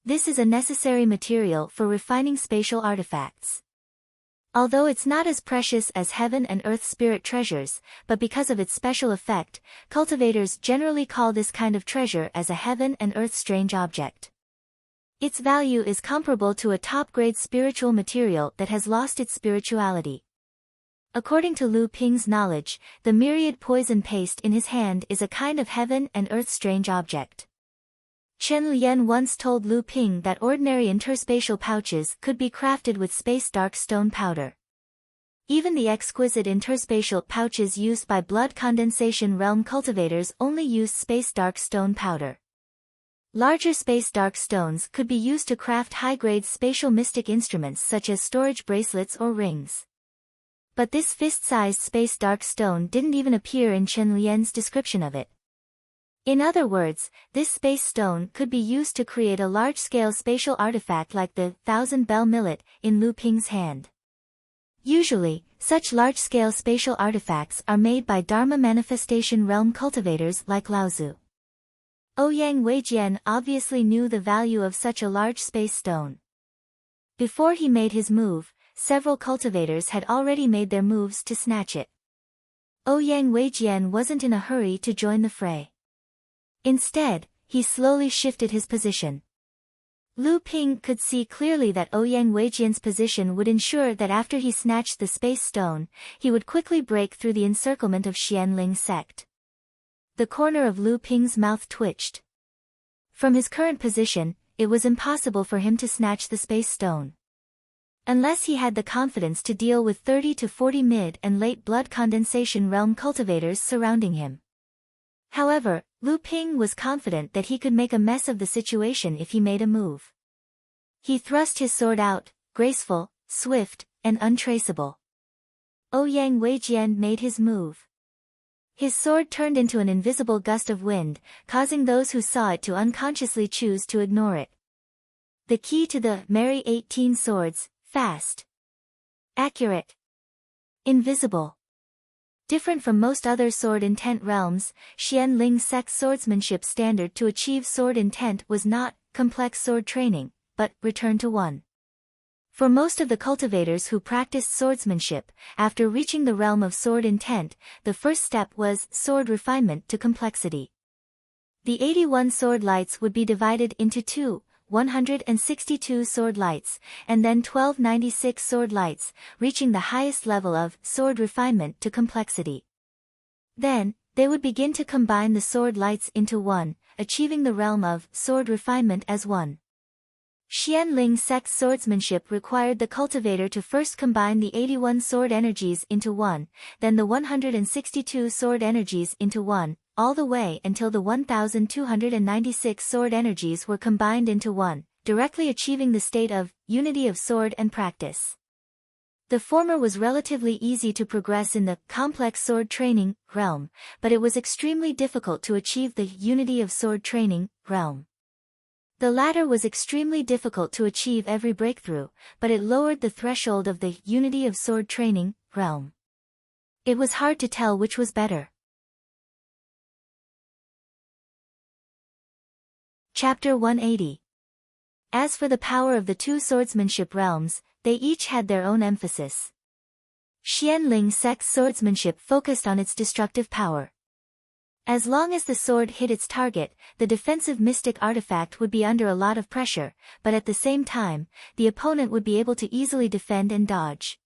This is a necessary material for refining spatial artifacts. Although it's not as precious as heaven and earth spirit treasures, but because of its special effect, cultivators generally call this kind of treasure as a heaven and earth strange object. Its value is comparable to a top-grade spiritual material that has lost its spirituality. According to Lu Ping's knowledge, the myriad poison paste in his hand is a kind of heaven and earth strange object. Chen Lian once told Lu Ping that ordinary interspatial pouches could be crafted with space dark stone powder. Even the exquisite interspatial pouches used by blood condensation realm cultivators only use space dark stone powder. Larger space dark stones could be used to craft high-grade spatial mystic instruments such as storage bracelets or rings. But this fist-sized space dark stone didn't even appear in Chen Lian's description of it. In other words, this space stone could be used to create a large-scale spatial artifact like the 1,000-bell millet in Lu Ping's hand. Usually, such large-scale spatial artifacts are made by Dharma manifestation realm cultivators like Laozu. Ouyang Weijian obviously knew the value of such a large space stone. Before he made his move, several cultivators had already made their moves to snatch it. Ouyang Weijian wasn't in a hurry to join the fray. Instead, he slowly shifted his position. Lu Ping could see clearly that Ouyang Weijian's position would ensure that after he snatched the space stone, he would quickly break through the encirclement of Xianling sect. The corner of Lu Ping's mouth twitched. From his current position, it was impossible for him to snatch the space stone. Unless he had the confidence to deal with 30 to 40 mid and late blood condensation realm cultivators surrounding him. However, Lu Ping was confident that he could make a mess of the situation if he made a move. He thrust his sword out, graceful, swift, and untraceable. Ouyang Weijian made his move. His sword turned into an invisible gust of wind, causing those who saw it to unconsciously choose to ignore it. The key to the Merry 18 Swords: fast, accurate, invisible. Different from most other sword intent realms, Xianling sect's swordsmanship standard to achieve sword intent was not complex sword training, but return to one. For most of the cultivators who practiced swordsmanship, after reaching the realm of sword intent, the first step was sword refinement to complexity. The 81 sword lights would be divided into two, 162 sword lights, and then 1296 sword lights, reaching the highest level of sword refinement to complexity. Then, they would begin to combine the sword lights into one, achieving the realm of sword refinement as one. Xianling sect's swordsmanship required the cultivator to first combine the 81 sword energies into one, then the 162 sword energies into one, all the way until the 1296 sword energies were combined into one, directly achieving the state of unity of sword and practice. The former was relatively easy to progress in the complex sword training realm, but it was extremely difficult to achieve the unity of sword training realm. The latter was extremely difficult to achieve every breakthrough, but it lowered the threshold of the unity of sword training realm. It was hard to tell which was better. Chapter 180. As for the power of the two swordsmanship realms, they each had their own emphasis. Xianling Sect's swordsmanship focused on its destructive power. As long as the sword hit its target, the defensive mystic artifact would be under a lot of pressure, but at the same time, the opponent would be able to easily defend and dodge.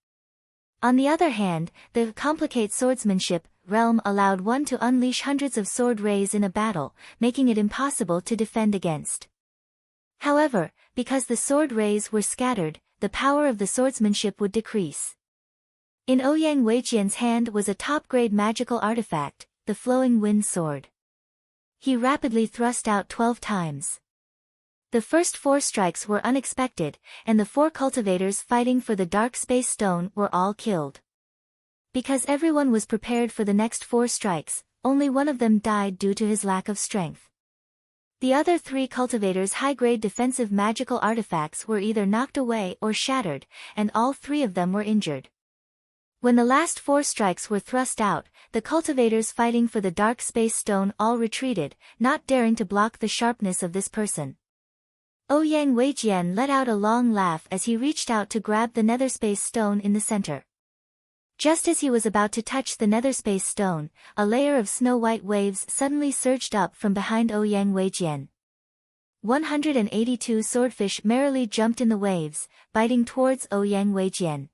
On the other hand, the complicate swordsmanship realm allowed one to unleash hundreds of sword rays in a battle, making it impossible to defend against. However, because the sword rays were scattered, the power of the swordsmanship would decrease. In Ouyang Weijian's hand was a top-grade magical artifact, the flowing wind sword. He rapidly thrust out 12 times. The first 4 strikes were unexpected, and the 4 cultivators fighting for the dark space stone were all killed. Because everyone was prepared for the next 4 strikes, only one of them died due to his lack of strength. The other 3 cultivators' high-grade defensive magical artifacts were either knocked away or shattered, and all 3 of them were injured. When the last 4 strikes were thrust out, the cultivators fighting for the dark space stone all retreated, not daring to block the sharpness of this person. Ouyang Weijian let out a long laugh as he reached out to grab the netherspace stone in the center. Just as he was about to touch the netherspace stone, a layer of snow-white waves suddenly surged up from behind Ouyang Weijian. 182 swordfish merrily jumped in the waves, biting towards Ouyang Weijian.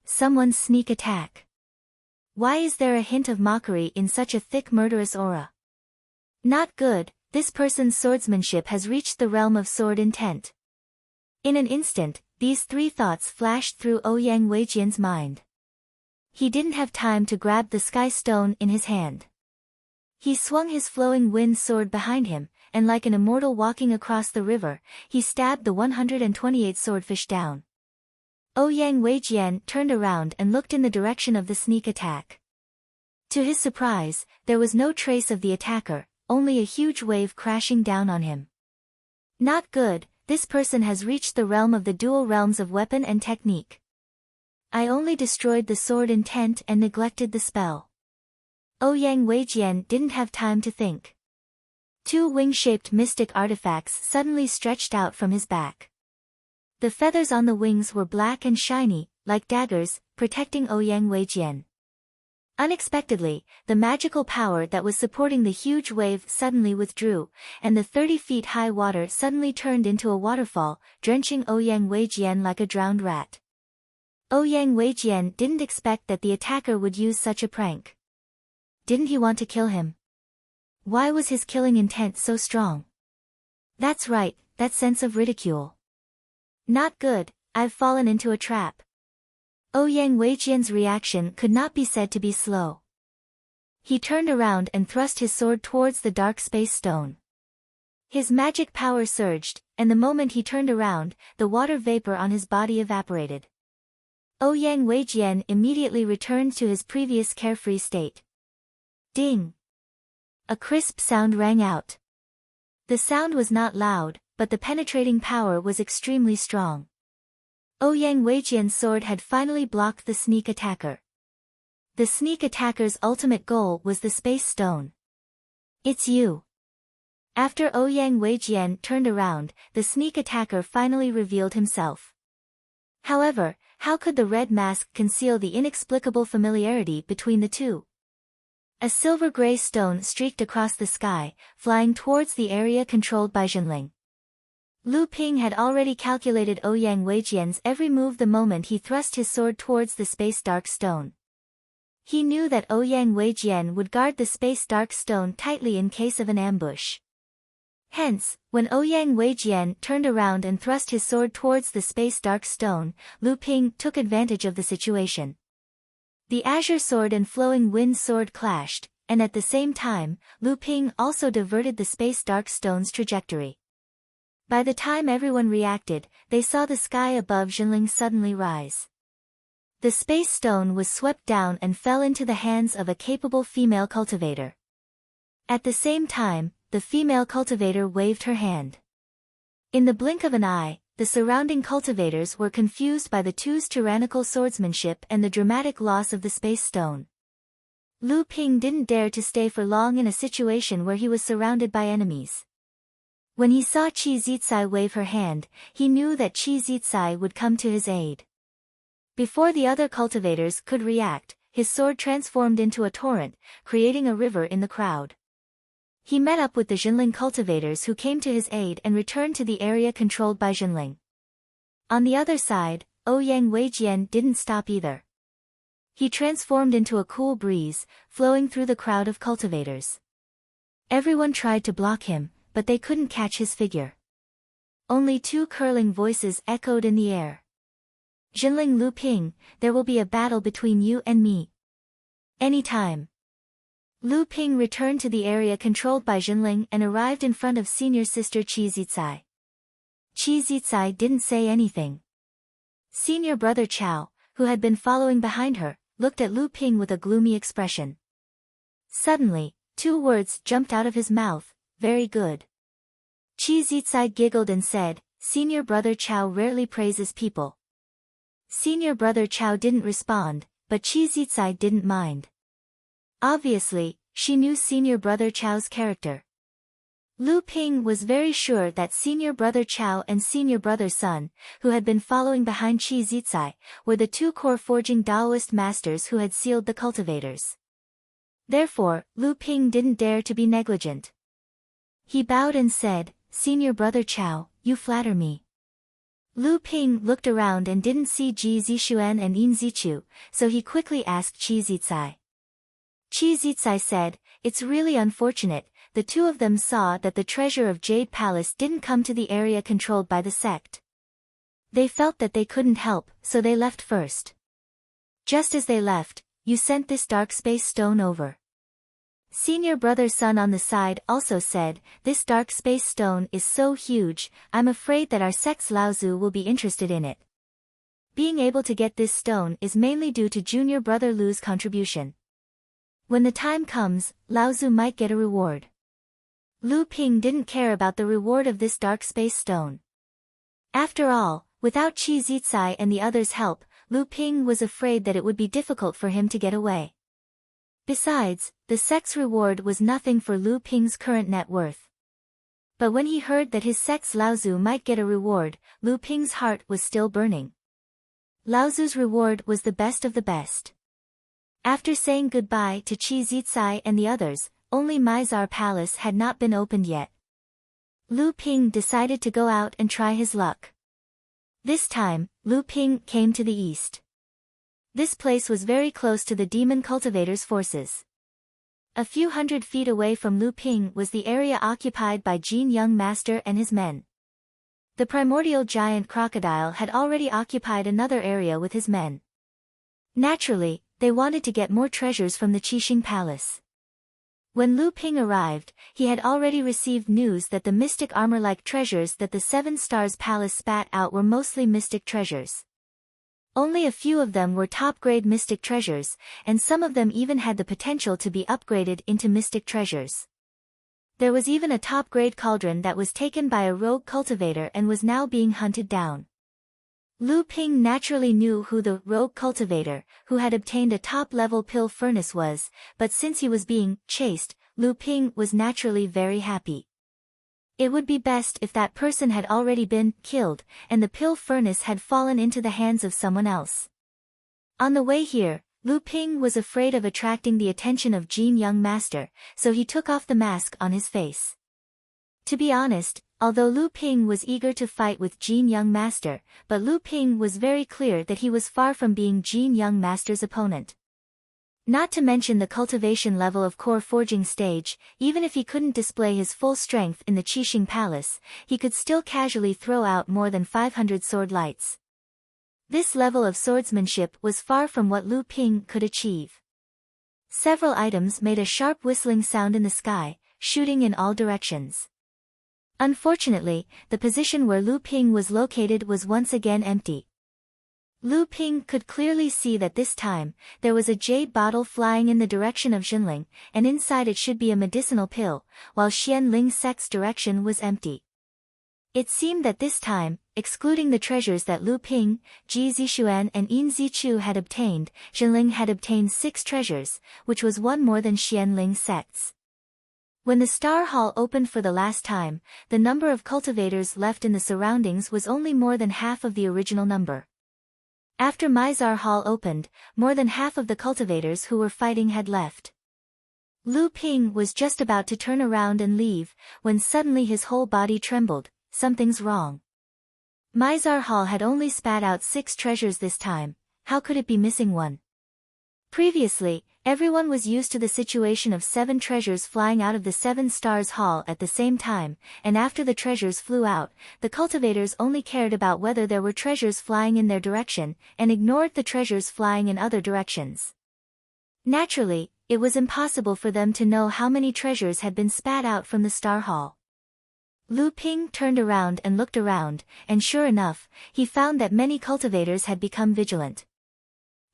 Someone's sneak attack. Why is there a hint of mockery in such a thick murderous aura? Not good, this person's swordsmanship has reached the realm of sword intent. In an instant, these 3 thoughts flashed through Ouyang Weijian's mind. He didn't have time to grab the sky stone in his hand. He swung his flowing wind sword behind him, and like an immortal walking across the river, he stabbed the 128 swordfish down. Ouyang Weijian turned around and looked in the direction of the sneak attack. To his surprise, there was no trace of the attacker, only a huge wave crashing down on him. Not good, this person has reached the realm of the dual realms of weapon and technique. I only destroyed the sword intent and neglected the spell. Ouyang Weijian didn't have time to think. 2 wing-shaped mystic artifacts suddenly stretched out from his back. The feathers on the wings were black and shiny, like daggers, protecting Ouyang Weijian. Unexpectedly, the magical power that was supporting the huge wave suddenly withdrew, and the 30 feet high water suddenly turned into a waterfall, drenching Ouyang Weijian like a drowned rat. Ouyang Weijian didn't expect that the attacker would use such a prank. Didn't he want to kill him? Why was his killing intent so strong? That's right, that sense of ridicule. Not good, I've fallen into a trap. Ouyang Weijian's reaction could not be said to be slow. He turned around and thrust his sword towards the dark space stone. His magic power surged, and the moment he turned around, the water vapor on his body evaporated. Ouyang Weijian immediately returned to his previous carefree state. Ding! A crisp sound rang out. The sound was not loud, but the penetrating power was extremely strong. Ouyang Weijian's sword had finally blocked the sneak attacker. The sneak attacker's ultimate goal was the space stone. It's you. After Ouyang Weijian turned around, the sneak attacker finally revealed himself. However, how could the red mask conceal the inexplicable familiarity between the two? A silver-gray stone streaked across the sky, flying towards the area controlled by Zhenling. Lu Ping had already calculated Ouyang Weijian's every move the moment he thrust his sword towards the space dark stone. He knew that Ouyang Weijian would guard the space dark stone tightly in case of an ambush. Hence, when Ouyang Weijian turned around and thrust his sword towards the space dark stone, Lu Ping took advantage of the situation. The azure sword and flowing wind sword clashed, and at the same time, Lu Ping also diverted the space dark stone's trajectory. By the time everyone reacted, they saw the sky above Zhenling suddenly rise. The space stone was swept down and fell into the hands of a capable female cultivator. At the same time, the female cultivator waved her hand. In the blink of an eye, the surrounding cultivators were confused by the two's tyrannical swordsmanship and the dramatic loss of the space stone. Lu Ping didn't dare to stay for long in a situation where he was surrounded by enemies. When he saw Qi Zitsai wave her hand, he knew that Qi Zitsai would come to his aid. Before the other cultivators could react, his sword transformed into a torrent, creating a river in the crowd. He met up with the Jinling cultivators who came to his aid and returned to the area controlled by Jinling. On the other side, Ouyang Weijian didn't stop either. He transformed into a cool breeze, flowing through the crowd of cultivators. Everyone tried to block him, but they couldn't catch his figure. Only two curling voices echoed in the air. Jinling Lu Ping, there will be a battle between you and me. Anytime. Lu Ping returned to the area controlled by Jinling and arrived in front of senior sister Qi Zitsai. Qi Zitsai didn't say anything. Senior brother Chao, who had been following behind her, looked at Lu Ping with a gloomy expression. Suddenly, two words jumped out of his mouth, very good. Qi Zitsai giggled and said, Senior brother Chao rarely praises people. Senior brother Chao didn't respond, but Qi Zitsai didn't mind. Obviously, she knew senior brother Chao's character. Lu Ping was very sure that senior brother Chao and senior brother Sun, who had been following behind Qi Zitsai, were the two core forging Taoist masters who had sealed the cultivators. Therefore, Lu Ping didn't dare to be negligent. He bowed and said, Senior brother Chao, you flatter me. Lu Ping looked around and didn't see Ji Zixuan and Yin Zichu, so he quickly asked Qi Zitsai. Qi Zitsai said, it's really unfortunate, the two of them saw that the treasure of Jade Palace didn't come to the area controlled by the sect. They felt that they couldn't help, so they left first. Just as they left, you sent this dark space stone over. Senior brother Sun on the side also said, this dark space stone is so huge, I'm afraid that our sect's Laozu will be interested in it. Being able to get this stone is mainly due to junior brother Lu's contribution. When the time comes, Laozu might get a reward. Lu Ping didn't care about the reward of this dark space stone. After all, without Qi Zitsai and the others' help, Lu Ping was afraid that it would be difficult for him to get away. Besides, the sect's reward was nothing for Lu Ping's current net worth. But when he heard that his sect's Laozu might get a reward, Lu Ping's heart was still burning. Laozu's reward was the best of the best. After saying goodbye to Qi Zitsai and the others, only Mizar Palace had not been opened yet. Lu Ping decided to go out and try his luck. This time, Lu Ping came to the east. This place was very close to the demon cultivator's forces. A few hundred feet away from Lu Ping was the area occupied by Jin Young Master and his men. The primordial giant crocodile had already occupied another area with his men. Naturally, they wanted to get more treasures from the Qixing Palace. When Lu Ping arrived, he had already received news that the mystic armor-like treasures that the Seven Stars Palace spat out were mostly mystic treasures. Only a few of them were top-grade mystic treasures, and some of them even had the potential to be upgraded into mystic treasures. There was even a top-grade cauldron that was taken by a rogue cultivator and was now being hunted down. Lu Ping naturally knew who the rogue cultivator, who had obtained a top-level pill furnace was, but since he was being chased, Lu Ping was naturally very happy. It would be best if that person had already been killed, and the pill furnace had fallen into the hands of someone else. On the way here, Lu Ping was afraid of attracting the attention of Jin Young Master, so he took off the mask on his face. To be honest, although Lu Ping was eager to fight with Jin Young Master, but Lu Ping was very clear that he was far from being Jin Young Master's opponent. Not to mention the cultivation level of core forging stage, even if he couldn't display his full strength in the Qixing Palace, he could still casually throw out more than 500 sword lights. This level of swordsmanship was far from what Lu Ping could achieve. Several items made a sharp whistling sound in the sky, shooting in all directions. Unfortunately, the position where Lu Ping was located was once again empty. Lu Ping could clearly see that this time, there was a jade bottle flying in the direction of Jinling, and inside it should be a medicinal pill, while Xian Ling Sec's direction was empty. It seemed that this time, excluding the treasures that Lu Ping, Ji Zixuan and Yin Zichu had obtained, Jinling had obtained 6 treasures, which was one more than Xian Ling Sec's. When the Star Hall opened for the last time, the number of cultivators left in the surroundings was only more than half of the original number. After Mizar Hall opened, more than half of the cultivators who were fighting had left. Lu Ping was just about to turn around and leave, when suddenly his whole body trembled. Something's wrong. Mizar Hall had only spat out 6 treasures this time, how could it be missing one? Previously, everyone was used to the situation of 7 treasures flying out of the 7 Stars Hall at the same time, and after the treasures flew out, the cultivators only cared about whether there were treasures flying in their direction, and ignored the treasures flying in other directions. Naturally, it was impossible for them to know how many treasures had been spat out from the Star Hall. Lu Ping turned around and looked around, and sure enough, he found that many cultivators had become vigilant.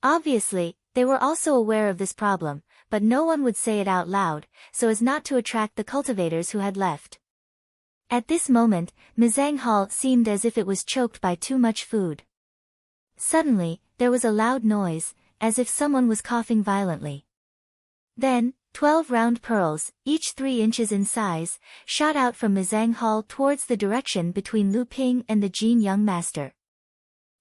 Obviously, they were also aware of this problem, but no one would say it out loud, so as not to attract the cultivators who had left. At this moment, Mizang Hall seemed as if it was choked by too much food. Suddenly, there was a loud noise, as if someone was coughing violently. Then, 12 round pearls, each 3 inches in size, shot out from Mizang Hall towards the direction between Lu Ping and the Jin young master.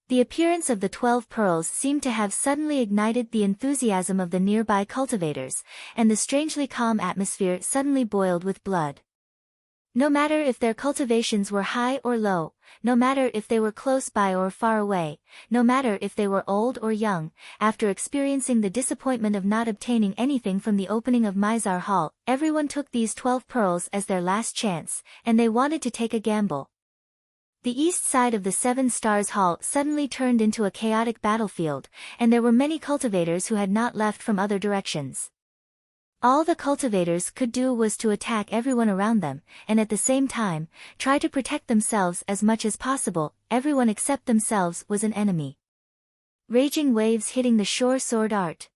The appearance of the 12 pearls seemed to have suddenly ignited the enthusiasm of the nearby cultivators, and the strangely calm atmosphere suddenly boiled with blood. No matter if their cultivations were high or low, no matter if they were close by or far away, no matter if they were old or young, after experiencing the disappointment of not obtaining anything from the opening of Mizar Hall, everyone took these 12 pearls as their last chance, and they wanted to take a gamble. The east side of the 7 Stars Hall suddenly turned into a chaotic battlefield, and there were many cultivators who had not left from other directions. All the cultivators could do was to attack everyone around them, and at the same time, try to protect themselves as much as possible. Everyone except themselves was an enemy. Raging Waves Hitting the Shore Sword Art.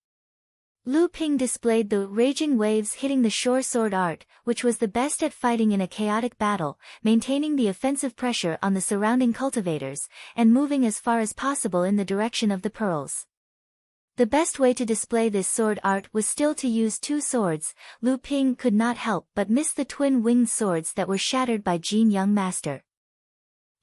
Lu Ping displayed the Raging Waves Hitting the Shore Sword Art, which was the best at fighting in a chaotic battle, maintaining the offensive pressure on the surrounding cultivators, and moving as far as possible in the direction of the pearls. The best way to display this sword art was still to use 2 swords. Lu Ping could not help but miss the twin-winged swords that were shattered by Jin young master.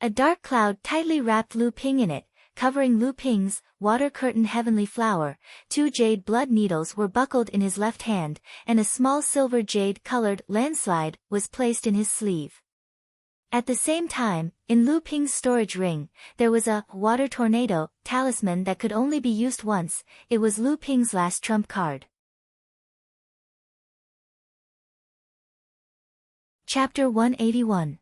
A dark cloud tightly wrapped Lu Ping in it, covering Lu Ping's water curtain heavenly flower. 2 jade blood needles were buckled in his left hand, and a small silver jade-colored landslide was placed in his sleeve. At the same time, in Lu Ping's storage ring, there was a water tornado talisman that could only be used once. It was Lu Ping's last trump card. Chapter 181.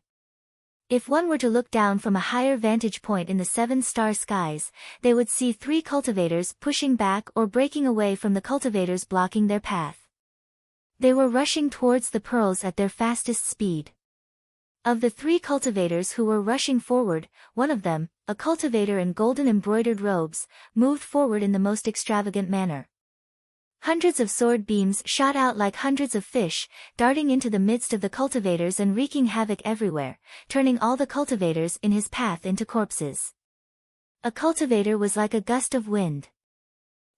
If one were to look down from a higher vantage point in the 7-star skies, they would see 3 cultivators pushing back or breaking away from the cultivators blocking their path. They were rushing towards the pearls at their fastest speed. Of the 3 cultivators who were rushing forward, one of them, a cultivator in golden embroidered robes, moved forward in the most extravagant manner. Hundreds of sword beams shot out like hundreds of fish, darting into the midst of the cultivators and wreaking havoc everywhere, turning all the cultivators in his path into corpses. A cultivator was like a gust of wind.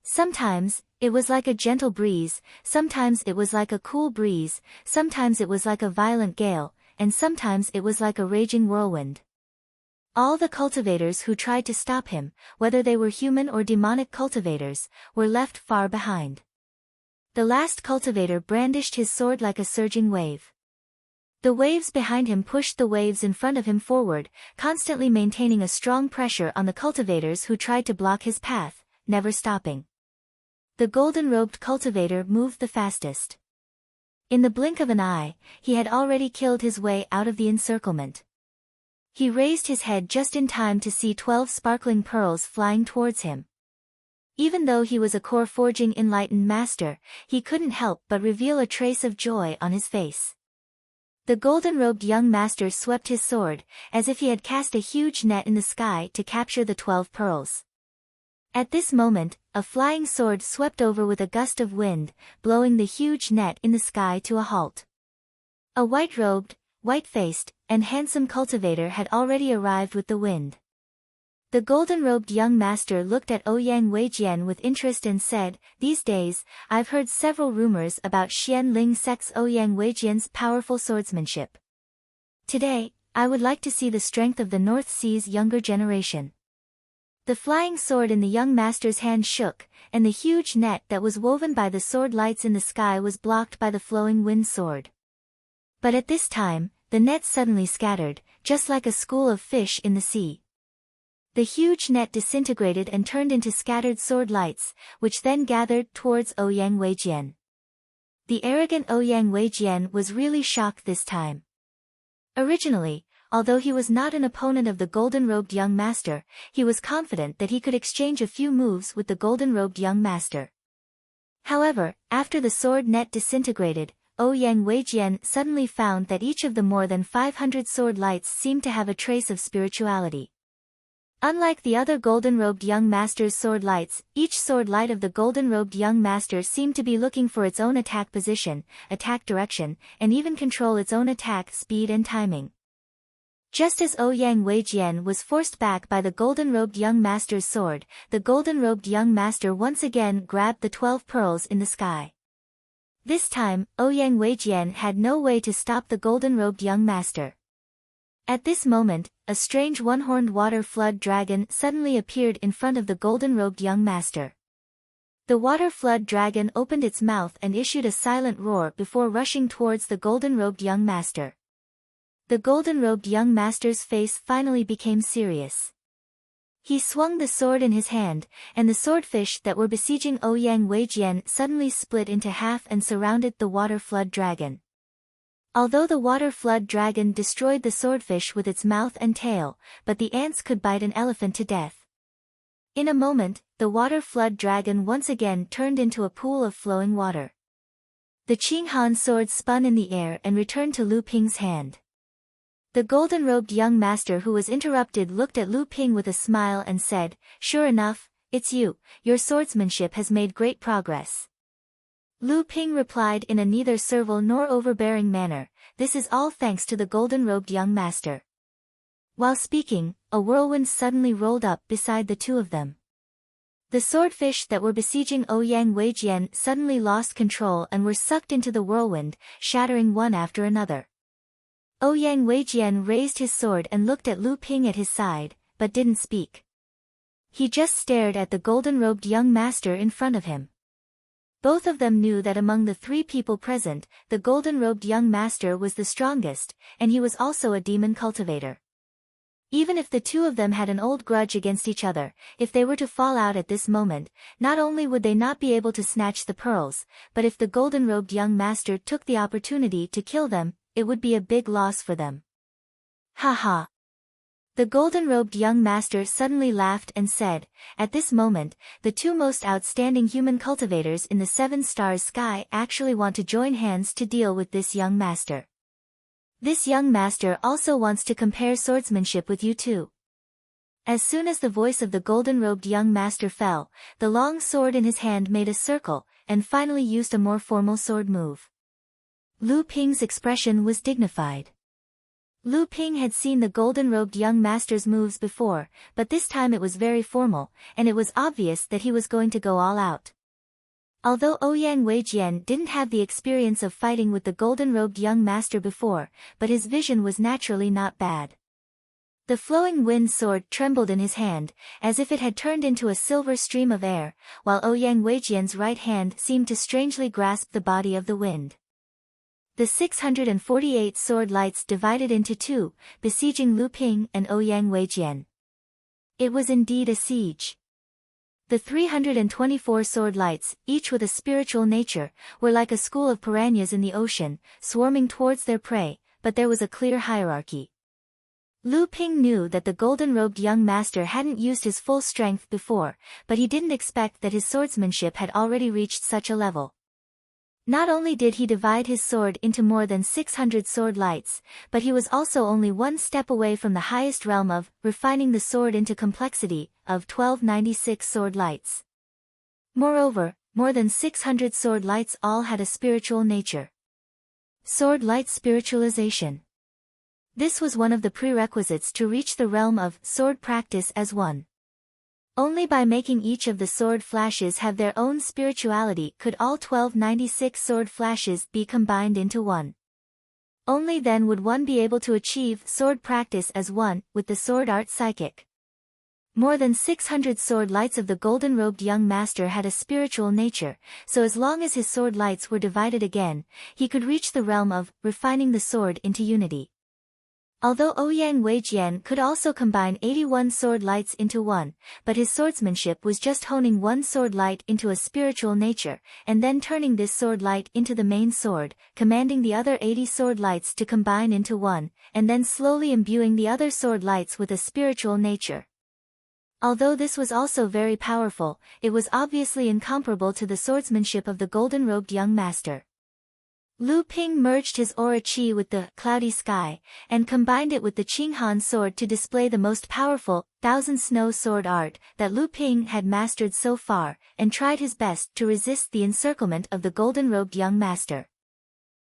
Sometimes, it was like a gentle breeze, sometimes it was like a cool breeze, sometimes it was like a violent gale, and sometimes it was like a raging whirlwind. All the cultivators who tried to stop him, whether they were human or demonic cultivators, were left far behind. The last cultivator brandished his sword like a surging wave. The waves behind him pushed the waves in front of him forward, constantly maintaining a strong pressure on the cultivators who tried to block his path, never stopping. The golden-robed cultivator moved the fastest. In the blink of an eye, he had already killed his way out of the encirclement. He raised his head just in time to see 12 sparkling pearls flying towards him. Even though he was a core-forging enlightened master, he couldn't help but reveal a trace of joy on his face. The golden-robed young master swept his sword, as if he had cast a huge net in the sky to capture the 12 pearls. At this moment, a flying sword swept over with a gust of wind, blowing the huge net in the sky to a halt. A white-robed, white-faced, and handsome cultivator had already arrived with the wind. The golden-robed young master looked at Ouyang Weijian with interest and said, "These days, I've heard several rumors about Xian Ling Sec's Ouyang Weijian's powerful swordsmanship. Today, I would like to see the strength of the North Sea's younger generation." The flying sword in the young master's hand shook, and the huge net that was woven by the sword lights in the sky was blocked by the flowing wind sword. But at this time, the net suddenly scattered, just like a school of fish in the sea. The huge net disintegrated and turned into scattered sword lights, which then gathered towards Ouyang Weijian. The arrogant Ouyang Weijian was really shocked this time. Originally, although he was not an opponent of the golden-robed young master, he was confident that he could exchange a few moves with the golden-robed young master. However, after the sword net disintegrated, Ouyang Weijian suddenly found that each of the more than 500 sword lights seemed to have a trace of spirituality. Unlike the other golden-robed young master's sword lights, each sword light of the golden-robed young master seemed to be looking for its own attack position, attack direction, and even control its own attack speed and timing. Just as Ouyang Weijian was forced back by the golden-robed young master's sword, the golden-robed young master once again grabbed the 12 pearls in the sky. This time, Ouyang Weijian had no way to stop the golden-robed young master. At this moment, a strange one-horned water flood dragon suddenly appeared in front of the golden-robed young master. The water flood dragon opened its mouth and issued a silent roar before rushing towards the golden-robed young master. The golden-robed young master's face finally became serious. He swung the sword in his hand, and the swordfish that were besieging Ouyang Weijian suddenly split into half and surrounded the water flood dragon. Although the water flood dragon destroyed the swordfish with its mouth and tail, but the ants could bite an elephant to death. In a moment, the water flood dragon once again turned into a pool of flowing water. The Qinghan sword spun in the air and returned to Lu Ping's hand. The golden-robed young master who was interrupted looked at Lu Ping with a smile and said, "Sure enough, it's you, your swordsmanship has made great progress." Lu Ping replied in a neither servile nor overbearing manner, "This is all thanks to the golden-robed young master." While speaking, a whirlwind suddenly rolled up beside the two of them. The swordfish that were besieging Ouyang Weijian suddenly lost control and were sucked into the whirlwind, shattering one after another. Ouyang Weijian raised his sword and looked at Lu Ping at his side, but didn't speak. He just stared at the golden-robed young master in front of him. Both of them knew that among the 3 people present, the golden-robed young master was the strongest, and he was also a demon cultivator. Even if the two of them had an old grudge against each other, if they were to fall out at this moment, not only would they not be able to snatch the pearls, but if the golden-robed young master took the opportunity to kill them, it would be a big loss for them. Ha ha! The golden-robed young master suddenly laughed and said, "At this moment, the 2 most outstanding human cultivators in the 7 stars sky actually want to join hands to deal with this young master. This young master also wants to compare swordsmanship with you too." As soon as the voice of the golden-robed young master fell, the long sword in his hand made a circle, and finally used a more formal sword move. Lu Ping's expression was dignified. Lu Ping had seen the golden-robed young master's moves before, but this time it was very formal, and it was obvious that he was going to go all out. Although Ouyang Weijian didn't have the experience of fighting with the golden-robed young master before, but his vision was naturally not bad. The flowing wind sword trembled in his hand, as if it had turned into a silver stream of air, while Ouyang Weijian's right hand seemed to strangely grasp the body of the wind. The 648 sword lights divided into 2, besieging Lu Ping and Ouyang Weijian. It was indeed a siege. The 324 sword lights, each with a spiritual nature, were like a school of piranhas in the ocean, swarming towards their prey, but there was a clear hierarchy. Lu Ping knew that the golden-robed young master hadn't used his full strength before, but he didn't expect that his swordsmanship had already reached such a level. Not only did he divide his sword into more than 600 sword lights, but he was also only one step away from the highest realm of refining the sword into complexity of 1296 sword lights. Moreover, more than 600 sword lights all had a spiritual nature. Sword light spiritualization. This was one of the prerequisites to reach the realm of sword practice as one. Only by making each of the sword flashes have their own spirituality could all 1296 sword flashes be combined into one. Only then would one be able to achieve sword practice as one with the sword art psychic. More than 600 sword lights of the golden-robed young master had a spiritual nature, so as long as his sword lights were divided again, he could reach the realm of refining the sword into unity. Although Ouyang Weijian could also combine 81 sword lights into one, but his swordsmanship was just honing one sword light into a spiritual nature, and then turning this sword light into the main sword, commanding the other 80 sword lights to combine into one, and then slowly imbuing the other sword lights with a spiritual nature. Although this was also very powerful, it was obviously incomparable to the swordsmanship of the golden-robed young master. Lu Ping merged his aura qi with the cloudy sky, and combined it with the Qinghan sword to display the most powerful, Thousand Snow sword art that Lu Ping had mastered so far, and tried his best to resist the encirclement of the golden-robed young master.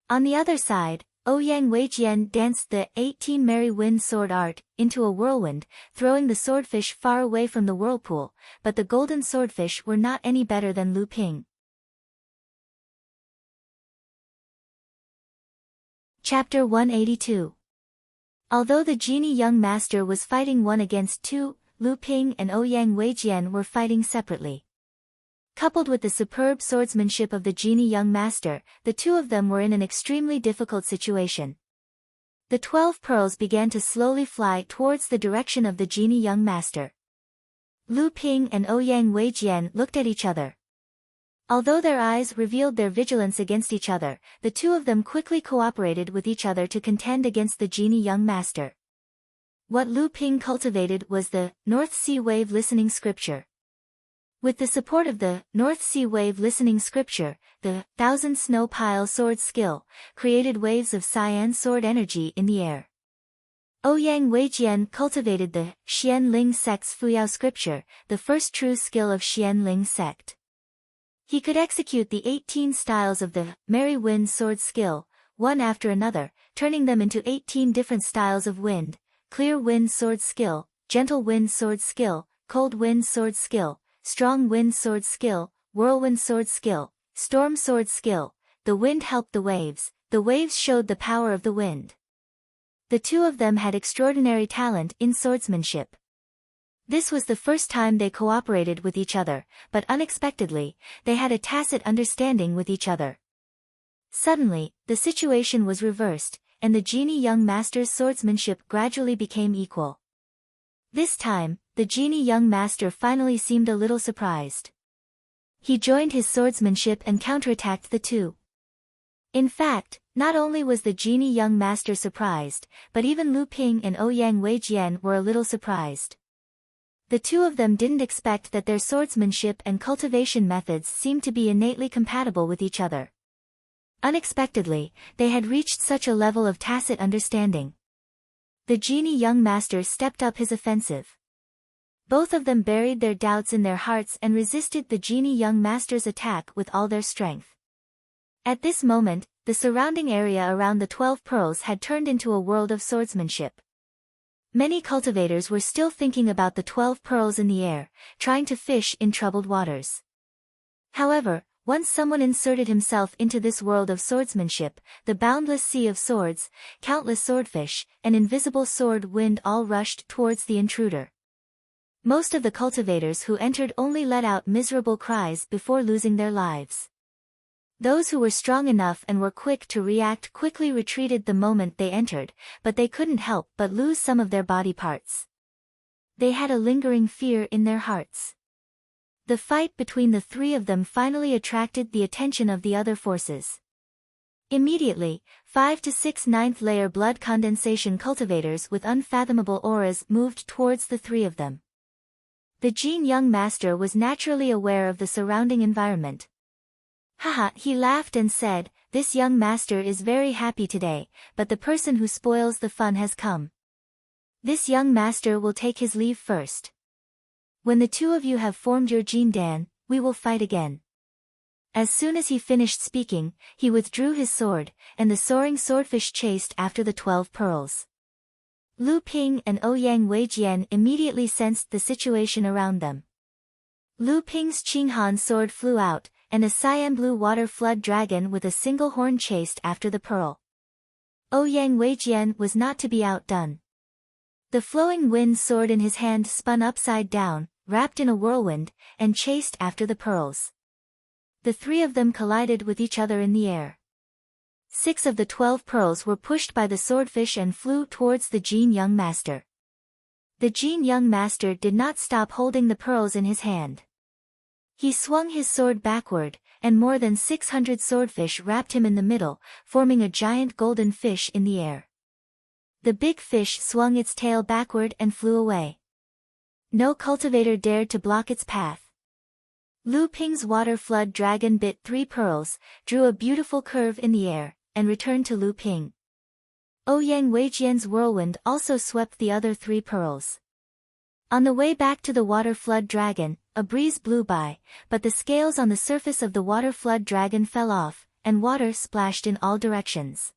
On the other side, Ouyang Weijian danced the 18 Merry Wind sword art into a whirlwind, throwing the swordfish far away from the whirlpool, but the golden swordfish were not any better than Lu Ping. Chapter 182. Although the genie young master was fighting one against two, Lu Ping and Ouyang Weijian were fighting separately. Coupled with the superb swordsmanship of the genie young master, the two of them were in an extremely difficult situation. The 12 pearls began to slowly fly towards the direction of the genie young master. Lu Ping and Ouyang Weijian looked at each other. Although their eyes revealed their vigilance against each other, the two of them quickly cooperated with each other to contend against the genie young master. What Lu Ping cultivated was the North Sea Wave Listening Scripture. With the support of the North Sea Wave Listening Scripture, the Thousand Snow Pile sword skill created waves of cyan sword energy in the air. Ouyang Weijian cultivated the Xian Ling sect's Fuyao Scripture, the first true skill of Xian Ling sect. He could execute the 18 styles of the Merry Wind sword skill, one after another, turning them into 18 different styles of wind: clear wind sword skill, gentle wind sword skill, cold wind sword skill, strong wind sword skill, whirlwind sword skill, storm sword skill. The wind helped the waves showed the power of the wind. The two of them had extraordinary talent in swordsmanship. This was the first time they cooperated with each other, but unexpectedly, they had a tacit understanding with each other. Suddenly, the situation was reversed, and the genie young master's swordsmanship gradually became equal. This time, the genie young master finally seemed a little surprised. He joined his swordsmanship and counterattacked the two. In fact, not only was the genie young master surprised, but even Lu Ping and Ouyang Weijian were a little surprised. The two of them didn't expect that their swordsmanship and cultivation methods seemed to be innately compatible with each other. Unexpectedly, they had reached such a level of tacit understanding. The genie young master stepped up his offensive. Both of them buried their doubts in their hearts and resisted the genie young master's attack with all their strength. At this moment, the surrounding area around the 12 pearls had turned into a world of swordsmanship. Many cultivators were still thinking about the 12 pearls in the air, trying to fish in troubled waters. However, once someone inserted himself into this world of swordsmanship, the boundless sea of swords, countless swordfish, and invisible sword wind all rushed towards the intruder. Most of the cultivators who entered only let out miserable cries before losing their lives. Those who were strong enough and were quick to react quickly retreated the moment they entered, but they couldn't help but lose some of their body parts. They had a lingering fear in their hearts. The fight between the three of them finally attracted the attention of the other forces. Immediately, 5 to 6 ninth layer blood condensation cultivators with unfathomable auras moved towards the three of them. The Jin young master was naturally aware of the surrounding environment. Haha, he laughed and said, "This young master is very happy today, but the person who spoils the fun has come. This young master will take his leave first. When the two of you have formed your jindan, we will fight again." As soon as he finished speaking, he withdrew his sword, and the soaring swordfish chased after the 12 pearls. Lu Ping and Ouyang Weijian immediately sensed the situation around them. Lu Ping's Qinghan sword flew out, and a cyan blue water flood dragon with a single horn chased after the pearl. Ouyang Weijian was not to be outdone. The flowing wind sword in his hand spun upside down, wrapped in a whirlwind, and chased after the pearls. The three of them collided with each other in the air. 6 of the 12 pearls were pushed by the swordfish and flew towards the Jin young master. The Jin young master did not stop holding the pearls in his hand. He swung his sword backward, and more than 600 swordfish wrapped him in the middle, forming a giant golden fish in the air. The big fish swung its tail backward and flew away. No cultivator dared to block its path. Lu Ping's water flood dragon bit 3 pearls, drew a beautiful curve in the air, and returned to Lu Ping. Ouyang Weijian's whirlwind also swept the other 3 pearls. On the way back to the water flood dragon, a breeze blew by, but the scales on the surface of the water flood dragon fell off, and water splashed in all directions.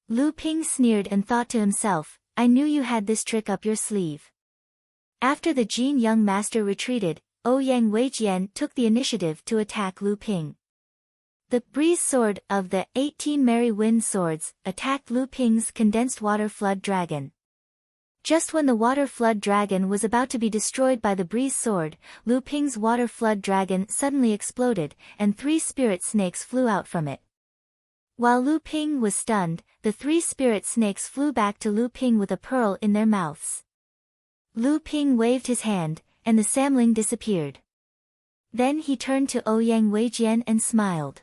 Lu Ping sneered and thought to himself, "I knew you had this trick up your sleeve." After the Jin young master retreated, Ouyang Weijian took the initiative to attack Lu Ping. The breeze sword of the 18 merry wind swords attacked Lu Ping's condensed water flood dragon. Just when the water flood dragon was about to be destroyed by the breeze sword, Lu Ping's water flood dragon suddenly exploded, and 3 spirit snakes flew out from it. While Lu Ping was stunned, the 3 spirit snakes flew back to Lu Ping with a pearl in their mouths. Lu Ping waved his hand, and the samling disappeared. Then he turned to Ouyang Weijian and smiled.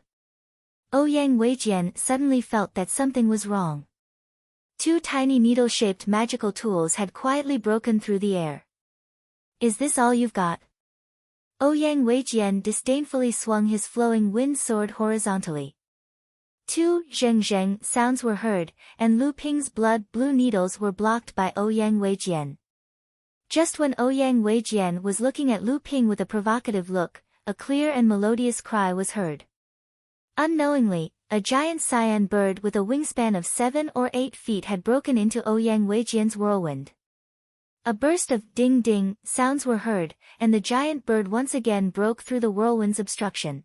Ouyang Weijian suddenly felt that something was wrong. 2 tiny needle-shaped magical tools had quietly broken through the air. "Is this all you've got?" Ouyang Weijian disdainfully swung his flowing wind sword horizontally. 2 zheng-zheng sounds were heard, and Lu Ping's blood-blue needles were blocked by Ouyang Weijian. Just when Ouyang Weijian was looking at Lu Ping with a provocative look, a clear and melodious cry was heard. Unknowingly, a giant cyan bird with a wingspan of 7 or 8 feet had broken into Ouyang Weijian's whirlwind. A burst of ding-ding sounds were heard, and the giant bird once again broke through the whirlwind's obstruction.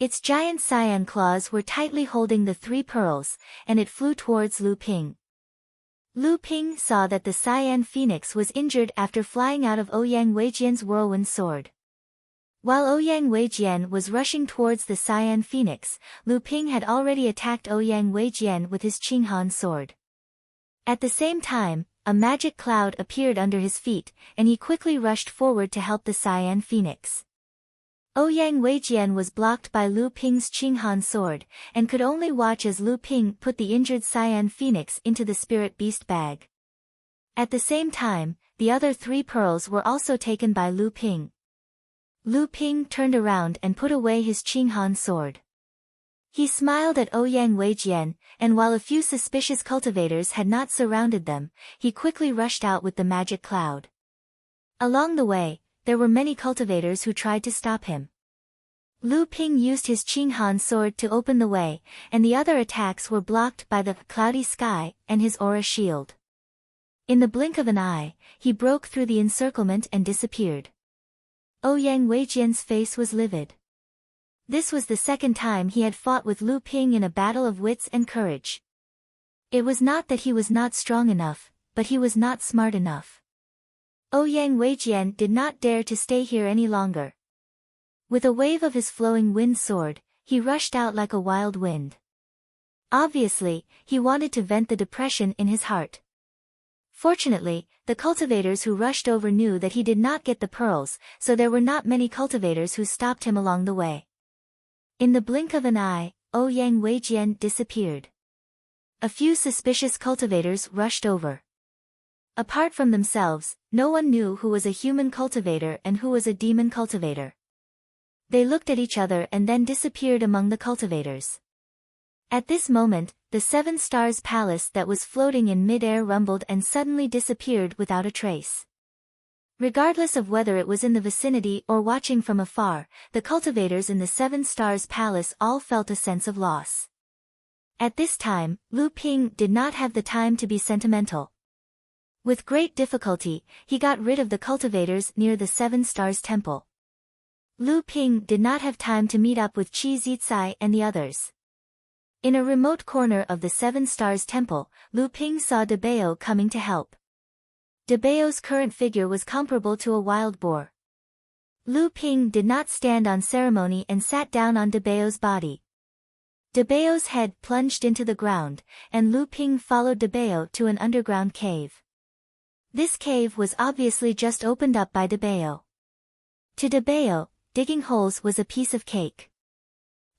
Its giant cyan claws were tightly holding the 3 pearls, and it flew towards Lu Ping. Lu Ping saw that the cyan phoenix was injured after flying out of Ouyang Weijian's whirlwind sword. While Ouyang Weijian was rushing towards the cyan phoenix, Lu Ping had already attacked Ouyang Weijian with his Qinghan sword. At the same time, a magic cloud appeared under his feet, and he quickly rushed forward to help the cyan phoenix. Ouyang Weijian was blocked by Lu Ping's Qinghan sword, and could only watch as Lu Ping put the injured cyan phoenix into the spirit beast bag. At the same time, the other 3 pearls were also taken by Lu Ping. Lu Ping turned around and put away his Qinghan sword. He smiled at Ouyang Weijian, and while a few suspicious cultivators had not surrounded them, he quickly rushed out with the magic cloud. Along the way, there were many cultivators who tried to stop him. Lu Ping used his Qinghan sword to open the way, and the other attacks were blocked by the cloudy sky and his aura shield. In the blink of an eye, he broke through the encirclement and disappeared. Ouyang Weijian's face was livid. This was the second time he had fought with Lu Ping in a battle of wits and courage. It was not that he was not strong enough, but he was not smart enough. Ouyang Weijian did not dare to stay here any longer. With a wave of his flowing wind sword, he rushed out like a wild wind. Obviously, he wanted to vent the depression in his heart. Fortunately, the cultivators who rushed over knew that he did not get the pearls, so there were not many cultivators who stopped him along the way. In the blink of an eye, Ouyang Weijian disappeared. A few suspicious cultivators rushed over. Apart from themselves, no one knew who was a human cultivator and who was a demon cultivator. They looked at each other and then disappeared among the cultivators. At this moment, the 7 Stars Palace that was floating in mid-air rumbled and suddenly disappeared without a trace. Regardless of whether it was in the vicinity or watching from afar, the cultivators in the 7 Stars Palace all felt a sense of loss. At this time, Lu Ping did not have the time to be sentimental. With great difficulty, he got rid of the cultivators near the 7 Stars Temple. Lu Ping did not have time to meet up with Qi Zicai and the others. In a remote corner of the 7 Stars Temple, Lu Ping saw De Bao coming to help. De Bao's current figure was comparable to a wild boar. Lu Ping did not stand on ceremony and sat down on De Bao's body. De Bao's head plunged into the ground, and Lu Ping followed De Bao to an underground cave. This cave was obviously just opened up by De Bao. To De Bao, digging holes was a piece of cake.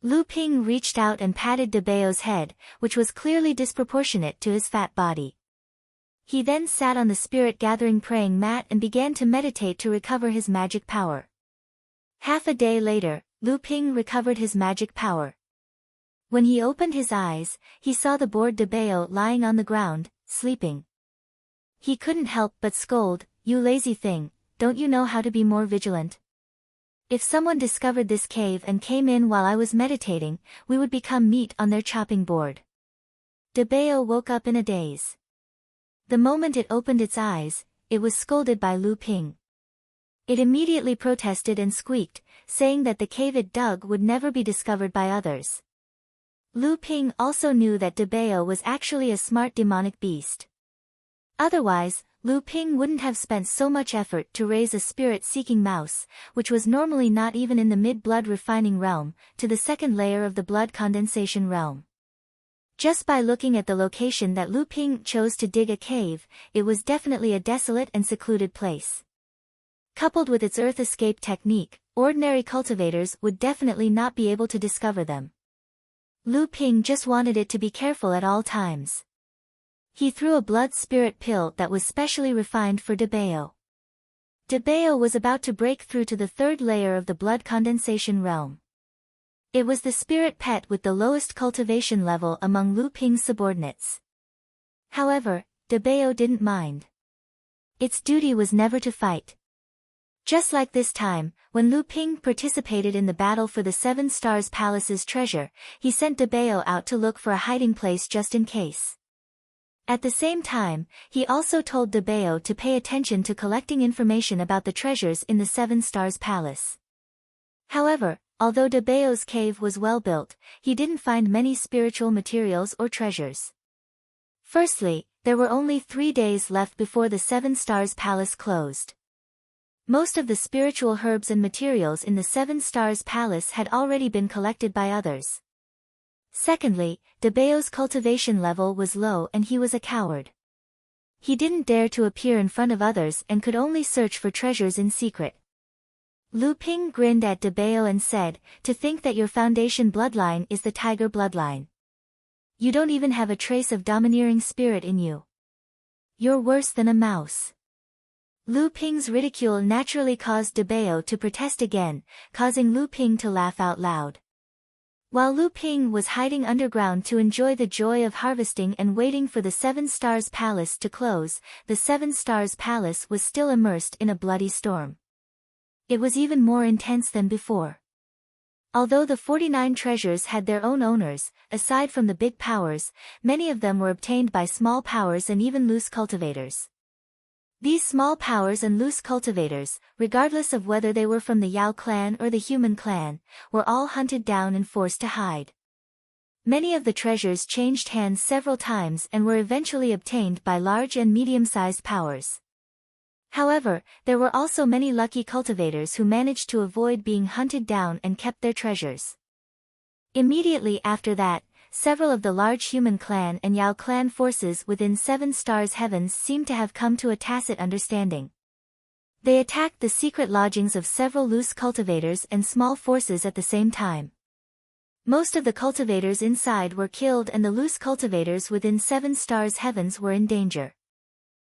Lu Ping reached out and patted De Bao's head, which was clearly disproportionate to his fat body. He then sat on the spirit-gathering praying mat and began to meditate to recover his magic power. Half a day later, Lu Ping recovered his magic power. When he opened his eyes, he saw the bored De Bao lying on the ground, sleeping. He couldn't help but scold, "You lazy thing, don't you know how to be more vigilant? If someone discovered this cave and came in while I was meditating, we would become meat on their chopping board." De Bao woke up in a daze. The moment it opened its eyes, it was scolded by Lu Ping. It immediately protested and squeaked, saying that the cave it dug would never be discovered by others. Lu Ping also knew that De Bao was actually a smart demonic beast. Otherwise, Lu Ping wouldn't have spent so much effort to raise a spirit-seeking mouse, which was normally not even in the mid-blood refining realm, to the second layer of the blood condensation realm. Just by looking at the location that Lu Ping chose to dig a cave, it was definitely a desolate and secluded place. Coupled with its earth escape technique, ordinary cultivators would definitely not be able to discover them. Lu Ping just wanted it to be careful at all times. He threw a blood spirit pill that was specially refined for De Bao. De Bao was about to break through to the third layer of the blood condensation realm. It was the spirit pet with the lowest cultivation level among Lu Ping's subordinates. However, De Bao didn't mind. Its duty was never to fight. Just like this time, when Lu Ping participated in the battle for the 7 Stars Palace's treasure, he sent De Bao out to look for a hiding place just in case. At the same time, he also told De Bao to pay attention to collecting information about the treasures in the 7 Stars Palace. However, although De Bao's cave was well built, he didn't find many spiritual materials or treasures. Firstly, there were only 3 days left before the 7 Stars Palace closed. Most of the spiritual herbs and materials in the 7 Stars Palace had already been collected by others. Secondly, De Bao's cultivation level was low and he was a coward. He didn't dare to appear in front of others and could only search for treasures in secret. Lu Ping grinned at De Bao and said, "To think that your foundation bloodline is the tiger bloodline. You don't even have a trace of domineering spirit in you. You're worse than a mouse." Lu Ping's ridicule naturally caused De Bao to protest again, causing Lu Ping to laugh out loud. While Lu Ping was hiding underground to enjoy the joy of harvesting and waiting for the 7 Stars Palace to close, the 7 Stars Palace was still immersed in a bloody storm. It was even more intense than before. Although the 49 treasures had their own owners, aside from the big powers, many of them were obtained by small powers and even loose cultivators. These small powers and loose cultivators, regardless of whether they were from the Yao clan or the human clan, were all hunted down and forced to hide. Many of the treasures changed hands several times and were eventually obtained by large and medium-sized powers. However, there were also many lucky cultivators who managed to avoid being hunted down and kept their treasures. Immediately after that, several of the large human clan and Yao clan forces within 7 Stars Heavens seemed to have come to a tacit understanding. They attacked the secret lodgings of several loose cultivators and small forces at the same time. Most of the cultivators inside were killed and the loose cultivators within 7 Stars Heavens were in danger.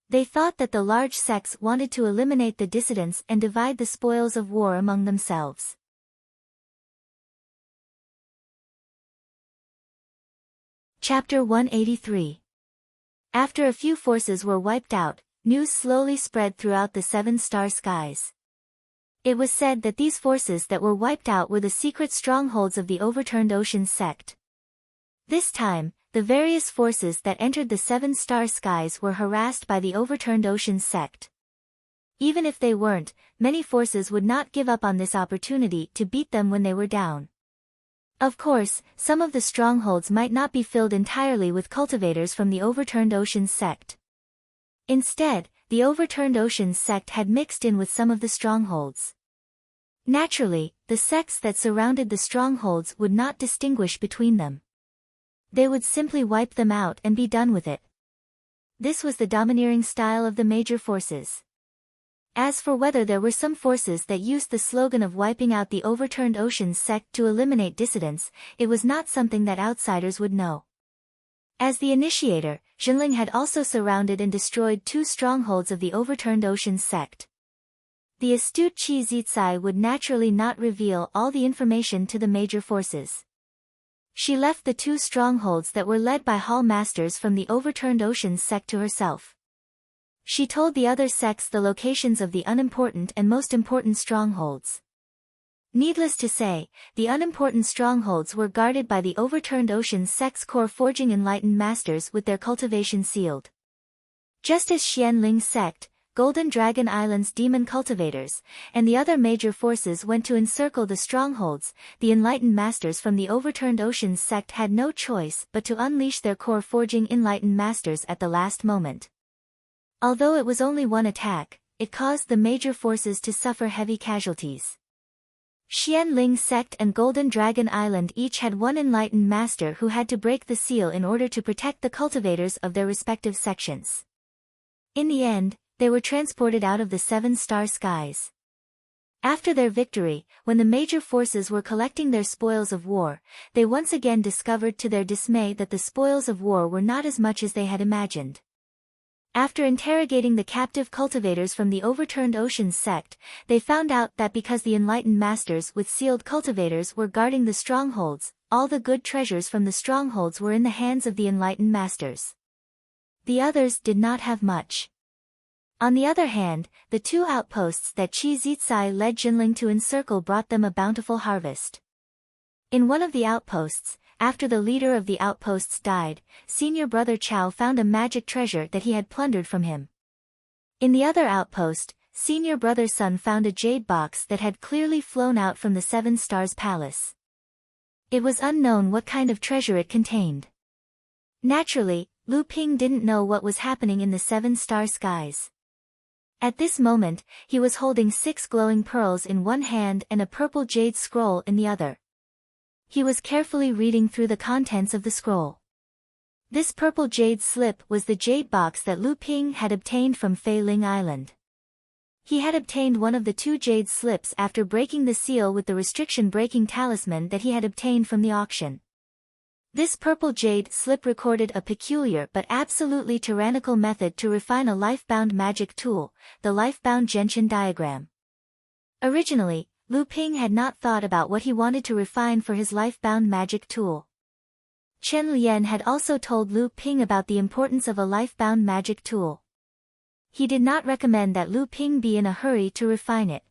They thought that the large sects wanted to eliminate the dissidents and divide the spoils of war among themselves. Chapter 183. After a few forces were wiped out, news slowly spread throughout the seven-star skies. It was said that these forces that were wiped out were the secret strongholds of the overturned oceans sect. This time, the various forces that entered the seven-star skies were harassed by the overturned oceans sect. Even if they weren't, many forces would not give up on this opportunity to beat them when they were down. Of course, some of the strongholds might not be filled entirely with cultivators from the overturned oceans sect. Instead, the overturned oceans sect had mixed in with some of the strongholds. Naturally, the sects that surrounded the strongholds would not distinguish between them. They would simply wipe them out and be done with it. This was the domineering style of the major forces. As for whether there were some forces that used the slogan of wiping out the overturned oceans sect to eliminate dissidents, it was not something that outsiders would know. As the initiator, Jinling had also surrounded and destroyed 2 strongholds of the overturned oceans sect. The astute Qi Zitsai would naturally not reveal all the information to the major forces. She left the 2 strongholds that were led by hall masters from the overturned oceans sect to herself. She told the other sects the locations of the unimportant and most important strongholds. Needless to say, the unimportant strongholds were guarded by the overturned oceans sect's core forging enlightened masters with their cultivation sealed. Just as Xianling's sect, Golden Dragon Island's demon cultivators, and the other major forces went to encircle the strongholds, the enlightened masters from the overturned oceans sect had no choice but to unleash their core forging enlightened masters at the last moment. Although it was only one attack, it caused the major forces to suffer heavy casualties. Xianling's sect and Golden Dragon Island each had one enlightened master who had to break the seal in order to protect the cultivators of their respective sections. In the end, they were transported out of the seven-star skies. After their victory, when the major forces were collecting their spoils of war, they once again discovered to their dismay that the spoils of war were not as much as they had imagined. After interrogating the captive cultivators from the overturned oceans sect, they found out that because the enlightened masters with sealed cultivators were guarding the strongholds, all the good treasures from the strongholds were in the hands of the enlightened masters. The others did not have much. On the other hand, the 2 outposts that Qi Zitsai led Jinling to encircle brought them a bountiful harvest. In one of the outposts, after the leader of the outposts died, senior brother Chao found a magic treasure that he had plundered from him. In the other outpost, senior brother's son found a jade box that had clearly flown out from the Seven Stars Palace. It was unknown what kind of treasure it contained. Naturally, Lu Ping didn't know what was happening in the seven-star skies. At this moment, he was holding 6 glowing pearls in one hand and a purple jade scroll in the other. He was carefully reading through the contents of the scroll. This purple jade slip was the jade box that Lu Ping had obtained from Fei Ling Island. He had obtained one of the 2 jade slips after breaking the seal with the restriction-breaking talisman that he had obtained from the auction. This purple jade slip recorded a peculiar but absolutely tyrannical method to refine a life-bound magic tool, the life-bound Genshin diagram. Originally, Lu Ping had not thought about what he wanted to refine for his life-bound magic tool. Chen Lian had also told Lu Ping about the importance of a life-bound magic tool. He did not recommend that Lu Ping be in a hurry to refine it.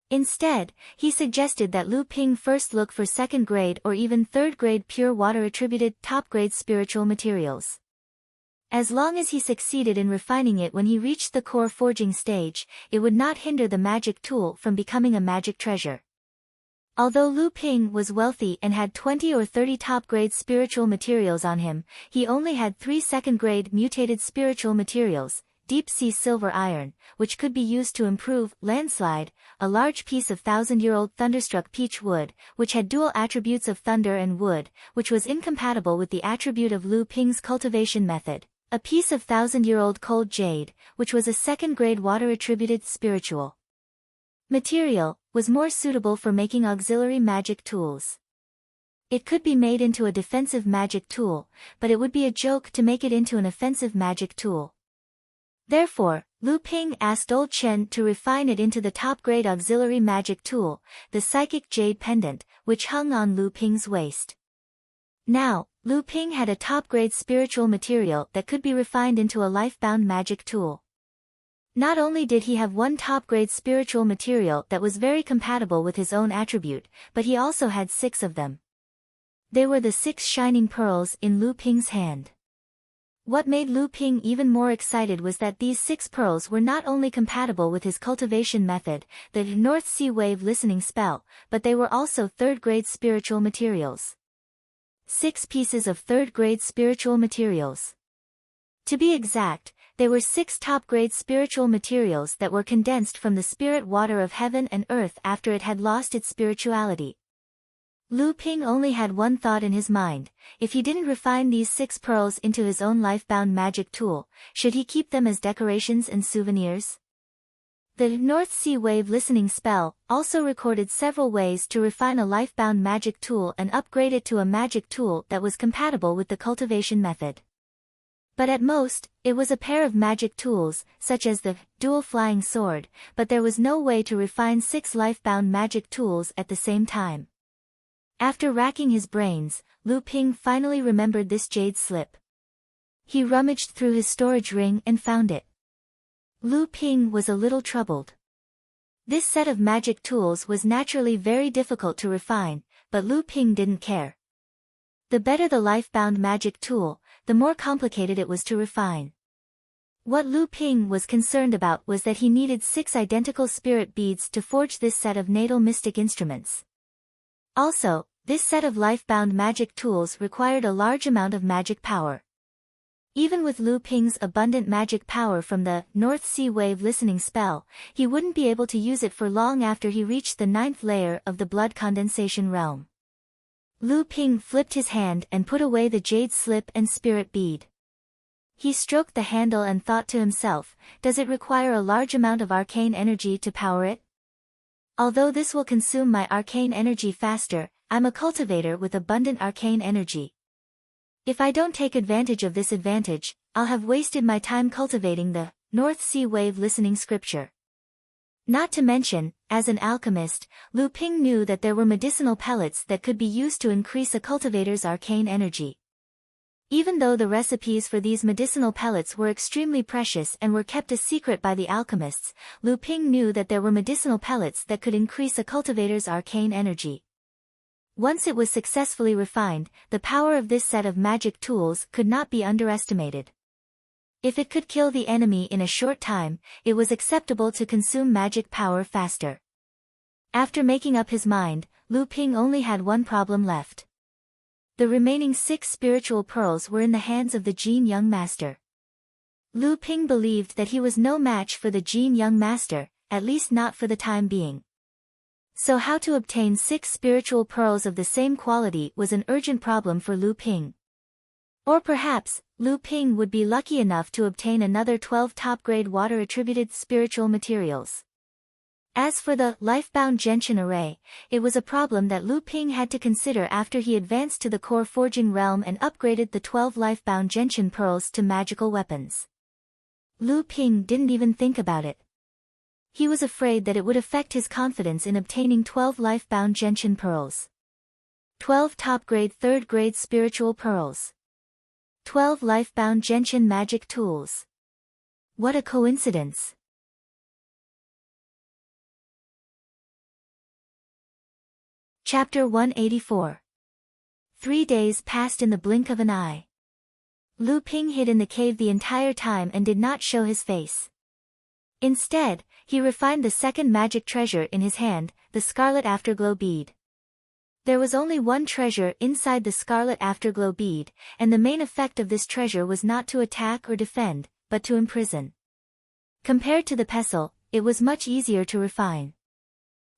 Instead, he suggested that Lu Ping first look for 2nd grade or even 3rd grade pure water attributed top-grade spiritual materials. As long as he succeeded in refining it when he reached the core forging stage, it would not hinder the magic tool from becoming a magic treasure. Although Lu Ping was wealthy and had 20 or 30 top-grade spiritual materials on him, he only had 3 2nd-grade mutated spiritual materials, deep-sea silver iron, which could be used to improve landslide, a large piece of 1,000-year-old thunderstruck peach wood, which had dual attributes of thunder and wood, which was incompatible with the attribute of Lu Ping's cultivation method. A piece of 1,000-year-old cold jade, which was a 2nd-grade water-attributed spiritual material, was more suitable for making auxiliary magic tools. It could be made into a defensive magic tool, but it would be a joke to make it into an offensive magic tool. Therefore, Lu Ping asked Old Chen to refine it into the top-grade auxiliary magic tool, the psychic jade pendant, which hung on Lu Ping's waist. Now, Lu Ping had a top-grade spiritual material that could be refined into a life-bound magic tool. Not only did he have one top-grade spiritual material that was very compatible with his own attribute, but he also had 6 of them. They were the 6 shining pearls in Lu Ping's hand. What made Lu Ping even more excited was that these 6 pearls were not only compatible with his cultivation method, the North Sea Wave listening spell, but they were also 3rd-grade spiritual materials. 6 pieces of 3rd-grade spiritual materials. To be exact, they were 6 top-grade spiritual materials that were condensed from the spirit water of heaven and earth after it had lost its spirituality. Lu Ping only had one thought in his mind: if he didn't refine these 6 pearls into his own life-bound magic tool, should he keep them as decorations and souvenirs? The North Sea Wave listening spell also recorded several ways to refine a life-bound magic tool and upgrade it to a magic tool that was compatible with the cultivation method. But at most, it was a pair of magic tools, such as the dual flying sword, but there was no way to refine 6 life-bound magic tools at the same time. After racking his brains, Lu Ping finally remembered this jade slip. He rummaged through his storage ring and found it. Lu Ping was a little troubled. This set of magic tools was naturally very difficult to refine, but Lu Ping didn't care. The better the life-bound magic tool, the more complicated it was to refine. What Lu Ping was concerned about was that he needed 6 identical spirit beads to forge this set of natal mystic instruments. Also, this set of life-bound magic tools required a large amount of magic power. Even with Lu Ping's abundant magic power from the North Sea Wave listening spell, he wouldn't be able to use it for long after he reached the 9th layer of the blood condensation realm. Lu Ping flipped his hand and put away the jade slip and spirit bead. He stroked the handle and thought to himself, does it require a large amount of arcane energy to power it? Although this will consume my arcane energy faster, I'm a cultivator with abundant arcane energy. If I don't take advantage of this advantage, I'll have wasted my time cultivating the North Sea Wave listening scripture. Not to mention, as an alchemist, Lu Ping knew that there were medicinal pellets that could be used to increase a cultivator's arcane energy. Even though the recipes for these medicinal pellets were extremely precious and were kept a secret by the alchemists, Lu Ping knew that there were medicinal pellets that could increase a cultivator's arcane energy. Once it was successfully refined, the power of this set of magic tools could not be underestimated. If it could kill the enemy in a short time, it was acceptable to consume magic power faster. After making up his mind, Lu Ping only had one problem left. The remaining 6 spiritual pearls were in the hands of the Jin Young Master. Lu Ping believed that he was no match for the Jin Young Master, at least not for the time being. So how to obtain 6 spiritual pearls of the same quality was an urgent problem for Lu Ping. Or perhaps, Lu Ping would be lucky enough to obtain another 12 top-grade water-attributed spiritual materials. As for the life-bound gentian array, it was a problem that Lu Ping had to consider after he advanced to the core forging realm and upgraded the 12 life-bound gentian pearls to magical weapons. Lu Ping didn't even think about it. He was afraid that it would affect his confidence in obtaining 12 life-bound gentian pearls. 12 top-grade 3rd-grade spiritual pearls. 12 life-bound gentian magic tools. What a coincidence! Chapter 184. 3 days passed in the blink of an eye. Lu Ping hid in the cave the entire time and did not show his face. Instead, he refined the second magic treasure in his hand, the scarlet afterglow bead. There was only one treasure inside the scarlet afterglow bead, and the main effect of this treasure was not to attack or defend, but to imprison. Compared to the pestle, it was much easier to refine.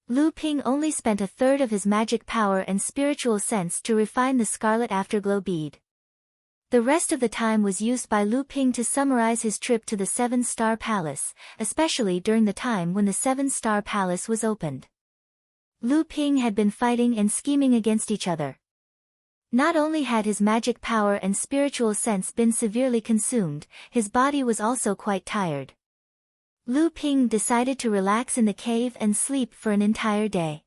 Lu Ping only spent a third of his magic power and spiritual sense to refine the scarlet afterglow bead. The rest of the time was used by Lu Ping to summarize his trip to the 7-Star Palace, especially during the time when the 7-Star Palace was opened. Lu Ping had been fighting and scheming against each other. Not only had his magic power and spiritual sense been severely consumed, his body was also quite tired. Lu Ping decided to relax in the cave and sleep for an entire day.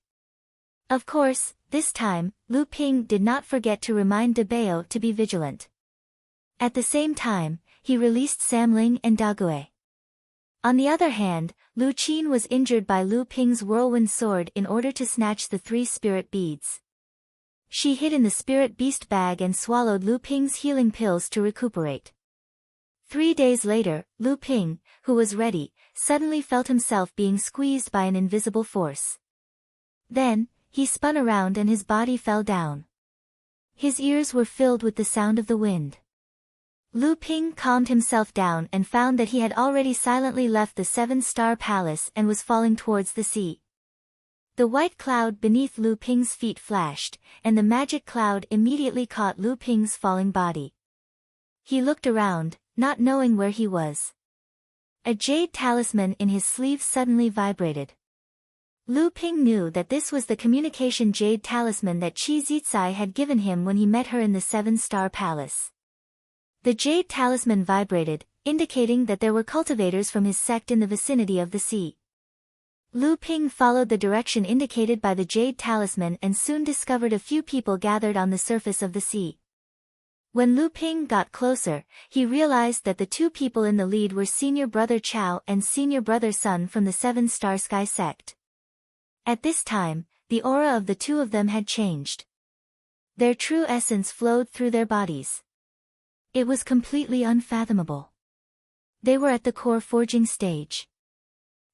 Of course, this time, Lu Ping did not forget to remind De Bao to be vigilant. At the same time, he released Sam Ling and Dague. On the other hand, Lu Qin was injured by Lu Ping's whirlwind sword in order to snatch the 3 spirit beads. She hid in the spirit beast bag and swallowed Lu Ping's healing pills to recuperate. 3 days later, Lu Ping, who was ready, suddenly felt himself being squeezed by an invisible force. Then, he spun around and his body fell down. His ears were filled with the sound of the wind. Lu Ping calmed himself down and found that he had already silently left the 7-star palace and was falling towards the sea. The white cloud beneath Lu Ping's feet flashed, and the magic cloud immediately caught Lu Ping's falling body. He looked around, not knowing where he was. A jade talisman in his sleeve suddenly vibrated. Lu Ping knew that this was the communication jade talisman that Qi Zizai had given him when he met her in the 7-star palace. The jade talisman vibrated, indicating that there were cultivators from his sect in the vicinity of the sea. Lu Ping followed the direction indicated by the jade talisman and soon discovered a few people gathered on the surface of the sea. When Lu Ping got closer, he realized that the 2 people in the lead were Senior Brother Chao and Senior Brother Sun from the 7-star Sky sect. At this time, the aura of the 2 of them had changed. Their true essence flowed through their bodies. It was completely unfathomable. They were at the core forging stage.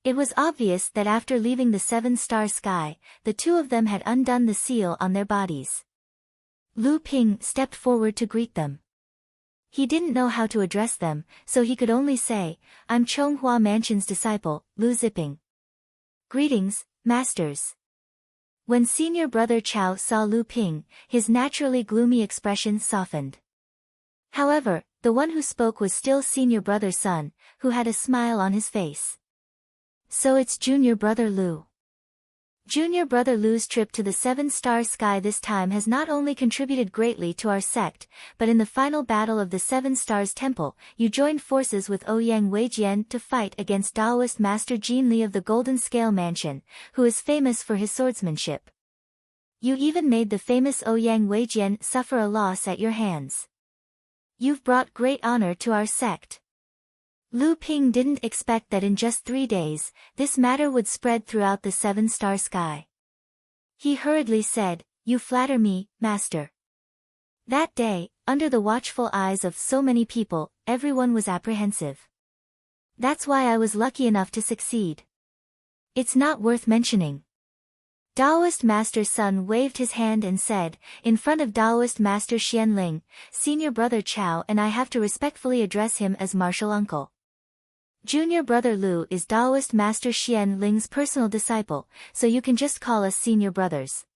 It was obvious that after leaving the 7-star Sky, the 2 of them had undone the seal on their bodies. Lu Ping stepped forward to greet them. He didn't know how to address them, so he could only say, "I'm Chonghua Mansion's disciple, Lu Ziping." "Greetings, masters." When Senior Brother Chao saw Lu Ping, his naturally gloomy expression softened. However, the one who spoke was still Senior Brother Sun, who had a smile on his face. "So it's Junior Brother Lu." Junior Brother Lu's trip to the 7-star Sky this time has not only contributed greatly to our sect, but in the final battle of the 7 Stars Temple, you joined forces with Ouyang Weijian to fight against Taoist Master Jin Li of the Golden Scale Mansion, who is famous for his swordsmanship. You even made the famous Ouyang Weijian suffer a loss at your hands. You've brought great honor to our sect. Lu Ping didn't expect that in just 3 days, this matter would spread throughout the 7-star Sky. He hurriedly said, "You flatter me, master." That day, under the watchful eyes of so many people, everyone was apprehensive. "That's why I was lucky enough to succeed. It's not worth mentioning." Taoist Master Sun waved his hand and said, "In front of Taoist Master Xianling, Senior Brother Chao and I have to respectfully address him as Martial Uncle. Junior Brother Lu is Taoist Master Xianling's personal disciple, so you can just call us Senior Brothers."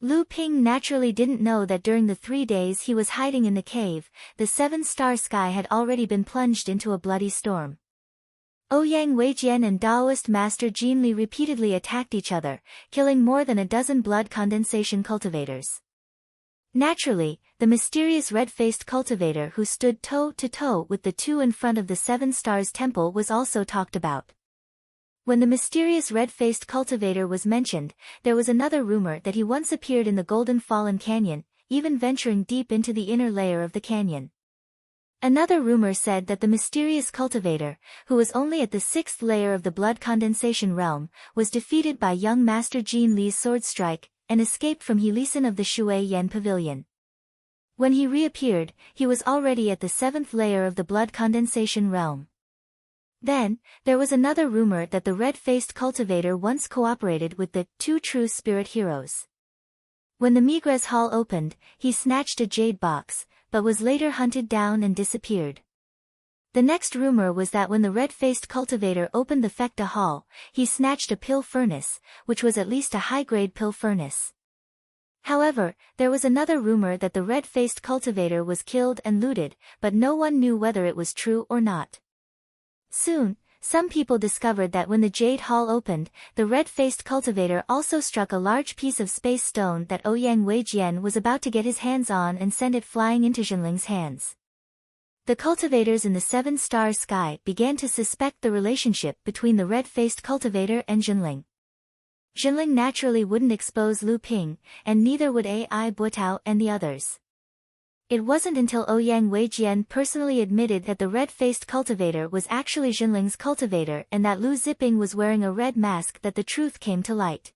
Lu Ping naturally didn't know that during the 3 days he was hiding in the cave, the 7-star Sky had already been plunged into a bloody storm. Ouyang Weijian and Taoist Master Jin Li repeatedly attacked each other, killing more than a dozen blood condensation cultivators. Naturally, the mysterious red-faced cultivator who stood toe-to-toe with the 2 in front of the 7 Stars Temple was also talked about. When the mysterious red-faced cultivator was mentioned, there was another rumor that he once appeared in the Golden Fallen Canyon, even venturing deep into the inner layer of the canyon. Another rumor said that the mysterious cultivator, who was only at the 6th layer of the blood condensation realm, was defeated by young Master Jin Li's sword strike, and escaped from Helisan of the Shui Yen Pavilion. When he reappeared, he was already at the 7th layer of the blood condensation realm. Then, there was another rumor that the red-faced cultivator once cooperated with the 2 true spirit heroes. When the Migres Hall opened, he snatched a jade box, but was later hunted down and disappeared. The next rumor was that when the red-faced cultivator opened the Fecta Hall, he snatched a pill furnace, which was at least a high-grade pill furnace. However, there was another rumor that the red-faced cultivator was killed and looted, but no one knew whether it was true or not. Soon, some people discovered that when the Jade Hall opened, the red-faced cultivator also struck a large piece of space stone that Ouyang Weijian was about to get his hands on and send it flying into Jinling's hands. The cultivators in the 7-star Sky began to suspect the relationship between the red-faced cultivator and Jinling. Jinling naturally wouldn't expose Lu Ping, and neither would Ai Buotao and the others. It wasn't until Ouyang Weijian personally admitted that the red-faced cultivator was actually Jinling's cultivator and that Lu Ziping was wearing a red mask that the truth came to light.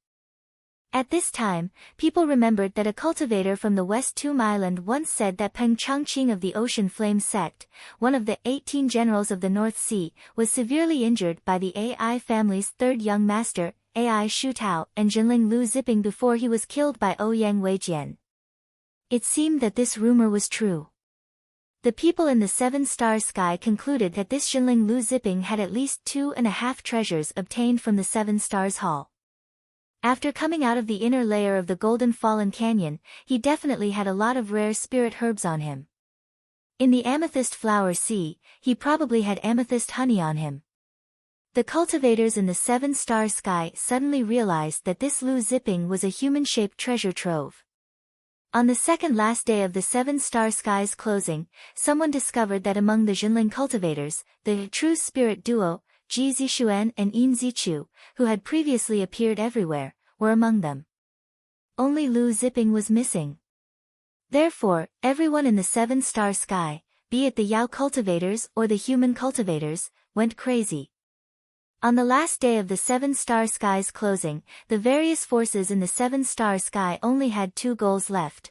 At this time, people remembered that a cultivator from the West Tomb Island once said that Peng Changqing of the Ocean Flame sect, one of the 18 generals of the North Sea, was severely injured by the Ai family's third young master, Ai Shutao, and Jinling Lu Ziping before he was killed by Ouyang Weijian. It seemed that this rumor was true. The people in the seven-star sky concluded that this Jinling Lu Ziping had at least 2.5 treasures obtained from the Seven Stars Hall. After coming out of the inner layer of the Golden Fallen Canyon, he definitely had a lot of rare spirit herbs on him. In the Amethyst Flower Sea, he probably had amethyst honey on him. The cultivators in the seven-star sky suddenly realized that this Lu Ziping was a human-shaped treasure trove. On the second last day of the seven-star sky's closing, someone discovered that among the Jinling cultivators, the true spirit duo, Ji Zixuan and Yin Zichu, who had previously appeared everywhere, were among them. Only Lu Ziping was missing. Therefore, everyone in the seven-star sky, be it the Yao cultivators or the human cultivators, went crazy. On the last day of the seven-star sky's closing, the various forces in the seven-star sky only had 2 goals left.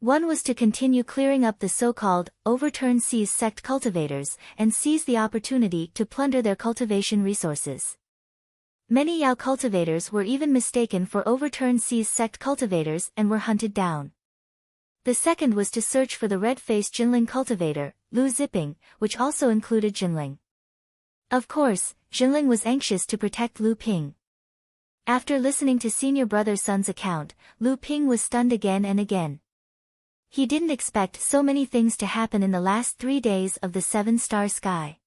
One was to continue clearing up the so-called overturned seas sect cultivators and seize the opportunity to plunder their cultivation resources. Many Yao cultivators were even mistaken for overturned seas sect cultivators and were hunted down. The second was to search for the red-faced Jinling cultivator, Lu Ziping, which also included Jinling. Of course, Jinling was anxious to protect Lu Ping. After listening to senior brother Sun's account, Lu Ping was stunned again and again. He didn't expect so many things to happen in the last 3 days of the seven-star sky.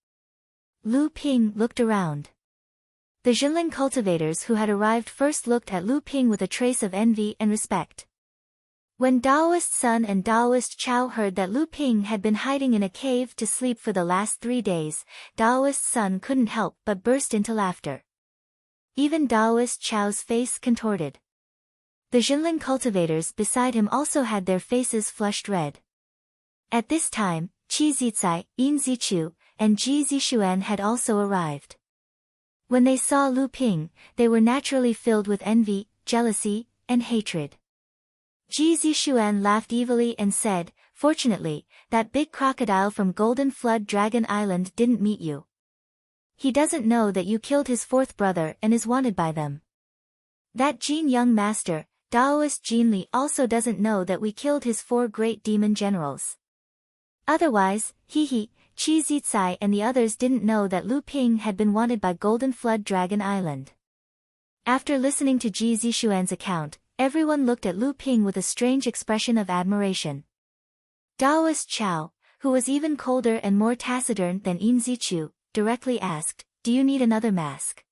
Lu Ping looked around. The Jinling cultivators who had arrived first looked at Lu Ping with a trace of envy and respect. When Daoist Sun and Daoist Chao heard that Lu Ping had been hiding in a cave to sleep for the last 3 days, Daoist Sun couldn't help but burst into laughter. Even Daoist Chao's face contorted. The Jinling cultivators beside him also had their faces flushed red. At this time, Qi Zicai, Yin Zichu, and Ji Zixuan had also arrived. When they saw Lu Ping, they were naturally filled with envy, jealousy, and hatred. Ji Zixuan laughed evilly and said, "Fortunately, that big crocodile from Golden Flood Dragon Island didn't meet you. He doesn't know that you killed his 4th brother and is wanted by them. That Jin young master, Daoist Jin Li, also doesn't know that we killed his 4 great demon generals. Otherwise, Qi Zicai and the others didn't know that Lu Ping had been wanted by Golden Flood Dragon Island." After listening to Ji Zixuan's account, everyone looked at Lu Ping with a strange expression of admiration. Daoist Chao, who was even colder and more taciturn than Yin Zichu, directly asked, "Do you need another mask?"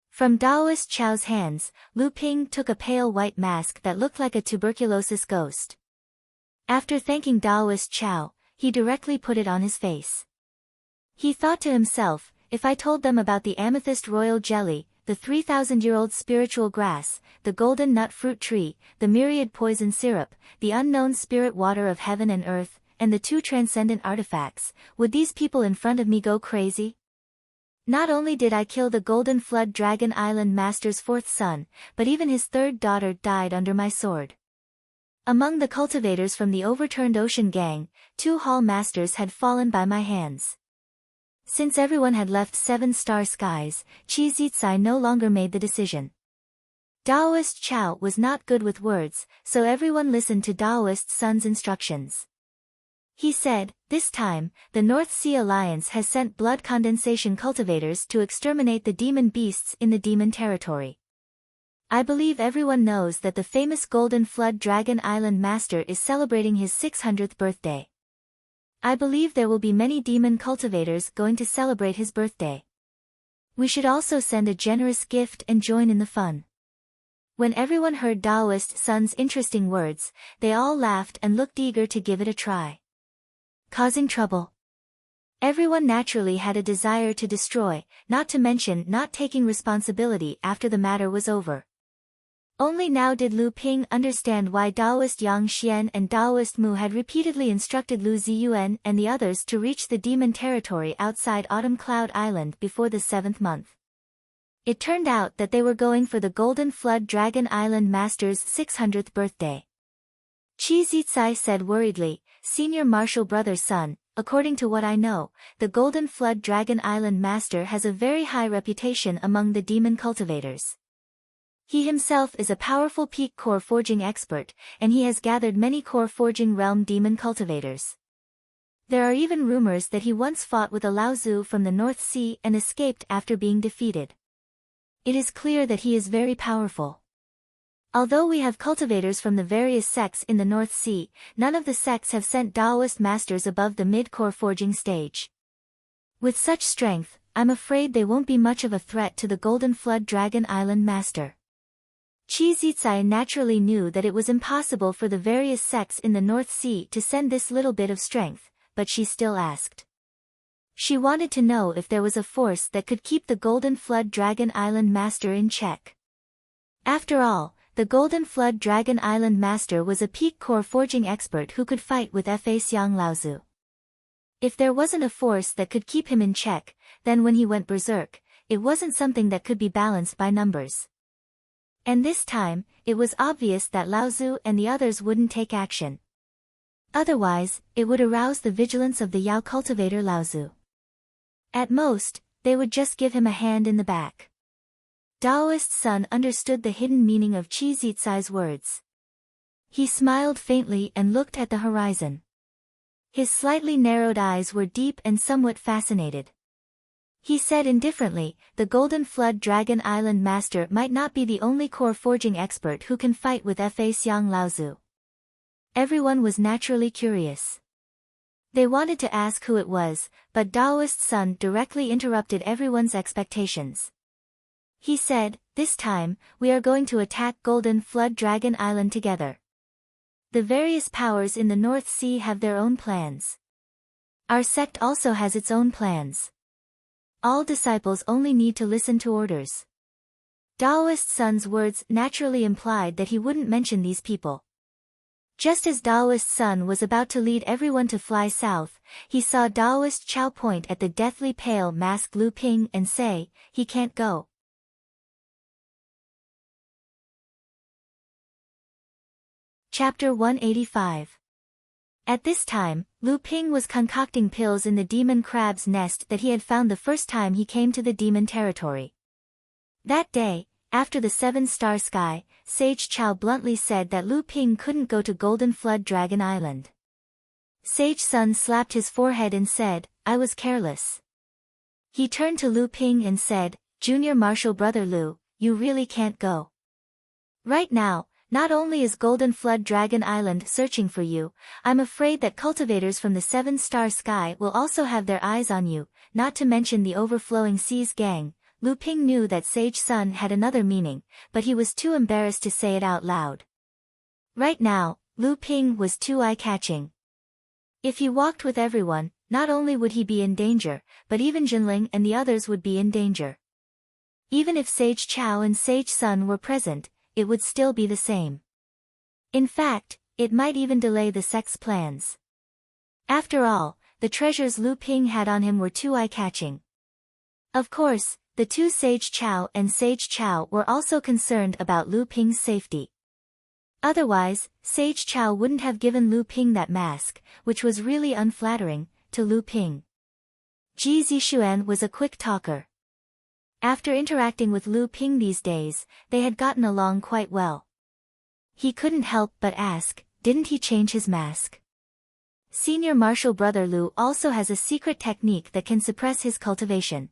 From Daoist Chao's hands, Lu Ping took a pale white mask that looked like a tuberculosis ghost. After thanking Daoist Chao, he directly put it on his face. He thought to himself, if I told them about the amethyst royal jelly, the 3,000-year-old spiritual grass, the golden nut fruit tree, the myriad poison syrup, the unknown spirit water of heaven and earth, and the 2 transcendent artifacts, would these people in front of me go crazy? Not only did I kill the Golden Flood Dragon Island Master's 4th son, but even his 3rd daughter died under my sword. Among the cultivators from the Overturned Ocean Gang, 2 Hall Masters had fallen by my hands. Since everyone had left seven-star skies, Qi Zicai no longer made the decision. Daoist Chao was not good with words, so everyone listened to Daoist Sun's instructions. He said, "This time, the North Sea Alliance has sent blood condensation cultivators to exterminate the demon beasts in the demon territory. I believe everyone knows that the famous Golden Flood Dragon Island Master is celebrating his 600th birthday. I believe there will be many demon cultivators going to celebrate his birthday. We should also send a generous gift and join in the fun." When everyone heard Daoist Sun's interesting words, they all laughed and looked eager to give it a try. Causing trouble. Everyone naturally had a desire to destroy, not to mention not taking responsibility after the matter was over. Only now did Lu Ping understand why Taoist Yang Xian and Taoist Mu had repeatedly instructed Lu Ziyuan and the others to reach the demon territory outside Autumn Cloud Island before the 7th month. It turned out that they were going for the Golden Flood Dragon Island Master's 600th birthday. Qi Zicai said worriedly, "Senior Martial Brother's son, according to what I know, the Golden Flood Dragon Island Master has a very high reputation among the demon cultivators. He himself is a powerful peak core forging expert, and he has gathered many core forging realm demon cultivators. There are even rumors that he once fought with a Laozu from the North Sea and escaped after being defeated. It is clear that he is very powerful. Although we have cultivators from the various sects in the North Sea, none of the sects have sent Taoist masters above the mid-core forging stage. With such strength, I'm afraid they won't be much of a threat to the Golden Flood Dragon Island Master." Qi Zicai naturally knew that it was impossible for the various sects in the North Sea to send this little bit of strength, but she still asked. She wanted to know if there was a force that could keep the Golden Flood Dragon Island Master in check. After all, the Golden Flood Dragon Island Master was a peak core forging expert who could fight with Fa Xiang Laozu. If there wasn't a force that could keep him in check, then when he went berserk, it wasn't something that could be balanced by numbers. And this time, it was obvious that Laozu and the others wouldn't take action. Otherwise, it would arouse the vigilance of the Yao cultivator Laozu. At most, they would just give him a hand in the back. Taoist Sun understood the hidden meaning of Qi Zicai's words. He smiled faintly and looked at the horizon. His slightly narrowed eyes were deep and somewhat fascinated. He said indifferently, "The Golden Flood Dragon Island Master might not be the only core forging expert who can fight with Fa Xiang Laozu." Everyone was naturally curious. They wanted to ask who it was, but Taoist Sun directly interrupted everyone's expectations. He said, "This time, we are going to attack Golden Flood Dragon Island together. The various powers in the North Sea have their own plans. Our sect also has its own plans. All disciples only need to listen to orders." Taoist Sun's words naturally implied that he wouldn't mention these people. Just as Taoist Sun was about to lead everyone to fly south, he saw Taoist Chao point at the deathly pale masked Lu Ping and say, "He can't go." Chapter 185. At this time, Lu Ping was concocting pills in the demon crab's nest that he had found the first time he came to the demon territory. That day, after the 7-star sky, Sage Chao bluntly said that Lu Ping couldn't go to Golden Flood Dragon Island. Sage Sun slapped his forehead and said, "I was careless." He turned to Lu Ping and said, "Junior Martial Brother Lu, you really can't go. Right now, not only is Golden Flood Dragon Island searching for you, I'm afraid that cultivators from the 7-star sky will also have their eyes on you, not to mention the Overflowing Seas gang." Lu Ping knew that Sage Sun had another meaning, but he was too embarrassed to say it out loud. Right now, Lu Ping was too eye-catching. If he walked with everyone, not only would he be in danger, but even Jinling and the others would be in danger. Even if Sage Chao and Sage Sun were present, it would still be the same. In fact, it might even delay the sect's plans. After all, the treasures Lu Ping had on him were too eye-catching. Of course, the two Sage Chao and Sage Chao were also concerned about Lu Ping's safety. Otherwise, Sage Chao wouldn't have given Lu Ping that mask, which was really unflattering, to Lu Ping. Ji Zixuan was a quick talker. After interacting with Lu Ping these days, they had gotten along quite well. He couldn't help but ask, "Didn't he change his mask?" Senior Martial Brother Lu also has a secret technique that can suppress his cultivation.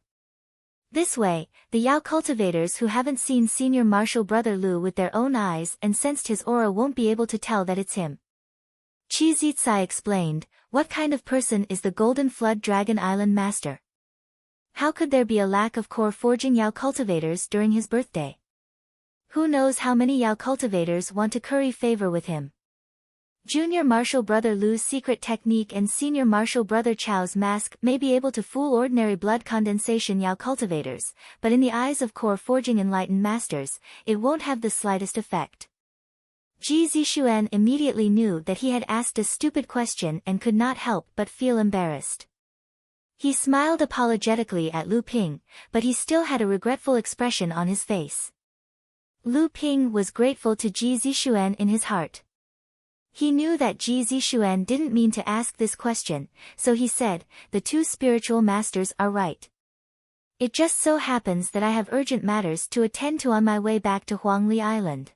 This way, the Yao cultivators who haven't seen Senior Martial Brother Lu with their own eyes and sensed his aura won't be able to tell that it's him. Qi Zicai explained, "What kind of person is the Golden Flood Dragon Island Master? How could there be a lack of core forging Yao cultivators during his birthday? Who knows how many Yao cultivators want to curry favor with him? Junior Marshal Brother Lu's secret technique and Senior Marshal Brother Chao's mask may be able to fool ordinary blood condensation Yao cultivators, but in the eyes of core forging enlightened masters, it won't have the slightest effect. Ji Zixuan immediately knew that he had asked a stupid question and could not help but feel embarrassed. He smiled apologetically at Lu Ping, but he still had a regretful expression on his face. Lu Ping was grateful to Ji Zixuan in his heart. He knew that Ji Zixuan didn't mean to ask this question, so he said, "The two spiritual masters are right. It just so happens that I have urgent matters to attend to on my way back to Huangli Island.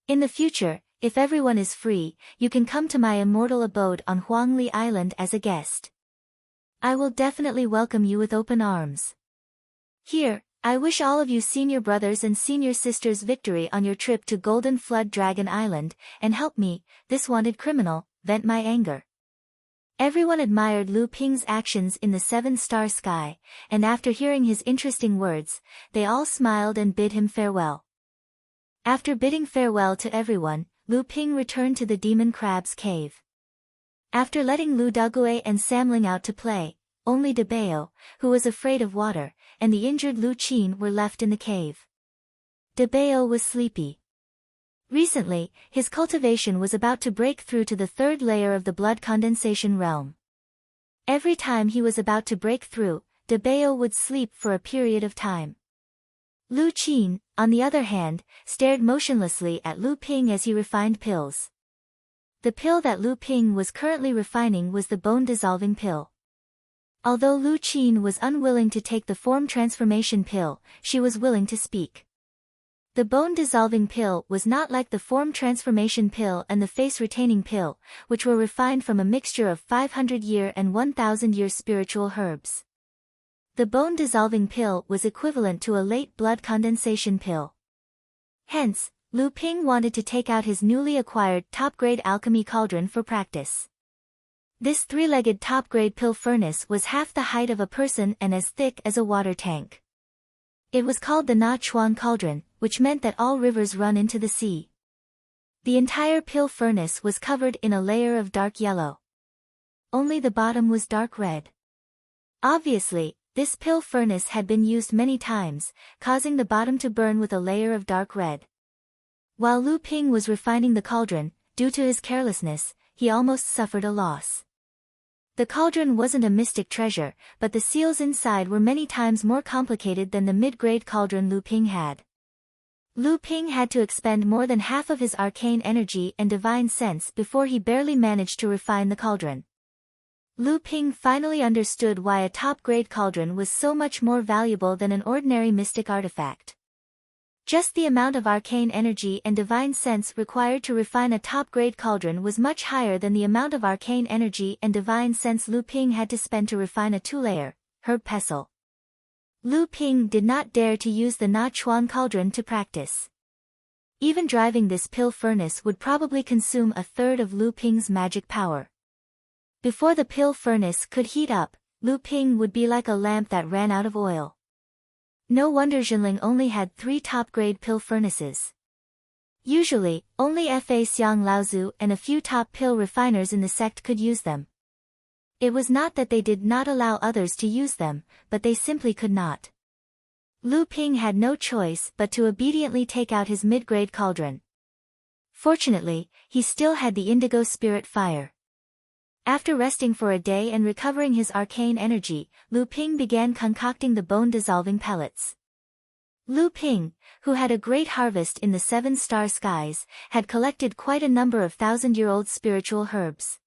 In the future, if everyone is free, you can come to my immortal abode on Huangli Island as a guest. I will definitely welcome you with open arms. Here, I wish all of you senior brothers and senior sisters victory on your trip to Golden Flood Dragon Island, and help me, this wanted criminal, vent my anger." Everyone admired Lu Ping's actions in the 7-star sky, and after hearing his interesting words, they all smiled and bid him farewell. After bidding farewell to everyone, Lu Ping returned to the Demon Crab's cave. After letting Lu Dague and Samling out to play, only De Bao, who was afraid of water, and the injured Lu Qin were left in the cave. De Bao was sleepy. Recently, his cultivation was about to break through to the 3rd layer of the blood condensation realm. Every time he was about to break through, De Bao would sleep for a period of time. Lu Qin, on the other hand, stared motionlessly at Lu Ping as he refined pills. The pill that Lu Ping was currently refining was the bone-dissolving pill. Although Lu Qin was unwilling to take the form transformation pill, she was willing to speak. The bone-dissolving pill was not like the form transformation pill and the face-retaining pill, which were refined from a mixture of 500-year and 1,000-year spiritual herbs. The bone-dissolving pill was equivalent to a late blood condensation pill. Hence, Lu Ping wanted to take out his newly acquired top-grade alchemy cauldron for practice. This 3-legged top-grade pill furnace was half the height of a person and as thick as a water tank. It was called the Na Chuan Cauldron, which meant that all rivers run into the sea. The entire pill furnace was covered in a layer of dark yellow. Only the bottom was dark red. Obviously, this pill furnace had been used many times, causing the bottom to burn with a layer of dark red. While Lu Ping was refining the cauldron, due to his carelessness, he almost suffered a loss. The cauldron wasn't a mystic treasure, but the seals inside were many times more complicated than the mid-grade cauldron Lu Ping had. Lu Ping had to expend more than half of his arcane energy and divine sense before he barely managed to refine the cauldron. Lu Ping finally understood why a top-grade cauldron was so much more valuable than an ordinary mystic artifact. Just the amount of arcane energy and divine sense required to refine a top-grade cauldron was much higher than the amount of arcane energy and divine sense Lu Ping had to spend to refine a 2-layer herb pestle. Lu Ping did not dare to use the Na Chuan cauldron to practice. Even driving this pill furnace would probably consume a third of Lu Ping's magic power. Before the pill furnace could heat up, Lu Ping would be like a lamp that ran out of oil. No wonder Jinling only had 3 top-grade pill furnaces. Usually, only Fa Xiang Laozu and a few top pill refiners in the sect could use them. It was not that they did not allow others to use them, but they simply could not. Lu Ping had no choice but to obediently take out his mid-grade cauldron. Fortunately, he still had the indigo spirit fire. After resting for a day and recovering his arcane energy, Lu Ping began concocting the bone-dissolving pellets. Lu Ping, who had a great harvest in the 7-star skies, had collected quite a number of 1,000-year-old spiritual herbs.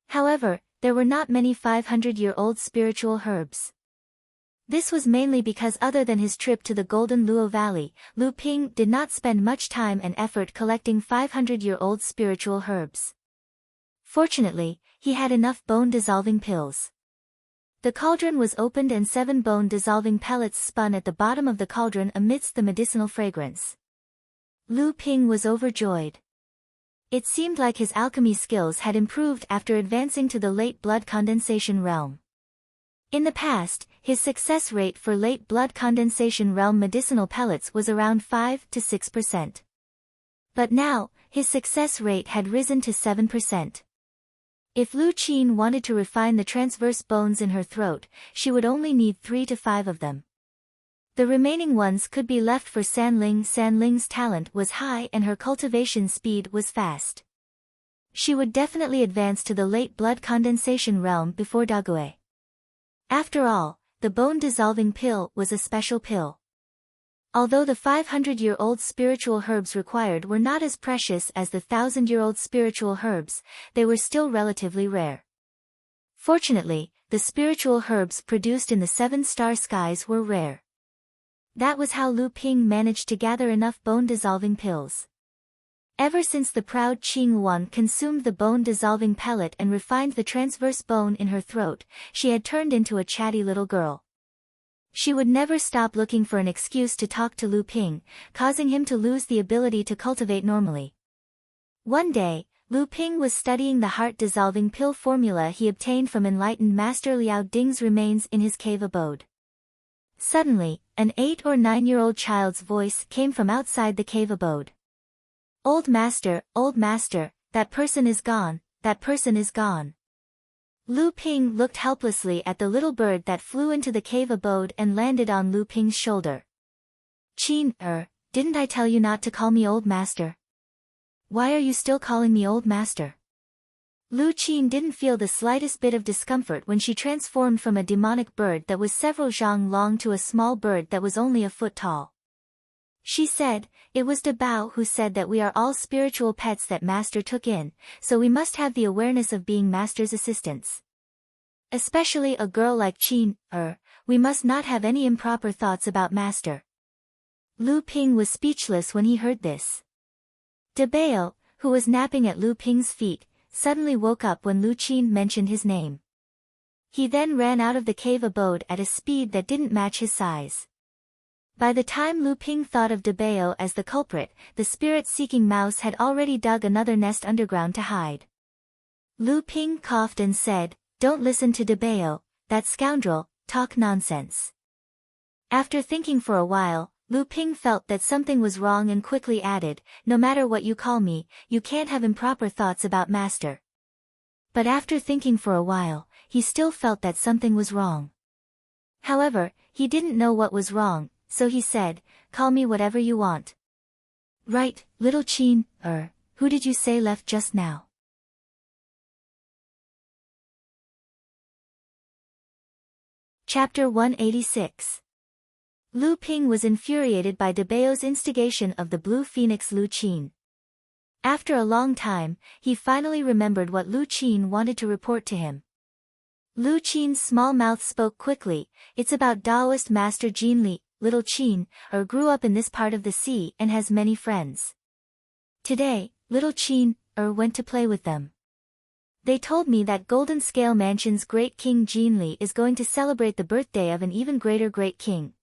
However, there were not many 500-year-old spiritual herbs. This was mainly because other than his trip to the Golden Luo Valley, Lu Ping did not spend much time and effort collecting 500-year-old spiritual herbs. Fortunately, he had enough bone-dissolving pills. The cauldron was opened and 7 bone-dissolving pellets spun at the bottom of the cauldron amidst the medicinal fragrance. Lu Ping was overjoyed. It seemed like his alchemy skills had improved after advancing to the late blood condensation realm. In the past, his success rate for late blood condensation realm medicinal pellets was around 5 to 6%. But now, his success rate had risen to 7%. If Lu Qin wanted to refine the transverse bones in her throat, she would only need 3 to 5 of them. The remaining ones could be left for Sanling. Sanling's talent was high and her cultivation speed was fast. She would definitely advance to the late blood condensation realm before Dagui. After all, the bone-dissolving pill was a special pill. Although the 500-year-old spiritual herbs required were not as precious as the 1,000-year-old spiritual herbs, they were still relatively rare. Fortunately, the spiritual herbs produced in the 7-star skies were rare. That was how Lu Ping managed to gather enough bone-dissolving pills. Ever since the proud Qing Wan consumed the bone-dissolving pellet and refined the transverse bone in her throat, she had turned into a chatty little girl. She would never stop looking for an excuse to talk to Lu Ping, causing him to lose the ability to cultivate normally. One day, Lu Ping was studying the heart-dissolving pill formula he obtained from enlightened Master Liao Ding's remains in his cave abode. Suddenly, an 8 or 9-year-old child's voice came from outside the cave abode. Old master, that person is gone, that person is gone." Lu Ping looked helplessly at the little bird that flew into the cave abode and landed on Lu Ping's shoulder. "Qin, didn't I tell you not to call me old master? Why are you still calling me old master?" Lu Qin didn't feel the slightest bit of discomfort when she transformed from a demonic bird that was several zhang long to a small bird that was only a foot tall. She said, "It was De Bao who said that we are all spiritual pets that Master took in, so we must have the awareness of being Master's assistants. Especially a girl like Qin, we must not have any improper thoughts about Master." Lu Ping was speechless when he heard this. De Bao, who was napping at Lu Ping's feet, suddenly woke up when Lu Qin mentioned his name. He then ran out of the cave abode at a speed that didn't match his size. By the time Lu Ping thought of De Bao as the culprit, the spirit-seeking mouse had already dug another nest underground to hide. Lu Ping coughed and said, "Don't listen to De Bao, that scoundrel, talk nonsense." After thinking for a while, Lu Ping felt that something was wrong and quickly added, "No matter what you call me, you can't have improper thoughts about Master." But after thinking for a while, he still felt that something was wrong. However, he didn't know what was wrong, so he said, "Call me whatever you want." "Right, little Qin, who did you say left just now?" Chapter 186. Lu Ping was infuriated by De Bao's instigation of the Blue Phoenix Lu Qin. After a long time, he finally remembered what Lu Qin wanted to report to him. Lu Qin's small mouth spoke quickly, "It's about Taoist Master Jin Li. Little Qin, grew up in this part of the sea and has many friends. Today, little Qin, went to play with them. They told me that Golden Scale Mansion's great king Jin Li is going to celebrate the birthday of an even greater great king.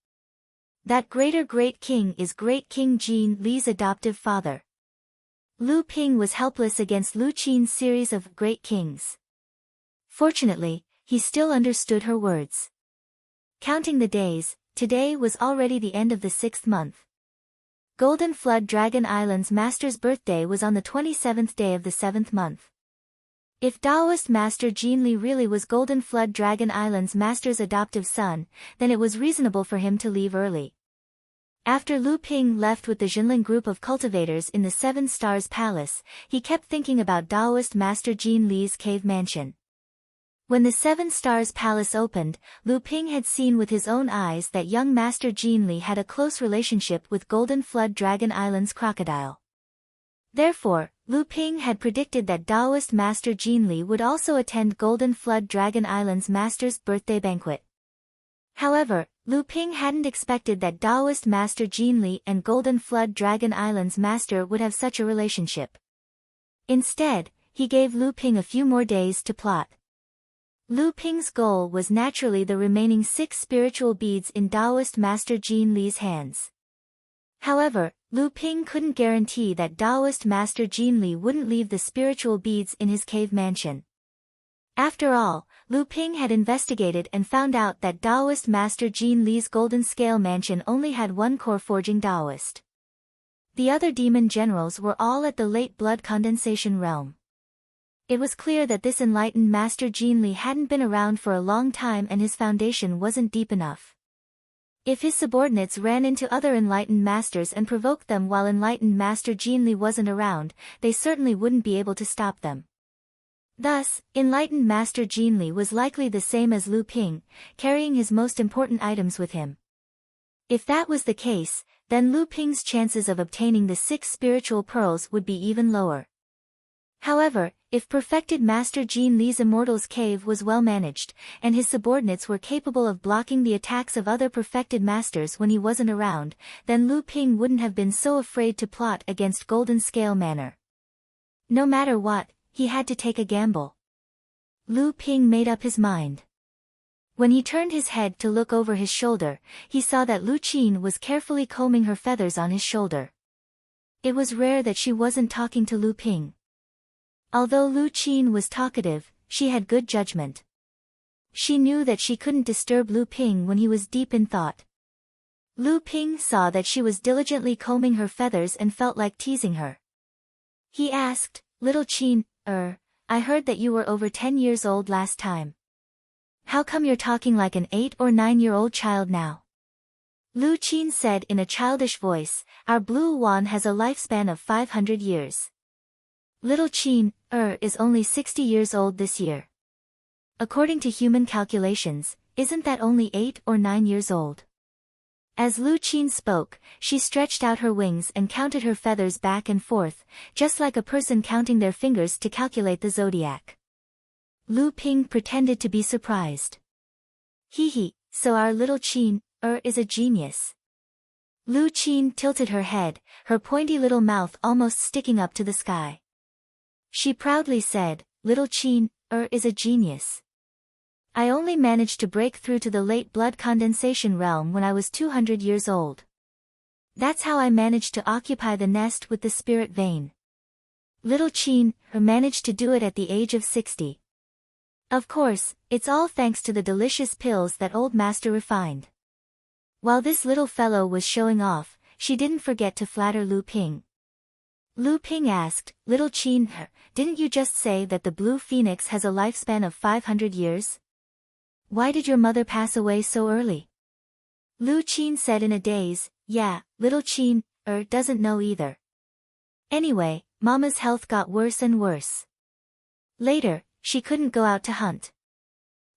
That greater great king is Great King Jin Li's adoptive father." Lu Ping was helpless against Lu Qin's series of great kings. Fortunately, he still understood her words. Counting the days, today was already the end of the 6th month. Golden Flood Dragon Island's master's birthday was on the 27th day of the 7th month. If Taoist Master Jin Li really was Golden Flood Dragon Island's master's adoptive son, then it was reasonable for him to leave early. After Lu Ping left with the Jinling group of cultivators in the 7 Stars Palace, he kept thinking about Taoist Master Jin Li's cave mansion. When the 7 Stars Palace opened, Lu Ping had seen with his own eyes that young Master Jin Li had a close relationship with Golden Flood Dragon Island's crocodile. Therefore, Lu Ping had predicted that Taoist Master Jin Li would also attend Golden Flood Dragon Island's master's birthday banquet. However, Lu Ping hadn't expected that Taoist Master Jin Li and Golden Flood Dragon Island's master would have such a relationship. Instead, he gave Lu Ping a few more days to plot. Lu Ping's goal was naturally the remaining 6 spiritual beads in Taoist Master Jin Li's hands. However, Lu Ping couldn't guarantee that Taoist Master Jin Li wouldn't leave the spiritual beads in his cave mansion. After all, Lu Ping had investigated and found out that Taoist Master Jin Li's Golden Scale Mansion only had one core forging Taoist. The other demon generals were all at the late blood condensation realm. It was clear that this enlightened Master Jean Li hadn't been around for a long time and his foundation wasn't deep enough. If his subordinates ran into other enlightened masters and provoked them while enlightened Master Jean Li wasn't around, they certainly wouldn't be able to stop them. Thus, enlightened Master Jean Li was likely the same as Lu Ping, carrying his most important items with him. If that was the case, then Lu Ping's chances of obtaining the 6 spiritual pearls would be even lower. However, if perfected Master Jean Li's Immortal's Cave was well managed, and his subordinates were capable of blocking the attacks of other perfected masters when he wasn't around, then Lu Ping wouldn't have been so afraid to plot against Golden Scale Manor. No matter what, he had to take a gamble. Lu Ping made up his mind. When he turned his head to look over his shoulder, he saw that Lu Qin was carefully combing her feathers on his shoulder. It was rare that she wasn't talking to Lu Ping. Although Lu Qin was talkative, she had good judgment. She knew that she couldn't disturb Lu Ping when he was deep in thought. Lu Ping saw that she was diligently combing her feathers and felt like teasing her. He asked, "Little Qin, I heard that you were over 10 years old last time. How come you're talking like an 8 or 9-year-old child now?" Lu Qin said in a childish voice, "Our blue wand has a lifespan of 500 years. Little Qin, is only 60 years old this year. According to human calculations, isn't that only 8 or 9 years old?" As Lu Qin spoke, she stretched out her wings and counted her feathers back and forth, just like a person counting their fingers to calculate the zodiac. Lu Ping pretended to be surprised. So our little Qin, is a genius." Lu Qin tilted her head, her pointy little mouth almost sticking up to the sky. She proudly said, "Little Qin, is a genius. I only managed to break through to the late blood condensation realm when I was 200 years old. That's how I managed to occupy the nest with the spirit vein. Little Qin, managed to do it at the age of 60. Of course, it's all thanks to the delicious pills that old master refined." While this little fellow was showing off, she didn't forget to flatter Lu Ping. Lu Ping asked, "Little Qin, didn't you just say that the blue phoenix has a lifespan of 500 years? Why did your mother pass away so early?" Lu Qin said in a daze, "Yeah, little Qin, doesn't know either. Anyway, Mama's health got worse and worse. Later, she couldn't go out to hunt.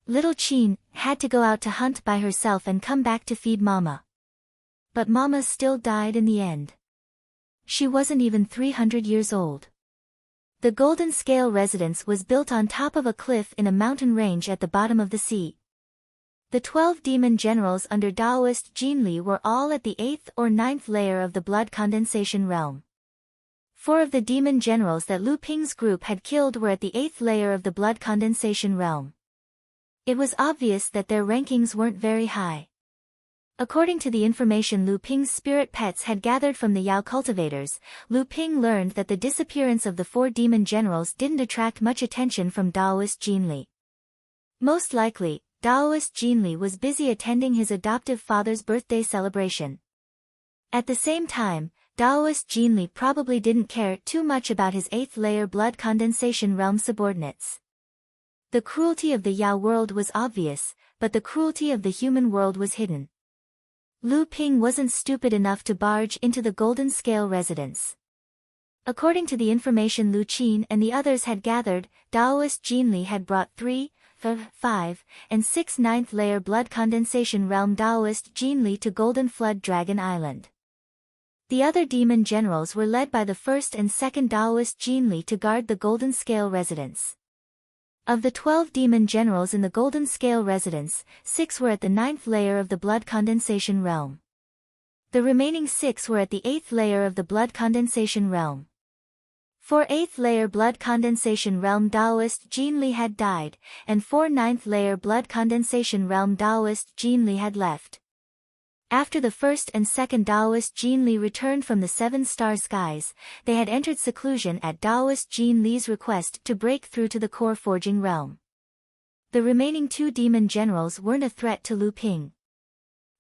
Little Qin had to go out to hunt by herself and come back to feed Mama. But Mama still died in the end. She wasn't even 300 years old. The Golden Scale residence was built on top of a cliff in a mountain range at the bottom of the sea. The 12 demon generals under Taoist Jean Li were all at the 8th or 9th layer of the blood condensation realm. 4 of the demon generals that Lu Ping's group had killed were at the 8th layer of the blood condensation realm. It was obvious that their rankings weren't very high. According to the information Lu Ping's spirit pets had gathered from the Yao cultivators, Lu Ping learned that the disappearance of the 4 demon generals didn't attract much attention from Taoist Jean Li. Most likely, Taoist Jean Li was busy attending his adoptive father's birthday celebration. At the same time, Taoist Jean Li probably didn't care too much about his 8th layer blood condensation realm subordinates. The cruelty of the Yao world was obvious, but the cruelty of the human world was hidden. Lu Ping wasn't stupid enough to barge into the Golden Scale residence. According to the information Lu Qin and the others had gathered, Taoist Jean Li had brought 3, 5, and 6 9th layer blood condensation realm Taoist Jean Li to Golden Flood Dragon Island. The other demon generals were led by the 1st and 2nd Taoist Jean Li to guard the Golden Scale residence. Of the 12 demon generals in the Golden Scale residence, 6 were at the 9th layer of the blood condensation realm. The remaining 6 were at the 8th layer of the blood condensation realm. 4 8th layer blood condensation realm Taoist Jean Li had died, and 4 9th layer blood condensation realm Taoist Jean Li had left. After the 1st and 2nd Taoist Jean Li returned from the 7-star skies, they had entered seclusion at Taoist Jean Li's request to break through to the core forging realm. The remaining 2 demon generals weren't a threat to Lu Ping.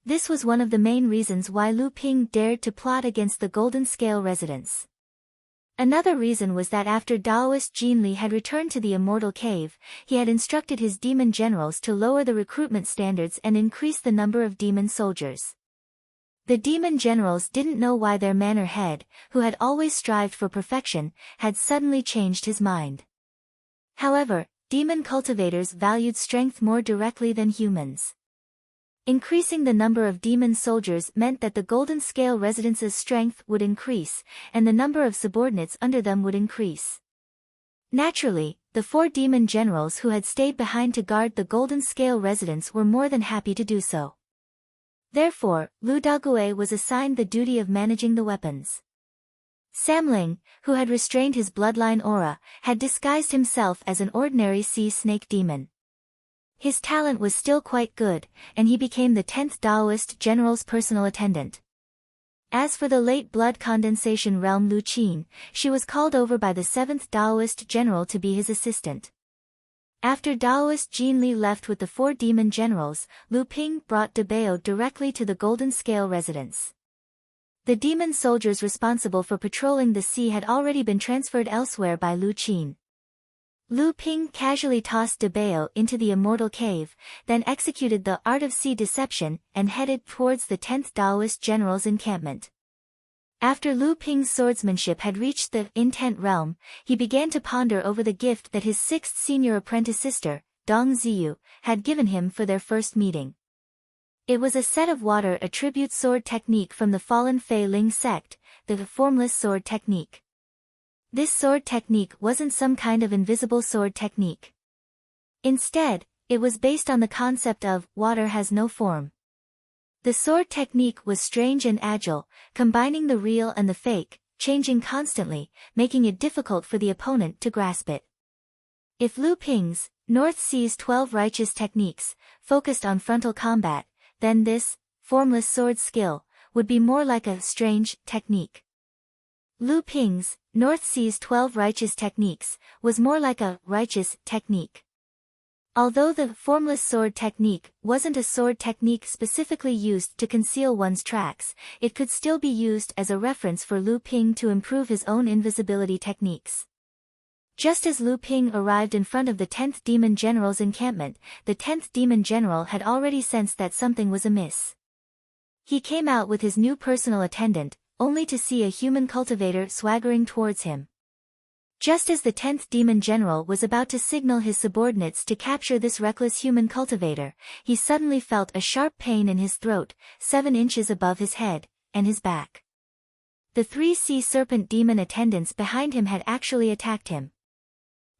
This was one of the main reasons why Lu Ping dared to plot against the Golden Scale residents. Another reason was that after Daoist Jin Li had returned to the Immortal Cave, he had instructed his demon generals to lower the recruitment standards and increase the number of demon soldiers. The demon generals didn't know why their manor head, who had always strived for perfection, had suddenly changed his mind. However, demon cultivators valued strength more directly than humans. Increasing the number of demon soldiers meant that the Golden Scale residents' strength would increase, and the number of subordinates under them would increase. Naturally, the 4 demon generals who had stayed behind to guard the Golden Scale residents were more than happy to do so. Therefore, Lu Dague was assigned the duty of managing the weapons. Samling, who had restrained his bloodline aura, had disguised himself as an ordinary sea snake demon. His talent was still quite good, and he became the 10th Daoist general's personal attendant. As for the late blood condensation realm Lu Qin, she was called over by the 7th Daoist general to be his assistant. After Daoist Jin Li left with the 4 demon generals, Lu Ping brought De Bao directly to the Golden Scale residence. The demon soldiers responsible for patrolling the sea had already been transferred elsewhere by Lu Qin. Lu Ping casually tossed De Bao into the Immortal Cave, then executed the art of sea deception and headed towards the 10th Daoist general's encampment. After Lu Ping's swordsmanship had reached the intent realm, he began to ponder over the gift that his 6th senior apprentice sister, Dong Ziyu, had given him for their first meeting. It was a set of water attribute sword technique from the fallen Fei Ling sect, the formless sword technique. This sword technique wasn't some kind of invisible sword technique. Instead, it was based on the concept of water has no form. The sword technique was strange and agile, combining the real and the fake, changing constantly, making it difficult for the opponent to grasp it. If Lu Ping's, North Sea's 12 righteous techniques, focused on frontal combat, then this, formless sword skill, would be more like a strange technique. Lu Ping's, North Sea's 12 righteous techniques, was more like a righteous technique. Although the formless sword technique wasn't a sword technique specifically used to conceal one's tracks, it could still be used as a reference for Lu Ping to improve his own invisibility techniques. Just as Lu Ping arrived in front of the 10th Demon General's encampment, the 10th Demon General had already sensed that something was amiss. He came out with his new personal attendant, only to see a human cultivator swaggering towards him. Just as the 10th Demon General was about to signal his subordinates to capture this reckless human cultivator, he suddenly felt a sharp pain in his throat, 7 inches above his head, and his back. The 3 sea serpent demon attendants behind him had actually attacked him.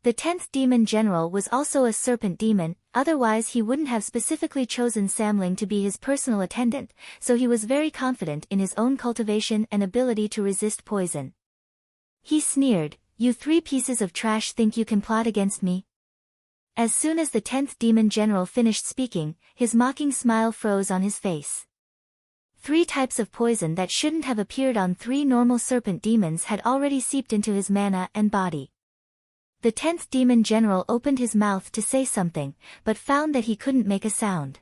The 10th Demon General was also a serpent demon, otherwise he wouldn't have specifically chosen Samling to be his personal attendant, so he was very confident in his own cultivation and ability to resist poison. He sneered, "You 3 pieces of trash think you can plot against me?" As soon as the 10th Demon General finished speaking, his mocking smile froze on his face. 3 types of poison that shouldn't have appeared on 3 normal serpent demons had already seeped into his mana and body. The 10th Demon General opened his mouth to say something, but found that he couldn't make a sound.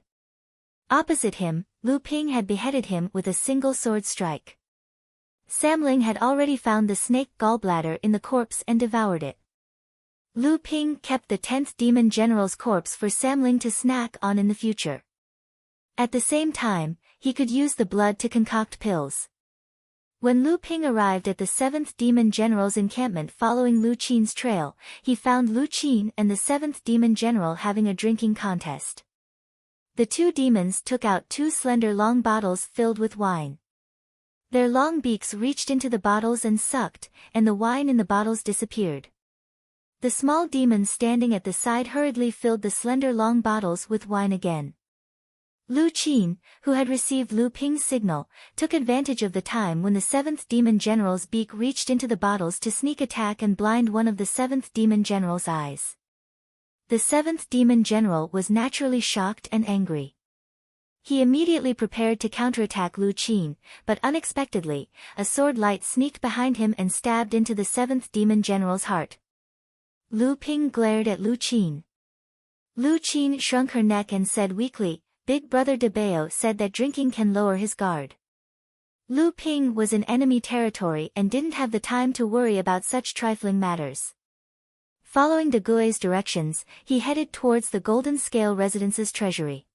Opposite him, Lu Ping had beheaded him with a single sword strike. Samling had already found the snake gallbladder in the corpse and devoured it. Lu Ping kept the 10th Demon General's corpse for Samling to snack on in the future. At the same time, he could use the blood to concoct pills. When Lu Ping arrived at the 7th Demon General's encampment following Lu Qin's trail, he found Lu Qin and the 7th Demon General having a drinking contest. The 2 demons took out 2 slender long bottles filled with wine. Their long beaks reached into the bottles and sucked, and the wine in the bottles disappeared. The small demon standing at the side hurriedly filled the slender long bottles with wine again. Lu Qin, who had received Lu Ping's signal, took advantage of the time when the 7th Demon General's beak reached into the bottles to sneak attack and blind one of the 7th Demon General's eyes. The 7th Demon General was naturally shocked and angry. He immediately prepared to counterattack Lu Qin, but unexpectedly, a sword light sneaked behind him and stabbed into the 7th Demon General's heart. Lu Ping glared at Lu Qin. Lu Qin shrunk her neck and said weakly, Big Brother Debeo said that drinking can lower his guard. Lu Ping was in enemy territory and didn't have the time to worry about such trifling matters. Following De Gui's directions, he headed towards the Golden Scale Residence's treasury.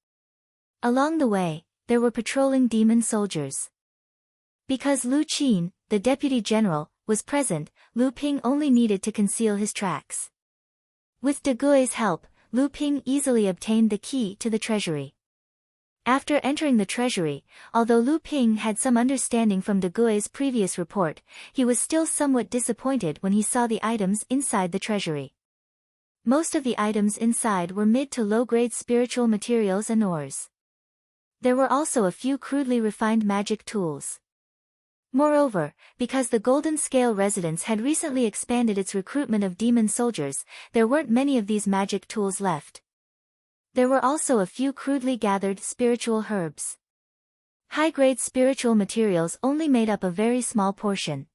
Along the way, there were patrolling demon soldiers. Because Lu Qin, the deputy general, was present, Lu Ping only needed to conceal his tracks. With De Gui's help, Lu Ping easily obtained the key to the treasury. After entering the treasury, although Lu Ping had some understanding from De Gui's previous report, he was still somewhat disappointed when he saw the items inside the treasury. Most of the items inside were mid to low-grade spiritual materials and ores. There were also a few crudely refined magic tools. Moreover, because the Golden Scale Residence had recently expanded its recruitment of demon soldiers, there weren't many of these magic tools left. There were also a few crudely gathered spiritual herbs. High-grade spiritual materials only made up a very small portion.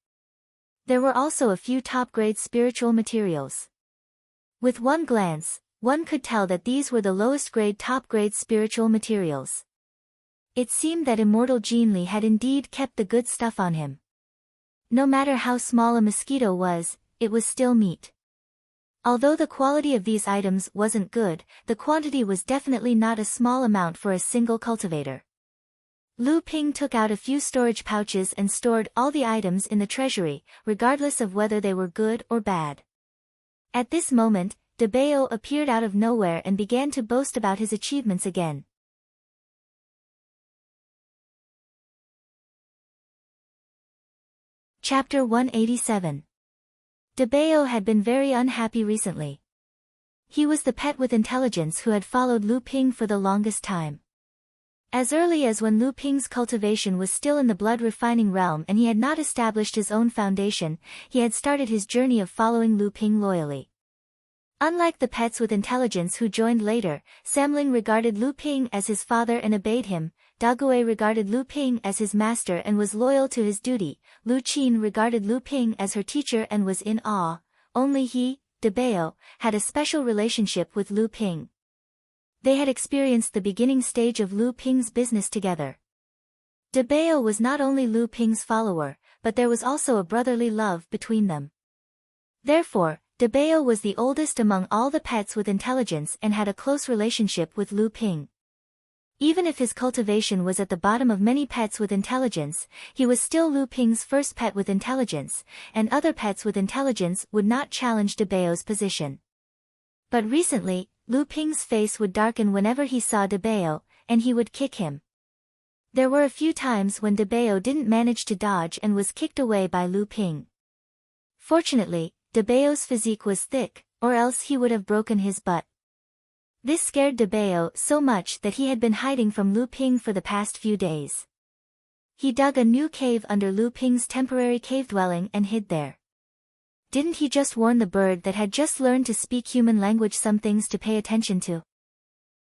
There were also a few top-grade spiritual materials. With one glance, one could tell that these were the lowest-grade top-grade spiritual materials. It seemed that immortal Jin Li had indeed kept the good stuff on him. No matter how small a mosquito was, it was still meat. Although the quality of these items wasn't good, the quantity was definitely not a small amount for a single cultivator. Lu Ping took out a few storage pouches and stored all the items in the treasury, regardless of whether they were good or bad. At this moment, Debeo appeared out of nowhere and began to boast about his achievements again. Chapter 187. Debeo had been very unhappy recently. He was the pet with intelligence who had followed Lu Ping for the longest time. As early as when Lu Ping's cultivation was still in the blood refining realm and he had not established his own foundation, he had started his journey of following Lu Ping loyally. Unlike the pets with intelligence who joined later, Samling regarded Lu Ping as his father and obeyed him. Daguai regarded Lu Ping as his master and was loyal to his duty. Lu Qin regarded Lu Ping as her teacher and was in awe. Only he, Debeo, had a special relationship with Lu Ping. They had experienced the beginning stage of Lu Ping's business together. Debeo was not only Lu Ping's follower, but there was also a brotherly love between them. Therefore, Debeo was the oldest among all the pets with intelligence and had a close relationship with Lu Ping. Even if his cultivation was at the bottom of many pets with intelligence, he was still Lu Ping's first pet with intelligence, and other pets with intelligence would not challenge Debeo's position. But recently, Lu Ping's face would darken whenever he saw Debeo, and he would kick him. There were a few times when Debeo didn't manage to dodge and was kicked away by Lu Ping. Fortunately, Debeo's physique was thick, or else he would have broken his butt. This scared Debeo so much that he had been hiding from Lu Ping for the past few days. He dug a new cave under Lu Ping's temporary cave dwelling and hid there. Didn't he just warn the bird that had just learned to speak human language some things to pay attention to?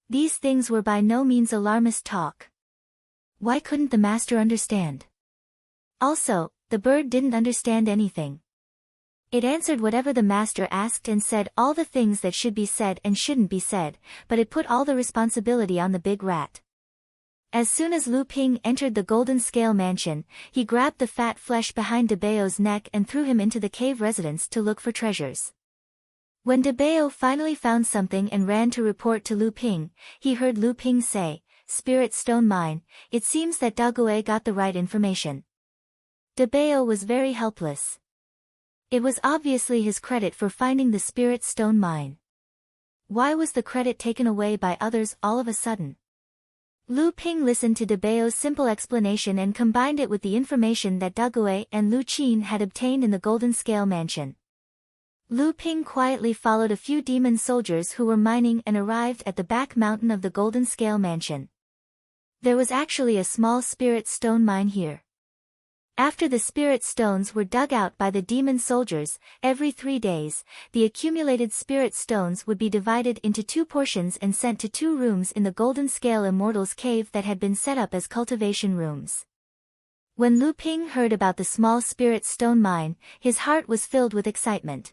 These things were by no means alarmist talk. Why couldn't the master understand? Also, the bird didn't understand anything. It answered whatever the master asked and said all the things that should be said and shouldn't be said, but it put all the responsibility on the big rat. As soon as Lu Ping entered the Golden Scale Mansion, he grabbed the fat flesh behind Debeo's neck and threw him into the cave residence to look for treasures. When Debeo finally found something and ran to report to Lu Ping, he heard Lu Ping say, "Spirit Stone Mine, it seems that Daguai got the right information." Debeo was very helpless. It was obviously his credit for finding the Spirit Stone Mine. Why was the credit taken away by others all of a sudden? Lu Ping listened to Debeo's simple explanation and combined it with the information that Daguai and Lu Qin had obtained in the Golden Scale Mansion. Lu Ping quietly followed a few demon soldiers who were mining and arrived at the back mountain of the Golden Scale Mansion. There was actually a small spirit stone mine here. After the spirit stones were dug out by the demon soldiers, every 3 days, the accumulated spirit stones would be divided into 2 portions and sent to 2 rooms in the Golden Scale Immortals Cave that had been set up as cultivation rooms. When Lu Ping heard about the small spirit stone mine, his heart was filled with excitement.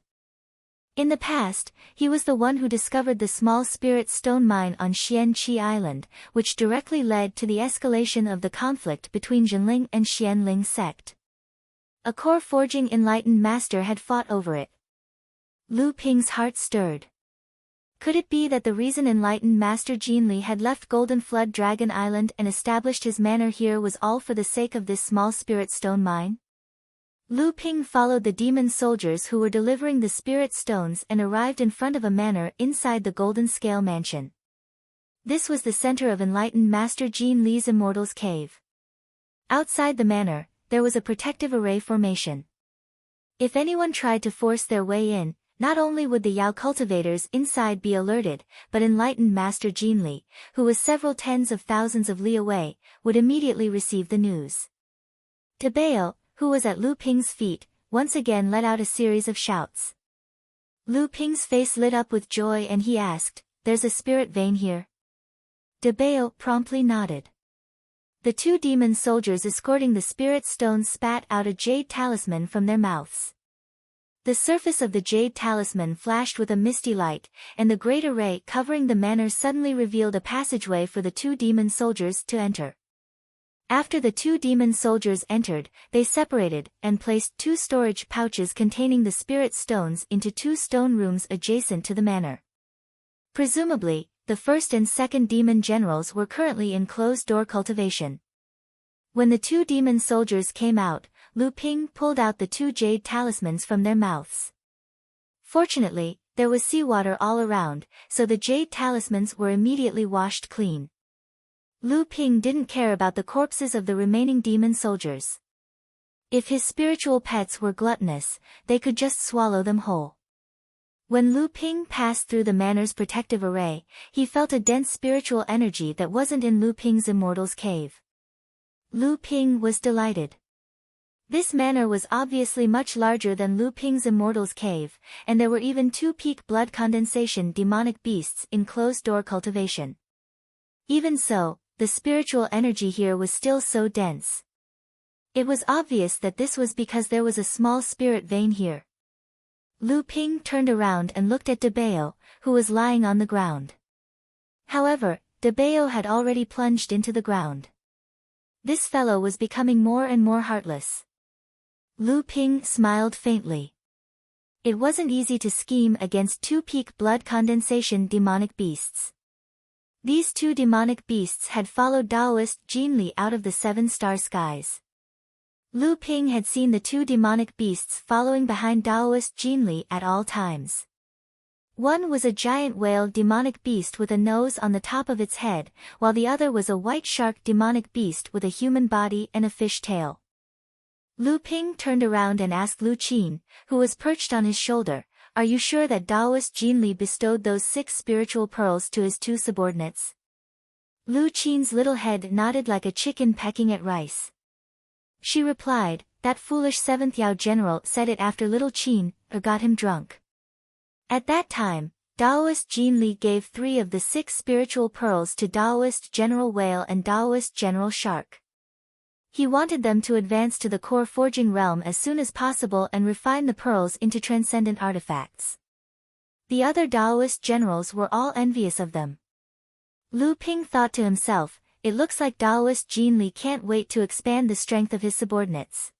In the past, he was the one who discovered the small spirit stone mine on Xianqi Island, which directly led to the escalation of the conflict between Zhenling and Xianling sect. A core forging enlightened master had fought over it. Lu Ping's heart stirred. Could it be that the reason enlightened master Jinli had left Golden Flood Dragon Island and established his manor here was all for the sake of this small spirit stone mine? Lu Ping followed the demon soldiers who were delivering the spirit stones and arrived in front of a manor inside the Golden Scale Mansion. This was the center of enlightened master Jin Li's Immortal's Cave. Outside the manor, there was a protective array formation. If anyone tried to force their way in, not only would the Yao cultivators inside be alerted, but enlightened Master Jin Li, who was several tens of thousands of li away, would immediately receive the news. Debao, who was at Lu Ping's feet, once again let out a series of shouts. Lu Ping's face lit up with joy and he asked, "There's a spirit vein here?" Debao promptly nodded. The two demon soldiers escorting the spirit stones spat out a jade talisman from their mouths. The surface of the jade talisman flashed with a misty light, and the great array covering the manor suddenly revealed a passageway for the two demon soldiers to enter. After the two demon soldiers entered, they separated and placed two storage pouches containing the spirit stones into two stone rooms adjacent to the manor. Presumably, the first and second demon generals were currently in closed-door cultivation. When the two demon soldiers came out, Lu Ping pulled out the two jade talismans from their mouths. Fortunately, there was seawater all around, so the jade talismans were immediately washed clean. Lu Ping didn't care about the corpses of the remaining demon soldiers. If his spiritual pets were gluttonous, they could just swallow them whole. When Lu Ping passed through the manor's protective array, he felt a dense spiritual energy that wasn't in Lu Ping's Immortal's Cave. Lu Ping was delighted. This manor was obviously much larger than Lu Ping's Immortal's Cave, and there were even two peak blood condensation demonic beasts in closed-door cultivation. Even so, the spiritual energy here was still so dense. It was obvious that this was because there was a small spirit vein here. Lu Ping turned around and looked at Debao, who was lying on the ground. However, Debao had already plunged into the ground. This fellow was becoming more and more heartless. Lu Ping smiled faintly. It wasn't easy to scheme against two peak blood condensation demonic beasts. These two demonic beasts had followed Taoist Jin Li out of the seven-star skies. Lu Ping had seen the two demonic beasts following behind Taoist Jin Li at all times. One was a giant whale demonic beast with a nose on the top of its head, while the other was a white shark demonic beast with a human body and a fish tail. Lu Ping turned around and asked Lu Qin, who was perched on his shoulder, "Are you sure that Taoist Jin Li bestowed those 6 spiritual pearls to his 2 subordinates?" Lu Qin's little head nodded like a chicken pecking at rice. She replied, "That foolish 7th Yao general said it after little Qin, or got him drunk." At that time, Taoist Jin Li gave 3 of the 6 spiritual pearls to Taoist General Whale and Taoist General Shark. He wanted them to advance to the core forging realm as soon as possible and refine the pearls into transcendent artifacts. The other Taoist generals were all envious of them. Lu Ping thought to himself, "It looks like Taoist Jin Li can't wait to expand the strength of his subordinates."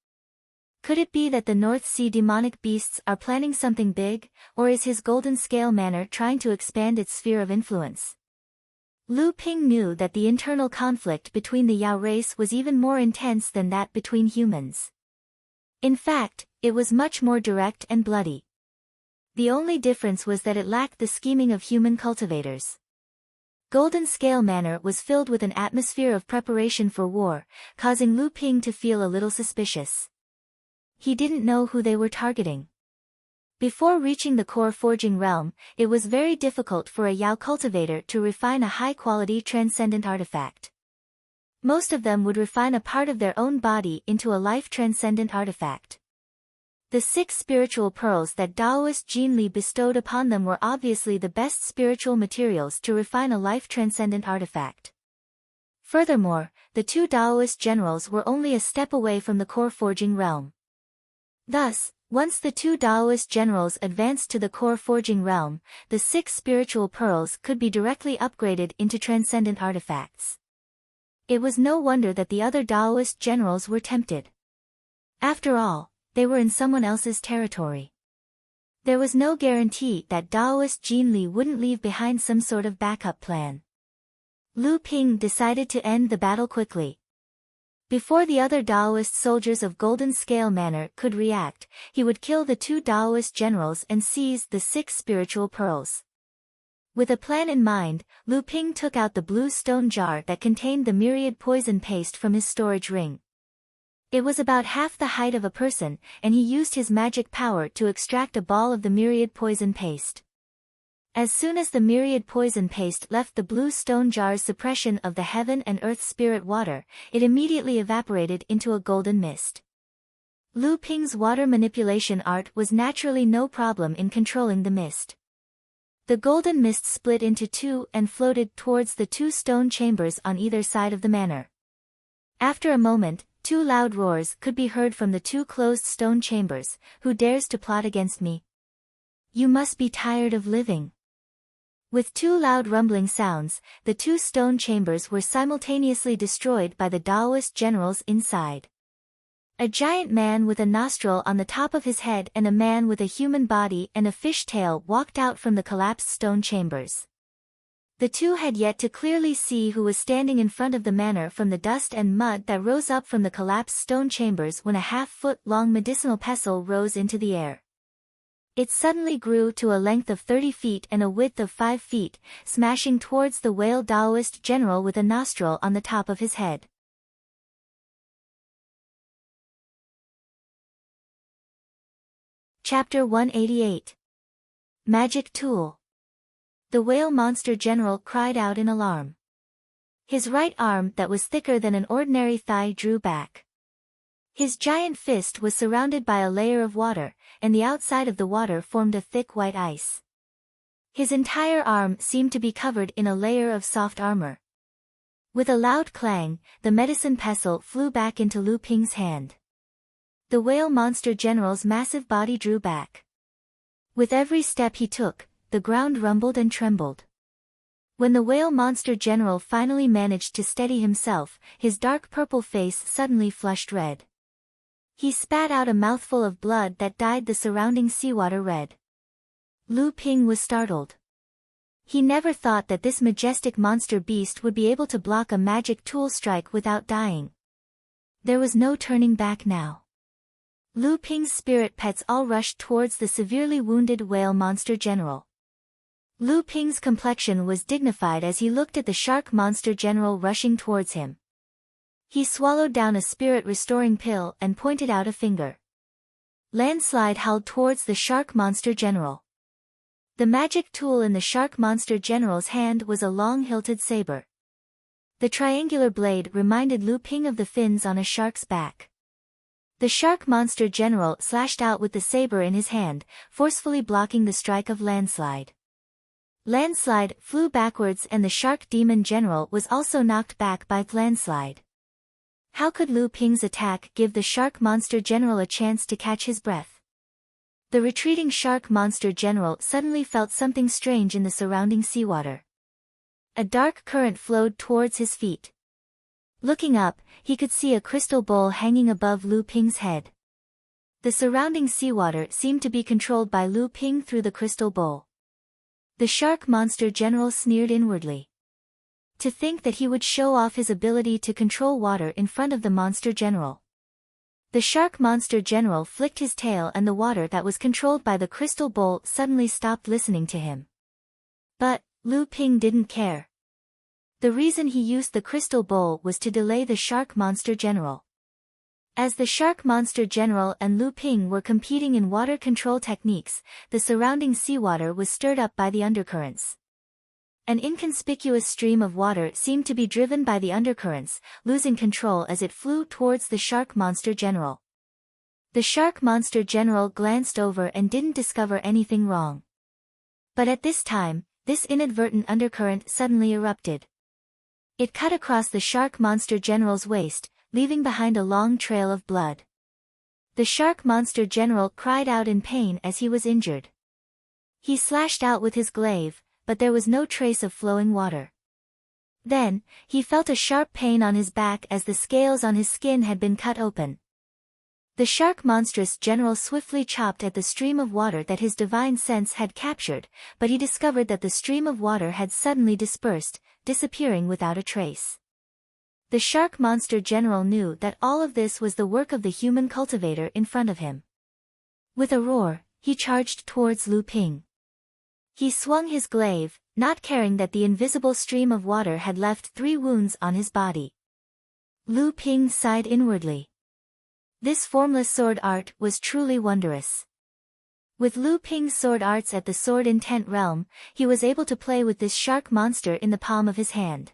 Could it be that the North Sea demonic beasts are planning something big, or is his Golden Scale Manor trying to expand its sphere of influence? Lu Ping knew that the internal conflict between the Yao race was even more intense than that between humans. In fact, it was much more direct and bloody. The only difference was that it lacked the scheming of human cultivators. Golden Scale Manor was filled with an atmosphere of preparation for war, causing Lu Ping to feel a little suspicious. He didn't know who they were targeting. Before reaching the core forging realm, it was very difficult for a Yao cultivator to refine a high-quality transcendent artifact. Most of them would refine a part of their own body into a life-transcendent artifact. The 6 spiritual pearls that Taoist Jin Li bestowed upon them were obviously the best spiritual materials to refine a life-transcendent artifact. Furthermore, the 2 Taoist generals were only a step away from the core forging realm. Thus, Once the two Daoist generals advanced to the core forging realm, the 6 spiritual pearls could be directly upgraded into transcendent artifacts. It was no wonder that the other Daoist generals were tempted. After all, they were in someone else's territory. There was no guarantee that Daoist Jin Li wouldn't leave behind some sort of backup plan. Lu Ping decided to end the battle quickly. Before the other Daoist soldiers of Golden Scale Manor could react, he would kill the 2 Daoist generals and seize the 6 spiritual pearls. With a plan in mind, Lu Ping took out the blue stone jar that contained the myriad poison paste from his storage ring. It was about half the height of a person, and he used his magic power to extract a ball of the myriad poison paste. As soon as the myriad poison paste left the blue stone jar's suppression of the heaven and earth spirit water, it immediately evaporated into a golden mist. Lu Ping's water manipulation art was naturally no problem in controlling the mist. The golden mist split into 2 and floated towards the 2 stone chambers on either side of the manor. After a moment, 2 loud roars could be heard from the 2 closed stone chambers. Who dares to plot against me? You must be tired of living. With 2 loud rumbling sounds, the 2 stone chambers were simultaneously destroyed by the Daoist generals inside. A giant man with a nostril on the top of his head and a man with a human body and a fish tail walked out from the collapsed stone chambers. The 2 had yet to clearly see who was standing in front of the manor from the dust and mud that rose up from the collapsed stone chambers when a half-foot-long medicinal pestle rose into the air. It suddenly grew to a length of 30 feet and a width of 5 feet, smashing towards the whale Daoist general with a nostril on the top of his head. Chapter 188. Magic Tool. The whale monster general cried out in alarm. His right arm that was thicker than an ordinary thigh drew back. His giant fist was surrounded by a layer of water, and the outside of the water formed a thick white ice. His entire arm seemed to be covered in a layer of soft armor. With a loud clang, the medicine pestle flew back into Lu Ping's hand. The whale monster general's massive body drew back. With every step he took, the ground rumbled and trembled. When the whale monster general finally managed to steady himself, his dark purple face suddenly flushed red. He spat out a mouthful of blood that dyed the surrounding seawater red. Lu Ping was startled. He never thought that this majestic monster beast would be able to block a magic tool strike without dying. There was no turning back now. Lu Ping's spirit pets all rushed towards the severely wounded whale monster general. Lu Ping's complexion was dignified as he looked at the shark monster general rushing towards him. He swallowed down a spirit-restoring pill and pointed out a finger. Landslide howled towards the shark monster general. The magic tool in the shark monster general's hand was a long-hilted saber. The triangular blade reminded Lu Ping of the fins on a shark's back. The shark monster general slashed out with the saber in his hand, forcefully blocking the strike of Landslide. Landslide flew backwards and the shark demon general was also knocked back by Landslide. How could Lu Ping's attack give the shark monster general a chance to catch his breath? The retreating shark monster general suddenly felt something strange in the surrounding seawater. A dark current flowed towards his feet. Looking up, he could see a crystal bowl hanging above Lu Ping's head. The surrounding seawater seemed to be controlled by Lu Ping through the crystal bowl. The shark monster general sneered inwardly. To think that he would show off his ability to control water in front of the monster general. The shark monster general flicked his tail and the water that was controlled by the crystal bowl suddenly stopped listening to him. But Lu Ping didn't care. The reason he used the crystal bowl was to delay the shark monster general. As the shark monster general and Lu Ping were competing in water control techniques, the surrounding seawater was stirred up by the undercurrents. An inconspicuous stream of water seemed to be driven by the undercurrents, losing control as it flew towards the shark monster general. The shark monster general glanced over and didn't discover anything wrong. But at this time, this inadvertent undercurrent suddenly erupted. It cut across the shark monster general's waist, leaving behind a long trail of blood. The shark monster general cried out in pain as he was injured. He slashed out with his glaive, but there was no trace of flowing water. Then, he felt a sharp pain on his back as the scales on his skin had been cut open. The shark monstrous general swiftly chopped at the stream of water that his divine sense had captured, but he discovered that the stream of water had suddenly dispersed, disappearing without a trace. The shark monster general knew that all of this was the work of the human cultivator in front of him. With a roar, he charged towards Lu Ping. He swung his glaive, not caring that the invisible stream of water had left 3 wounds on his body. Lu Ping sighed inwardly. This formless sword art was truly wondrous. With Lu Ping's sword arts at the sword intent realm, he was able to play with this shark monster in the palm of his hand.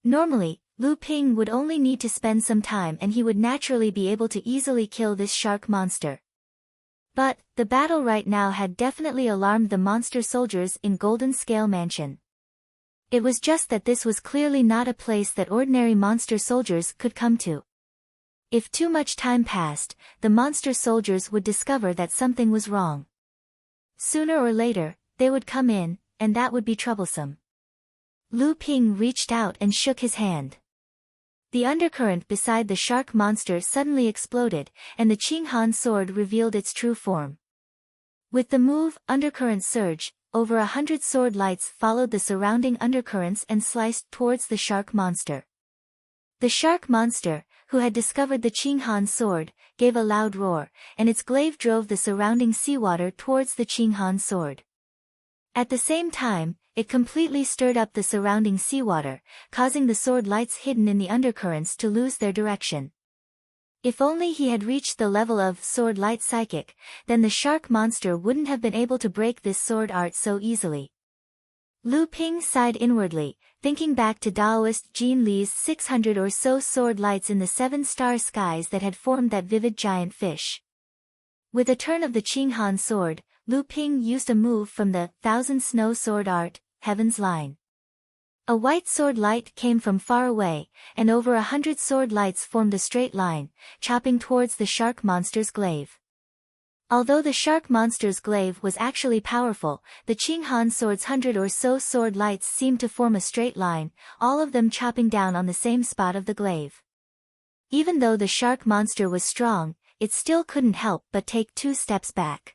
Normally, Lu Ping would only need to spend some time and he would naturally be able to easily kill this shark monster. But, the battle right now had definitely alarmed the monster soldiers in Golden Scale Mansion. It was just that this was clearly not a place that ordinary monster soldiers could come to. If too much time passed, the monster soldiers would discover that something was wrong. Sooner or later, they would come in, and that would be troublesome. Lu Ping reached out and shook his hand. The undercurrent beside the shark monster suddenly exploded, and the Qinghan sword revealed its true form. With the move, undercurrent surge, over 100 sword lights followed the surrounding undercurrents and sliced towards the shark monster. The shark monster, who had discovered the Qinghan sword, gave a loud roar, and its glaive drove the surrounding seawater towards the Qinghan sword. At the same time, it completely stirred up the surrounding seawater, causing the sword lights hidden in the undercurrents to lose their direction. If only he had reached the level of sword light psychic, then the shark monster wouldn't have been able to break this sword art so easily. Lu Ping sighed inwardly, thinking back to Taoist Jean Li's 600 or so sword lights in the 7-star skies that had formed that vivid giant fish. With a turn of the Qinghan sword, Lu Ping used a move from the 1000 Snow sword art, Heaven's Line. A white sword light came from far away, and over 100 sword lights formed a straight line, chopping towards the shark monster's glaive. Although the shark monster's glaive was actually powerful, the Qinghan sword's 100 or so sword lights seemed to form a straight line, all of them chopping down on the same spot of the glaive. Even though the shark monster was strong, it still couldn't help but take 2 steps back.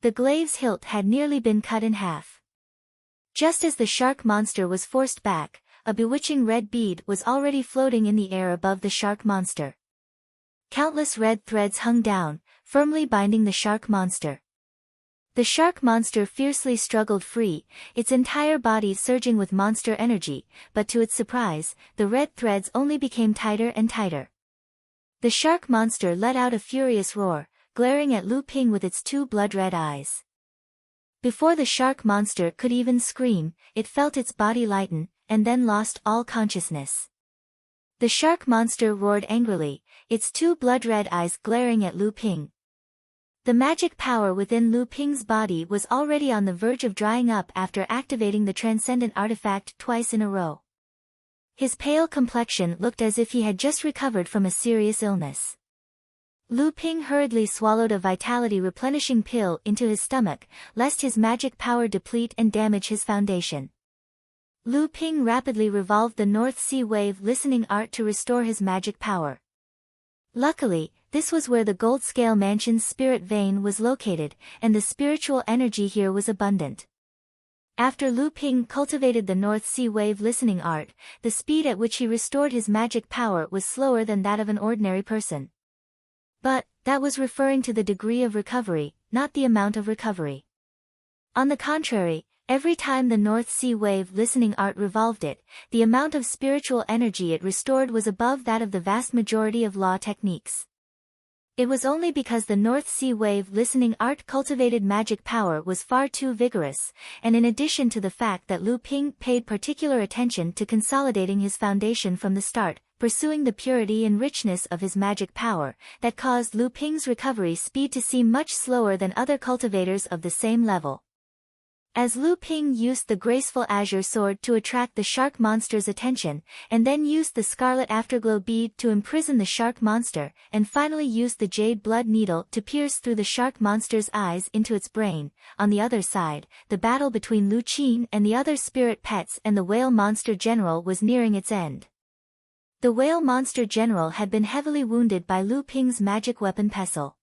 The glaive's hilt had nearly been cut in half. Just as the shark monster was forced back, a bewitching red bead was already floating in the air above the shark monster. Countless red threads hung down, firmly binding the shark monster. The shark monster fiercely struggled free, its entire body surging with monster energy, but to its surprise, the red threads only became tighter and tighter. The shark monster let out a furious roar, glaring at Lu Ping with its 2 blood-red eyes. Before the shark monster could even scream, it felt its body lighten, and then lost all consciousness. The shark monster roared angrily, its 2 blood-red eyes glaring at Lu Ping. The magic power within Lu Ping's body was already on the verge of drying up after activating the transcendent artifact twice in a row. His pale complexion looked as if he had just recovered from a serious illness. Lu Ping hurriedly swallowed a vitality-replenishing pill into his stomach, lest his magic power deplete and damage his foundation. Lu Ping rapidly revolved the North Sea Wave listening art to restore his magic power. Luckily, this was where the Gold Scale Mansion's spirit vein was located, and the spiritual energy here was abundant. After Lu Ping cultivated the North Sea Wave listening art, the speed at which he restored his magic power was slower than that of an ordinary person. But, that was referring to the degree of recovery, not the amount of recovery. On the contrary, every time the North Sea Wave listening art revolved it, the amount of spiritual energy it restored was above that of the vast majority of law techniques. It was only because the North Sea Wave listening art cultivated magic power was far too vigorous, and in addition to the fact that Lu Ping paid particular attention to consolidating his foundation from the start, pursuing the purity and richness of his magic power, that caused Lu Ping's recovery speed to seem much slower than other cultivators of the same level. As Lu Ping used the graceful azure sword to attract the shark monster's attention, and then used the scarlet afterglow bead to imprison the shark monster, and finally used the jade blood needle to pierce through the shark monster's eyes into its brain, on the other side, the battle between Lu Qin and the other spirit pets and the whale monster general was nearing its end. The whale monster general had been heavily wounded by Lu Ping's magic weapon pestle.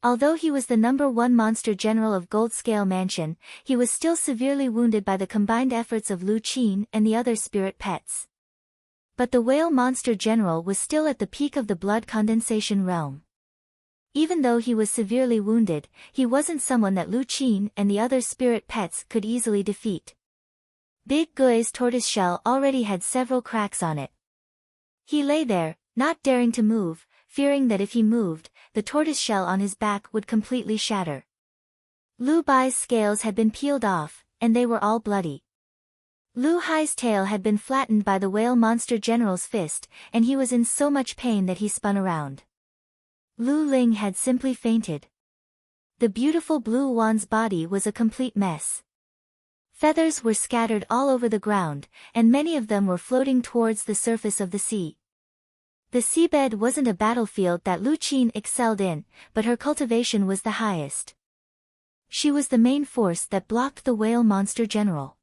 Although he was the #1 monster general of Gold Scale Mansion, he was still severely wounded by the combined efforts of Lu Qin and the other spirit pets. But the whale monster general was still at the peak of the blood condensation realm. Even though he was severely wounded, he wasn't someone that Lu Qin and the other spirit pets could easily defeat. Big Gui's tortoise shell already had several cracks on it. He lay there, not daring to move, fearing that if he moved, the tortoise shell on his back would completely shatter. Lu Bai's scales had been peeled off, and they were all bloody. Lu Hai's tail had been flattened by the whale monster general's fist, and he was in so much pain that he spun around. Lu Ling had simply fainted. The beautiful Blue Wan's body was a complete mess. Feathers were scattered all over the ground, and many of them were floating towards the surface of the sea. The seabed wasn't a battlefield that Lu Qin excelled in, but her cultivation was the highest. She was the main force that blocked the whale monster general.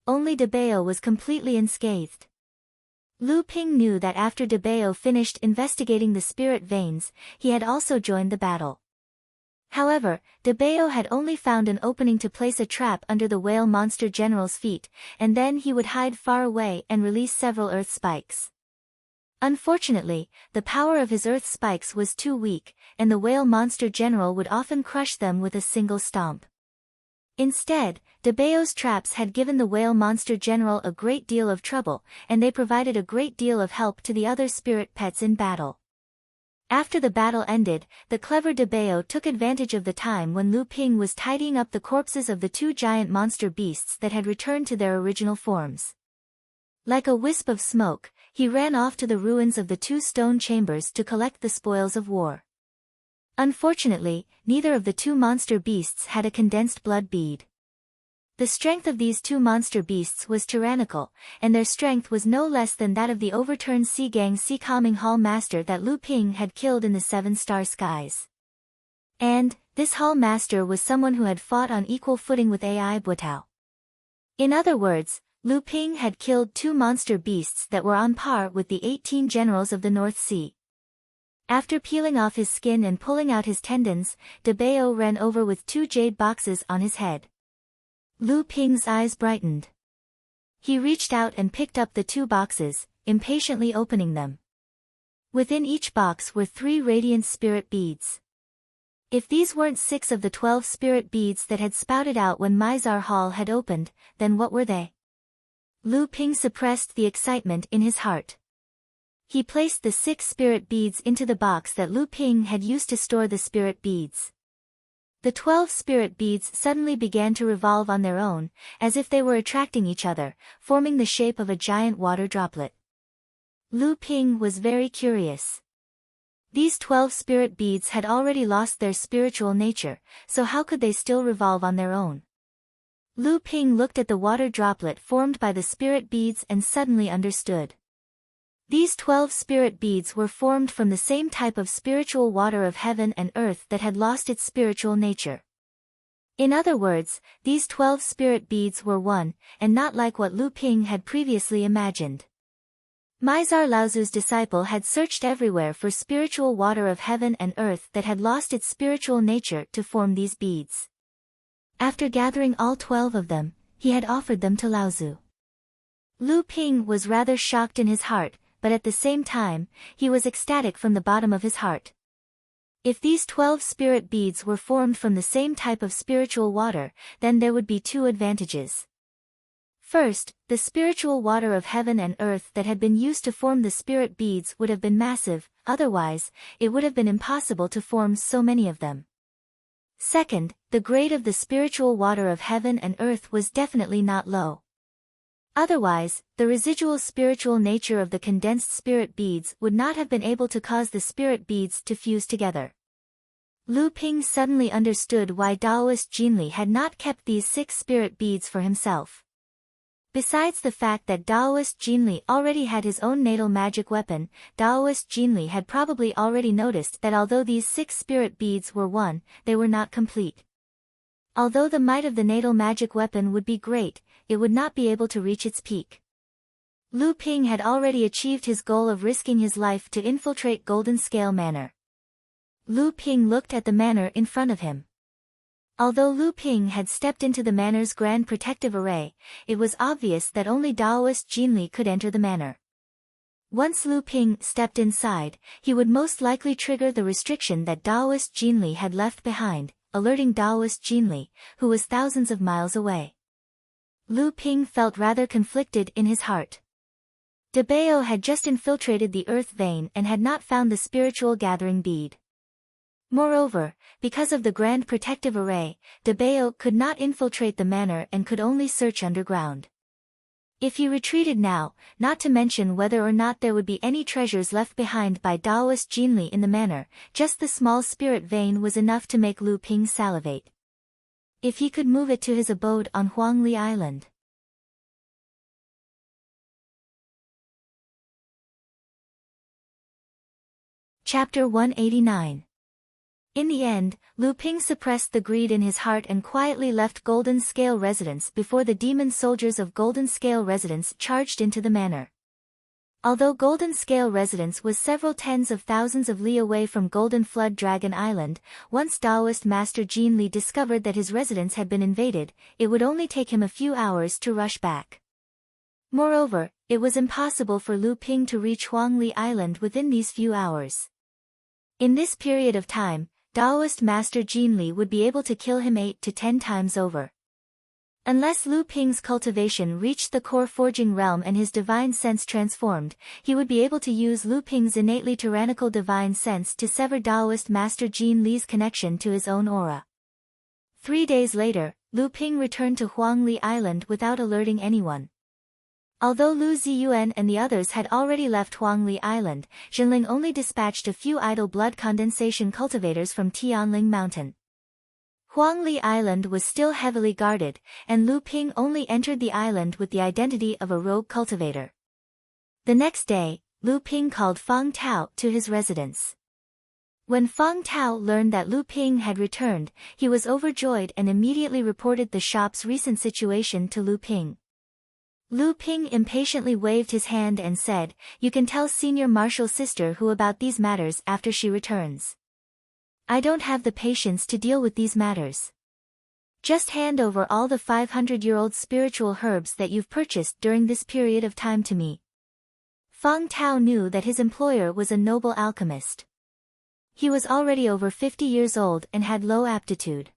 Only De Bao was completely unscathed. Lu Ping knew that after De Bao finished investigating the spirit veins, he had also joined the battle. However, De Bao had only found an opening to place a trap under the whale monster general's feet, and then he would hide far away and release several earth spikes. Unfortunately, the power of his earth spikes was too weak, and the whale monster general would often crush them with a single stomp. Instead, De Bao's traps had given the whale monster general a great deal of trouble, and they provided a great deal of help to the other spirit pets in battle. After the battle ended, the clever De Bao took advantage of the time when Lu Ping was tidying up the corpses of the 2 giant monster beasts that had returned to their original forms. Like a wisp of smoke, he ran off to the ruins of the 2 stone chambers to collect the spoils of war. Unfortunately, neither of the 2 monster beasts had a condensed blood bead. The strength of these 2 monster beasts was tyrannical, and their strength was no less than that of the overturned Seagang Sea Calming Hall Master that Lu Ping had killed in the 7-star skies. And, this Hall Master was someone who had fought on equal footing with Ai Buitao. In other words, Lu Ping had killed 2 monster beasts that were on par with the 18 generals of the North Sea. After peeling off his skin and pulling out his tendons, De Bao ran over with 2 jade boxes on his head. Lu Ping's eyes brightened. He reached out and picked up the 2 boxes, impatiently opening them. Within each box were 3 radiant spirit beads. If these weren't 6 of the 12 spirit beads that had spouted out when Mizar Hall had opened, then what were they? Lu Ping suppressed the excitement in his heart. He placed the 6 spirit beads into the box that Lu Ping had used to store the spirit beads. The 12 spirit beads suddenly began to revolve on their own, as if they were attracting each other, forming the shape of a giant water droplet. Lu Ping was very curious. These 12 spirit beads had already lost their spiritual nature, so how could they still revolve on their own? Lu Ping looked at the water droplet formed by the spirit beads and suddenly understood. These 12 spirit beads were formed from the same type of spiritual water of heaven and earth that had lost its spiritual nature. In other words, these 12 spirit beads were one, and not like what Lu Ping had previously imagined. Mizar Laozu's disciple had searched everywhere for spiritual water of heaven and earth that had lost its spiritual nature to form these beads. After gathering all 12 of them, he had offered them to Laozu. Lu Ping was rather shocked in his heart, but at the same time, he was ecstatic from the bottom of his heart. If these 12 spirit beads were formed from the same type of spiritual water, then there would be 2 advantages. First, the spiritual water of heaven and earth that had been used to form the spirit beads would have been massive, otherwise, it would have been impossible to form so many of them. Second, the grade of the spiritual water of heaven and earth was definitely not low. Otherwise, the residual spiritual nature of the condensed spirit beads would not have been able to cause the spirit beads to fuse together. Lu Ping suddenly understood why Taoist Jinli had not kept these 6 spirit beads for himself. Besides the fact that Taoist Jinli already had his own natal magic weapon, Taoist Jinli had probably already noticed that although these 6 spirit beads were one, they were not complete. Although the might of the natal magic weapon would be great, it would not be able to reach its peak. Lu Ping had already achieved his goal of risking his life to infiltrate Golden Scale Manor. Lu Ping looked at the manor in front of him. Although Lu Ping had stepped into the manor's grand protective array, it was obvious that only Taoist Jinli could enter the manor. Once Lu Ping stepped inside, he would most likely trigger the restriction that Taoist Jinli had left behind, alerting Taoist Jinli, who was thousands of miles away. Lu Ping felt rather conflicted in his heart. De Bao had just infiltrated the earth vein and had not found the spiritual gathering bead. Moreover, because of the grand protective array, De Bao could not infiltrate the manor and could only search underground. If he retreated now, not to mention whether or not there would be any treasures left behind by Taoist Jinli in the manor, just the small spirit vein was enough to make Lu Ping salivate. If he could move it to his abode on Huangli Island. Chapter 189. In the end, Lu Ping suppressed the greed in his heart and quietly left Golden Scale Residence before the demon soldiers of Golden Scale Residence charged into the manor. Although Golden Scale Residence was several tens of thousands of li away from Golden Flood Dragon Island, once Taoist Master Jin Li discovered that his residence had been invaded, it would only take him a few hours to rush back. Moreover, it was impossible for Lu Ping to reach Huangli Island within these few hours. In this period of time, Taoist Master Jin Li would be able to kill him 8 to 10 times over. Unless Lu Ping's cultivation reached the core forging realm and his divine sense transformed, he would be able to use Lu Ping's innately tyrannical divine sense to sever Taoist Master Jin Li's connection to his own aura. 3 days later, Lu Ping returned to Huangli Island without alerting anyone. Although Lu Ziyuan and the others had already left Huangli Island, Jinling only dispatched a few idle blood condensation cultivators from Tianling Mountain. Huangli Island was still heavily guarded, and Lu Ping only entered the island with the identity of a rogue cultivator. The next day, Lu Ping called Feng Tao to his residence. When Feng Tao learned that Lu Ping had returned, he was overjoyed and immediately reported the shop's recent situation to Lu Ping. Lu Ping impatiently waved his hand and said, "You can tell Senior Marshal's sister who about these matters after she returns. I don't have the patience to deal with these matters. Just hand over all the 500-year-old spiritual herbs that you've purchased during this period of time to me." Feng Tao knew that his employer was a noble alchemist. He was already over 50 years old and had low aptitude.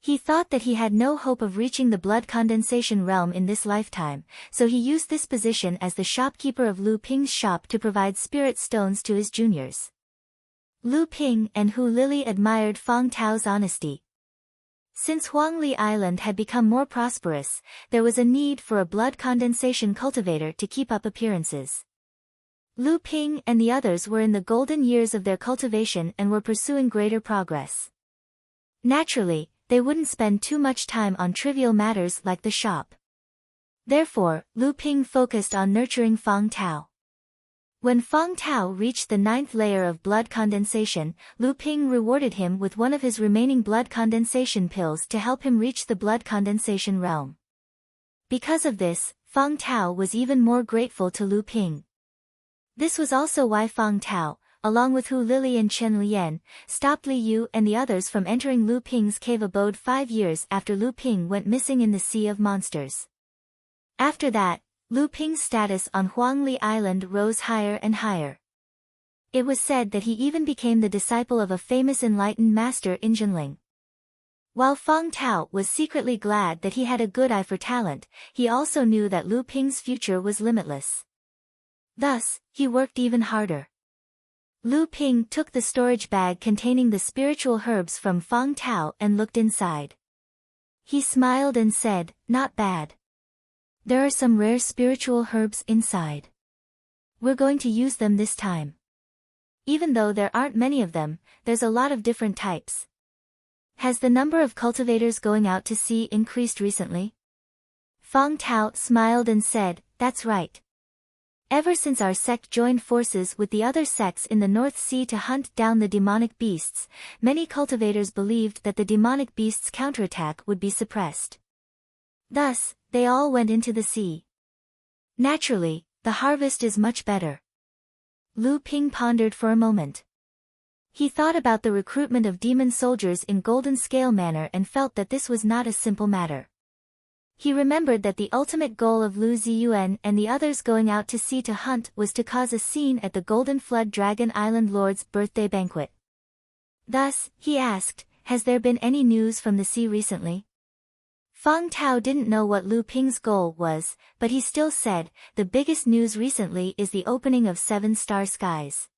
He thought that he had no hope of reaching the blood condensation realm in this lifetime, so he used this position as the shopkeeper of Lu Ping's shop to provide spirit stones to his juniors. Lu Ping and Hu Lili admired Feng Tao's honesty. Since Huangli Island had become more prosperous, there was a need for a blood condensation cultivator to keep up appearances. Lu Ping and the others were in the golden years of their cultivation and were pursuing greater progress. Naturally, they wouldn't spend too much time on trivial matters like the shop. Therefore, Lu Ping focused on nurturing Feng Tao. When Feng Tao reached the 9th layer of blood condensation, Lu Ping rewarded him with one of his remaining blood condensation pills to help him reach the blood condensation realm. Because of this, Feng Tao was even more grateful to Lu Ping. This was also why Feng Tao, along with Hu Lili and Chen Lian, stopped Li Yu and the others from entering Lu Ping's cave abode 5 years after Lu Ping went missing in the Sea of Monsters. After that, Lu Ping's status on Huangli Island rose higher and higher. It was said that he even became the disciple of a famous enlightened master in Jinling. While Feng Tao was secretly glad that he had a good eye for talent, he also knew that Lu Ping's future was limitless. Thus, he worked even harder. Lu Ping took the storage bag containing the spiritual herbs from Feng Tao and looked inside. He smiled and said, "Not bad. There are some rare spiritual herbs inside. We're going to use them this time." Even though there aren't many of them, there's a lot of different types. Has the number of cultivators going out to sea increased recently? Feng Tao smiled and said, that's right. Ever since our sect joined forces with the other sects in the North Sea to hunt down the demonic beasts, many cultivators believed that the demonic beasts' counterattack would be suppressed. Thus, they all went into the sea. Naturally, the harvest is much better. Lu Ping pondered for a moment. He thought about the recruitment of demon soldiers in Golden Scale Manor and felt that this was not a simple matter. He remembered that the ultimate goal of Lu Ziyuan and the others going out to sea to hunt was to cause a scene at the Golden Flood Dragon Island Lord's birthday banquet. Thus, he asked, has there been any news from the sea recently? Feng Tao didn't know what Lu Ping's goal was, but he still said, the biggest news recently is the opening of 7-star skies.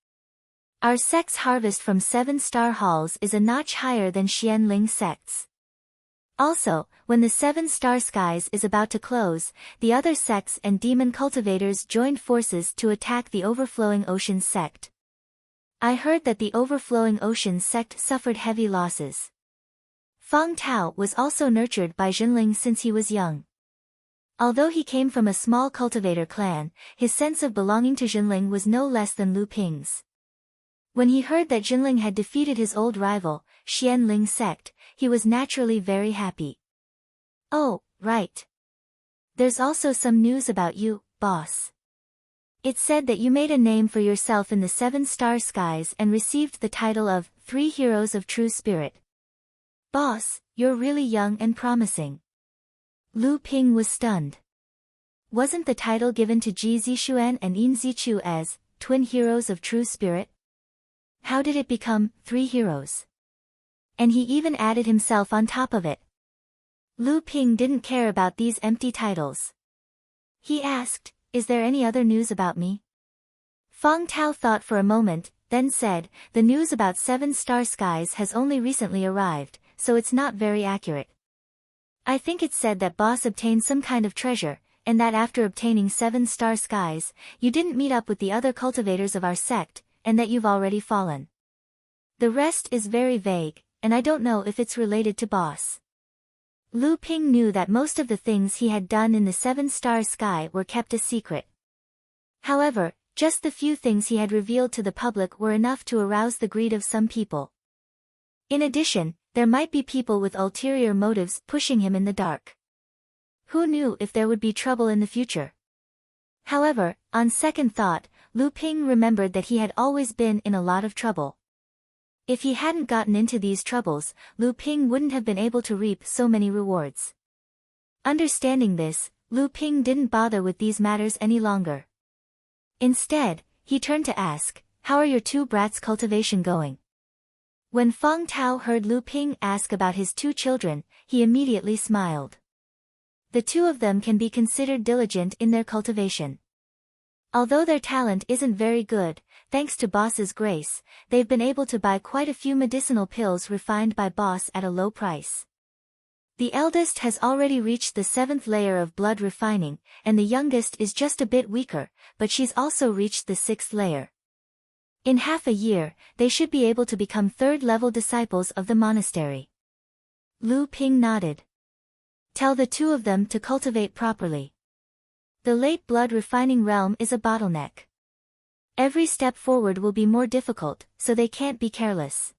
Our sect's harvest from 7-star halls is a notch higher than Xianling sect's. Also, when the 7-star skies is about to close, the other sects and demon cultivators joined forces to attack the Overflowing Oceans sect. I heard that the Overflowing Oceans sect suffered heavy losses. Feng Tao was also nurtured by Jinling since he was young. Although he came from a small cultivator clan, his sense of belonging to Jinling was no less than Lu Ping's. When he heard that Jinling had defeated his old rival, Xianling sect, he was naturally very happy. Oh, right. There's also some news about you, boss. It said that you made a name for yourself in the 7-star skies and received the title of 3 Heroes of True Spirit. Boss, you're really young and promising. Lu Ping was stunned. Wasn't the title given to Ji Zixuan and Yin Zichu as twin heroes of true spirit? How did it become 3 heroes? And he even added himself on top of it. Lu Ping didn't care about these empty titles. He asked, is there any other news about me? Feng Tao thought for a moment, then said, the news about 7-star skies has only recently arrived, so it's not very accurate. I think it said that boss obtained some kind of treasure, and that after obtaining 7-star skies, you didn't meet up with the other cultivators of our sect, and that you've already fallen. The rest is very vague, and I don't know if it's related to boss. Lu Ping knew that most of the things he had done in the 7-star sky were kept a secret. However, just the few things he had revealed to the public were enough to arouse the greed of some people. In addition, there might be people with ulterior motives pushing him in the dark. Who knew if there would be trouble in the future? However, on second thought, Lu Ping remembered that he had always been in a lot of trouble. If he hadn't gotten into these troubles, Lu Ping wouldn't have been able to reap so many rewards. Understanding this, Lu Ping didn't bother with these matters any longer. Instead, he turned to ask, how are your 2 brats' cultivation going? When Feng Tao heard Lu Ping ask about his 2 children, he immediately smiled. The 2 of them can be considered diligent in their cultivation. Although their talent isn't very good, thanks to boss's grace, they've been able to buy quite a few medicinal pills refined by boss at a low price. The eldest has already reached the 7th layer of blood refining, and the youngest is just a bit weaker, but she's also reached the 6th layer. In half a year, they should be able to become 3rd-level disciples of the monastery. Lu Ping nodded. Tell the 2 of them to cultivate properly. The late blood refining realm is a bottleneck. Every step forward will be more difficult, so they can't be careless.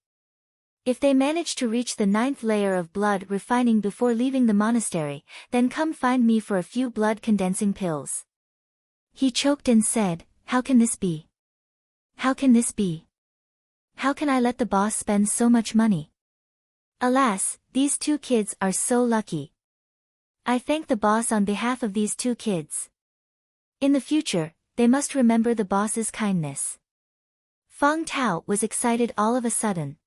If they manage to reach the 9th layer of blood refining before leaving the monastery, then come find me for a few blood condensing pills. He choked and said, how can this be? How can this be? How can I let the boss spend so much money? Alas, these 2 kids are so lucky. I thank the boss on behalf of these 2 kids. In the future, they must remember the boss's kindness. Feng Tao was excited all of a sudden.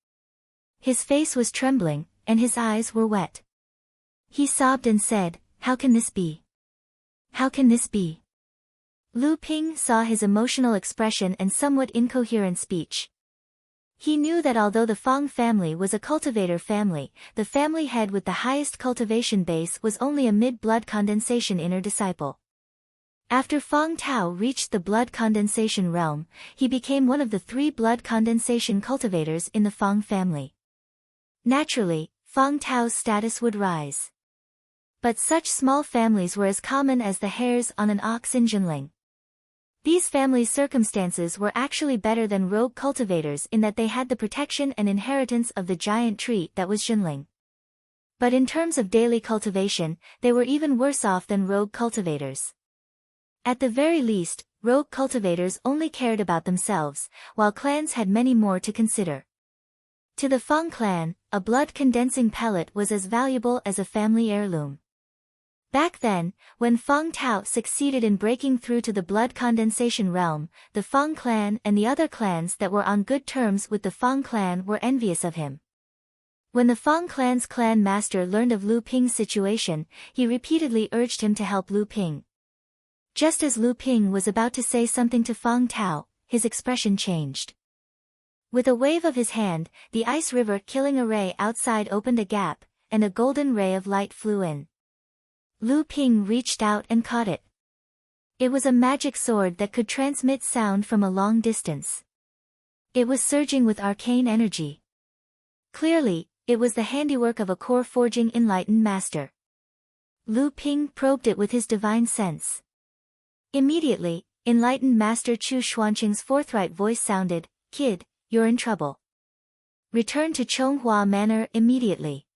His face was trembling, and his eyes were wet. He sobbed and said, how can this be? How can this be? Lu Ping saw his emotional expression and somewhat incoherent speech. He knew that although the Feng family was a cultivator family, the family head with the highest cultivation base was only a mid-blood condensation inner disciple. After Feng Tao reached the blood condensation realm, he became one of the 3 blood condensation cultivators in the Feng family. Naturally, Feng Tao's status would rise. But such small families were as common as the hairs on an ox in Jinling. These families' circumstances were actually better than rogue cultivators in that they had the protection and inheritance of the giant tree that was Jinling. But in terms of daily cultivation, they were even worse off than rogue cultivators. At the very least, rogue cultivators only cared about themselves, while clans had many more to consider. To the Feng clan, a blood-condensing pellet was as valuable as a family heirloom. Back then, when Feng Tao succeeded in breaking through to the blood condensation realm, the Feng clan and the other clans that were on good terms with the Feng clan were envious of him. When the Feng clan's clan master learned of Lu Ping's situation, he repeatedly urged him to help Lu Ping. Just as Lu Ping was about to say something to Feng Tao, his expression changed. With a wave of his hand, the ice river killing array outside opened a gap, and a golden ray of light flew in. Lu Ping reached out and caught it. It was a magic sword that could transmit sound from a long distance. It was surging with arcane energy. Clearly, it was the handiwork of a core forging enlightened master. Lu Ping probed it with his divine sense. Immediately, enlightened master Chu Xuanqing's forthright voice sounded, "Kid, you're in trouble. Return to Chonghua Manor immediately."